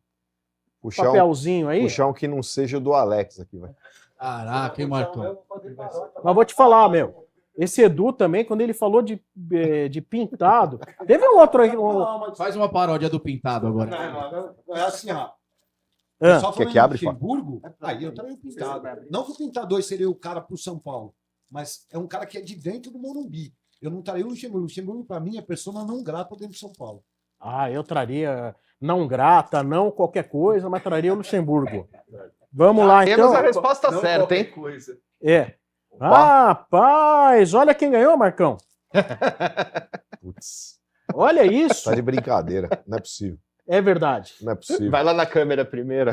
S1: papelzinho aí.
S2: Puxar um que não seja do Alex aqui, vai.
S4: Caraca, hein, Marcão?
S1: Mas vou te falar, meu. Esse Edu também, quando ele falou de pintado, teve um outro aí.
S4: Faz uma paródia do pintado agora.
S6: Não, é assim, ó.
S2: Só falando
S6: em Luxemburgo, aí eu traria o pintado. Não que o pintador seria o cara pro São Paulo, mas é um cara que é de dentro do Morumbi. Eu não traria o Luxemburgo. O Luxemburgo, pra mim, é persona não grata dentro do São Paulo.
S1: Eu traria não grata, não qualquer coisa, mas traria o Luxemburgo. Vamos lá, então.
S3: Temos a resposta certa, hein?
S1: Rapaz, olha quem ganhou, Marcão.
S2: Putz.
S1: Olha isso.
S2: Tá de brincadeira, não é possível.
S1: É verdade.
S2: Não é possível.
S3: Vai lá na câmera primeiro.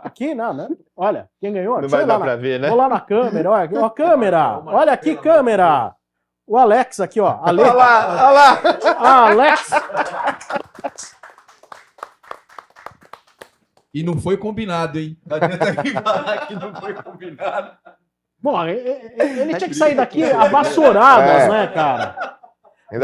S1: Aqui, não, né? Olha, quem ganhou?
S3: Não vai dar pra ver, né?
S1: Vou lá na câmera, olha, câmera. Olha aqui, câmera. O Alex aqui, ó.
S3: Olha lá.
S1: Alex.
S4: E não foi combinado, hein?
S10: Que não foi combinado.
S1: Bom, ele tinha que sair daqui a vassouradas, né, cara?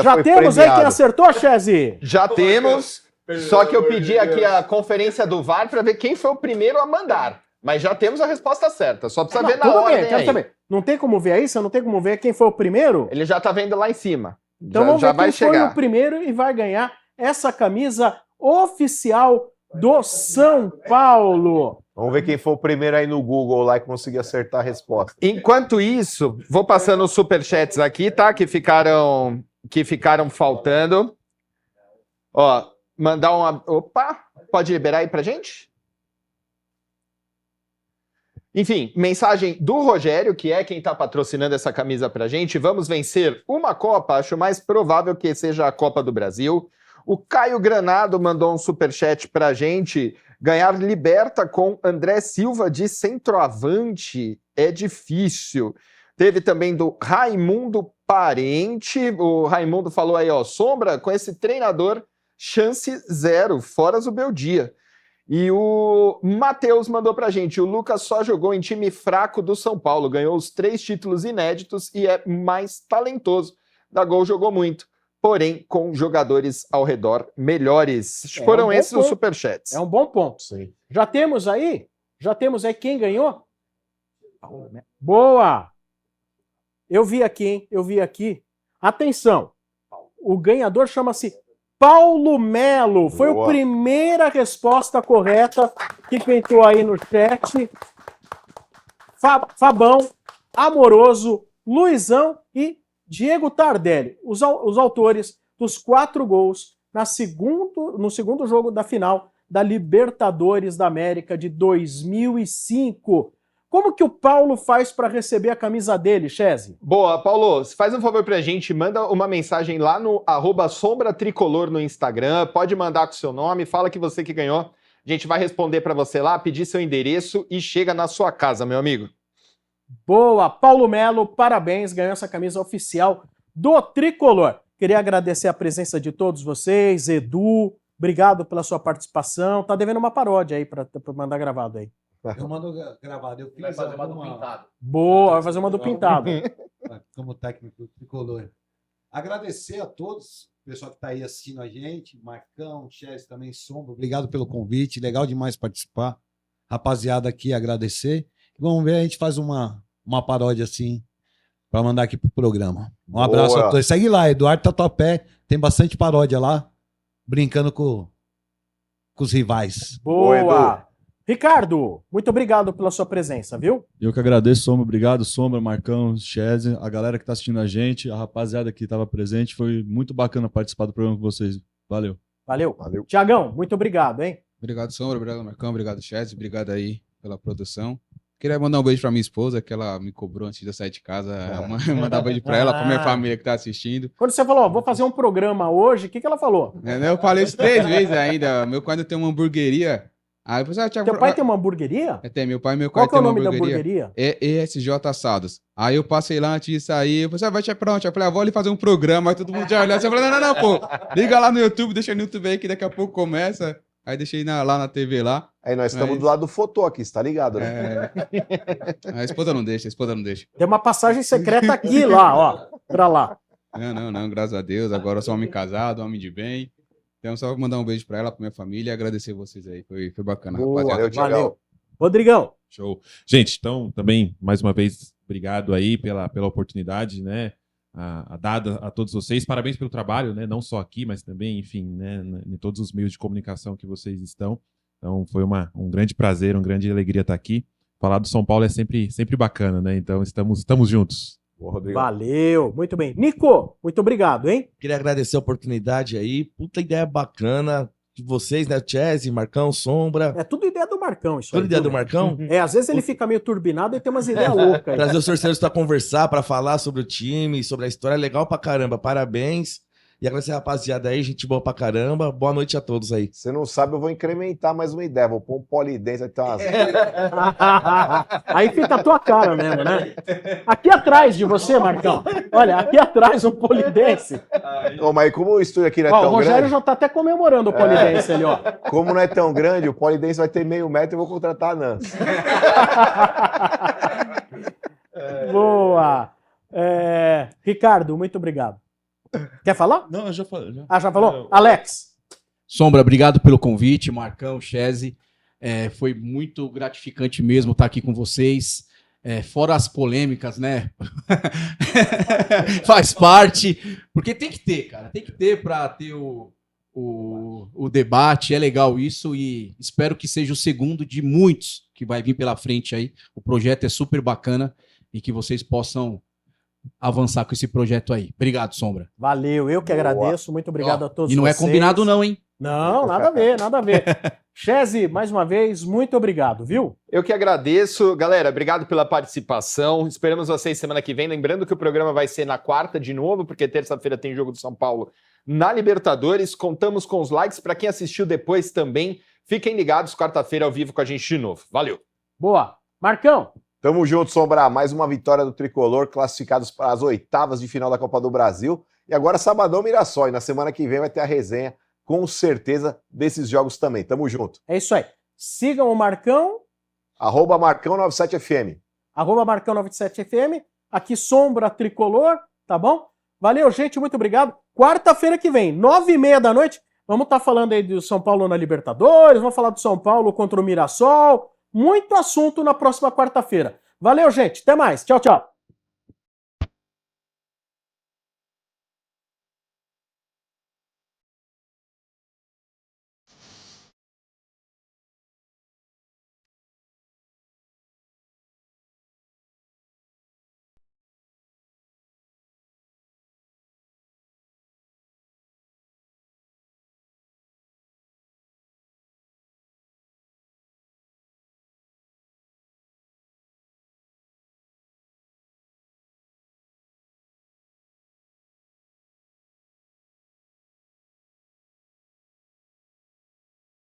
S1: Já temos
S2: premiado.
S1: aí quem acertou, Chesney?
S3: Já temos, só que eu pedi aqui a conferência do VAR para ver quem foi o primeiro a mandar. Mas já temos a resposta certa, só precisa ver na ordem aí.
S1: Saber. Não tem como ver aí? Você não tem como ver quem foi o primeiro?
S3: Ele já tá vendo lá em cima.
S1: Então vamos ver quem foi o primeiro e vai ganhar essa camisa oficial do São Paulo.
S2: Vamos ver quem foi o primeiro aí no Google lá e conseguir acertar a resposta.
S3: Enquanto isso, vou passando os superchats aqui, tá? Que ficaram faltando. Ó, mandar uma... Opa, pode liberar aí pra gente? Enfim, mensagem do Rogério, que é quem tá patrocinando essa camisa pra gente. Vamos vencer uma Copa, acho mais provável que seja a Copa do Brasil. O Caio Granado mandou um superchat pra gente. Ganhar Liberta com André Silva de centroavante é difícil. Teve também do Raimundo Parente. O Raimundo falou aí, ó, Sombra, com esse treinador, chance zero, fora Zubeldia. E o Matheus mandou pra gente, o Lucas só jogou em time fraco do São Paulo, ganhou os 3 títulos inéditos e é mais talentoso. Da Gol jogou muito, porém com jogadores ao redor melhores. Foram esses os superchats.
S1: É um bom ponto.
S2: Sim.
S1: Já temos aí quem ganhou? Boa! Eu vi aqui, hein? Eu vi aqui. Atenção! O ganhador chama-se Paulo Melo. Foi a primeira resposta correta que pintou aí no chat. Fabão, Amoroso, Luizão e Diego Tardelli, os autores dos 4 gols no segundo jogo da final da Libertadores da América de 2005. Como que o Paulo faz para receber a camisa dele, Chese?
S3: Boa, Paulo, faz um favor pra gente, manda uma mensagem lá no @sombratricolor no Instagram, pode mandar com o seu nome, fala que você que ganhou, a gente vai responder pra você lá, pedir seu endereço e chega na sua casa, meu amigo.
S1: Boa, Paulo Melo, parabéns, ganhou essa camisa oficial do Tricolor. Queria agradecer a presença de todos vocês, Edu, obrigado pela sua participação, tá devendo uma paródia aí pra mandar gravado aí.
S6: Eu mando gravado. Eu fiz
S10: Vai fazer uma do Pintado.
S1: Boa, vai fazer uma do Pintado.
S6: Como técnico tricolor. Agradecer a todos, o pessoal que está aí assistindo a gente, Marcão, Chess também, Sombra, obrigado pelo convite, legal demais participar. Rapaziada aqui, agradecer. Vamos ver, a gente faz uma paródia assim, para mandar aqui pro programa. Um abraço a todos. Segue lá, Eduardo Tatuapé, tem bastante paródia lá, brincando com os rivais.
S1: Boa! Ricardo, muito obrigado pela sua presença, viu?
S5: Eu que agradeço, Sombra. Obrigado, Sombra, Marcão, Chese, a galera que tá assistindo a gente, a rapaziada que estava presente. Foi muito bacana participar do programa com vocês. Valeu.
S1: Valeu. Tiagão, muito obrigado, hein?
S9: Obrigado, Sombra. Obrigado, Marcão. Obrigado, Chese. Obrigado aí pela produção. Queria mandar um beijo pra minha esposa, que ela me cobrou antes de eu sair de casa. Mandar um beijo pra ela, pra minha família que tá assistindo.
S1: Quando você falou, ó, vou fazer um programa hoje, o que ela falou?
S9: Eu falei isso 3 vezes ainda. Meu pai ainda tem uma hamburgueria. Aí eu falei,
S1: Teu pai tem uma hamburgueria?
S9: Tem, meu pai e meu
S1: Qual
S9: pai
S1: que é o
S9: tem uma
S1: nome da
S9: hamburgueria.
S1: hamburgueria?
S9: É ESJ Assados. Aí eu passei lá antes de sair, eu falei, vai pra onde? Eu falei, vou ali fazer um programa, aí todo mundo já olhou. Você falou, não, pô, liga lá no YouTube, deixa no YouTube aí que daqui a pouco começa. Aí deixei lá na TV lá.
S2: Aí nós estamos do lado do Fotô aqui, você tá ligado, né?
S9: A esposa não deixa,
S1: Tem uma passagem secreta aqui, lá, ó, pra lá.
S9: Não, graças a Deus, agora eu sou homem casado, homem de bem. Então, só mandar um beijo pra ela, pra minha família e agradecer vocês aí. Foi bacana,
S1: Boa,
S9: rapaziada.
S1: valeu. Rodrigão.
S7: Show. Gente, então, também, mais uma vez, obrigado aí pela oportunidade, né? Dada a todos vocês. Parabéns pelo trabalho, né? Não só aqui, mas também, enfim, né? Em todos os meios de comunicação que vocês estão. Então, foi um grande prazer, uma grande alegria estar aqui. Falar do São Paulo é sempre bacana, né? Então, estamos juntos.
S2: Boa,
S1: valeu, muito bem. Nico, muito obrigado, hein?
S8: Queria agradecer a oportunidade aí. Puta ideia bacana de vocês, né? Chese, Marcão, Sombra.
S1: É tudo ideia do Marcão, isso
S8: tudo
S1: aí.
S8: Ideia do Marcão?
S1: Às vezes ele fica meio turbinado e tem umas ideias loucas aí.
S8: Trazer os torcedores pra conversar, pra falar sobre o time, sobre a história. Legal pra caramba. Parabéns. E agradecer a rapaziada aí, gente boa pra caramba. Boa noite a todos aí.
S2: Você não sabe, eu vou incrementar mais uma ideia. Vou pôr um polidense, vai ter umas...
S1: Aí fica a tua cara mesmo, né? Aqui atrás de você, Marcão. Olha, aqui atrás um polidense.
S2: Mas como o estúdio aqui não é tão grande...
S1: O Rogério já tá até comemorando o polidense ali, ó.
S2: Como não é tão grande, o polidense vai ter meio metro e eu vou contratar a Nancy.
S1: Boa. Ricardo, muito obrigado. Quer falar?
S5: Não, eu já falei.
S1: Já falou? Alex.
S4: Sombra, obrigado pelo convite, Marcão, Chese. Foi muito gratificante mesmo estar aqui com vocês. Fora as polêmicas, né? Faz parte. Porque tem que ter, cara. Tem que ter para ter o debate. É legal isso e espero que seja o segundo de muitos que vai vir pela frente aí. O projeto é super bacana e que vocês possam avançar com esse projeto aí. Obrigado, Sombra.
S1: Valeu, eu que agradeço. Muito obrigado a todos
S4: vocês. E não é combinado não, hein?
S1: Não, nada a ver. Chese, mais uma vez, muito obrigado, viu?
S3: Eu que agradeço. Galera, obrigado pela participação. Esperamos vocês semana que vem. Lembrando que o programa vai ser na quarta de novo, porque terça-feira tem jogo do São Paulo na Libertadores. Contamos com os likes. Para quem assistiu depois também, fiquem ligados. Quarta-feira ao vivo com a gente de novo. Valeu.
S1: Boa. Marcão.
S2: Tamo junto, Sombra. Mais uma vitória do Tricolor, classificados para as oitavas de final da Copa do Brasil. E agora sabadão Mirassol. E na semana que vem vai ter a resenha, com certeza, desses jogos também. Tamo junto.
S1: É isso aí. Sigam o Marcão.
S2: @Marcão97FM.
S1: @Marcão97FM. Aqui Sombra Tricolor, tá bom? Valeu, gente. Muito obrigado. Quarta-feira que vem, 9h30 da noite, vamos estar falando aí do São Paulo na Libertadores, vamos falar do São Paulo contra o Mirassol. Muito assunto na próxima quarta-feira. Valeu, gente. Até mais. Tchau, tchau.